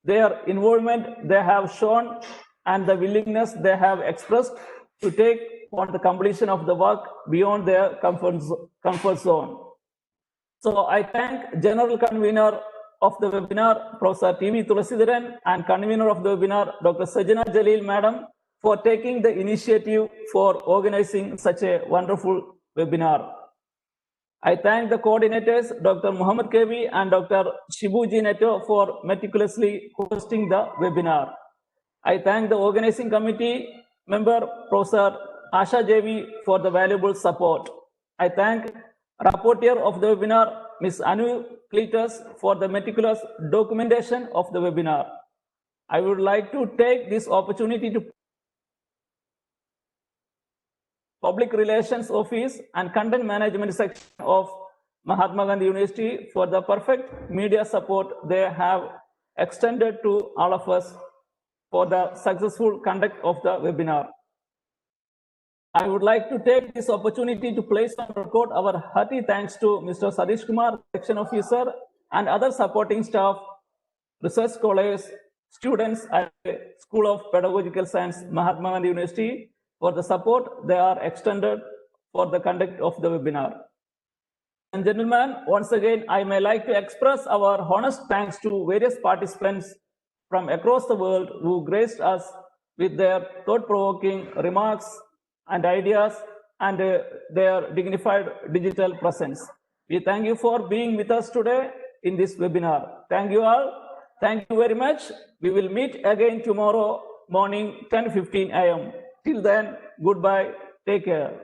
their involvement they have shown and the willingness they have expressed to take on the completion of the work beyond their comfort zone. So I thank General Convener of the webinar, Professor T.V. Tulasidaran, and Convener of the webinar, Dr. Sajana Jalil, Madam, for taking the initiative for organizing such a wonderful webinar. I thank the coordinators, Dr. Muhammad Kevi and Dr. Shibuji Neto, for meticulously hosting the webinar. I thank the organizing committee member, Professor Asha Jevi, for the valuable support. I thank rapporteur of the webinar, Ms. Anu Cletus, for the meticulous documentation of the webinar. I would like to take this opportunity to Public Relations Office and Content Management section of Mahatma Gandhi University for the perfect media support they have extended to all of us for the successful conduct of the webinar. I would like to take this opportunity to place on record our hearty thanks to Mr. Sadish Kumar, section officer, and other supporting staff, research scholars, students at the School of Pedagogical Science, Mahatma Gandhi University, for the support they are extended for the conduct of the webinar. And gentlemen, once again, I may like to express our honest thanks to various participants from across the world who graced us with their thought-provoking remarks and ideas and their dignified digital presence. We thank you for being with us today in this webinar. Thank you all. Thank you very much. We will meet again tomorrow morning, 10:15 a.m. Till then, goodbye. Take care.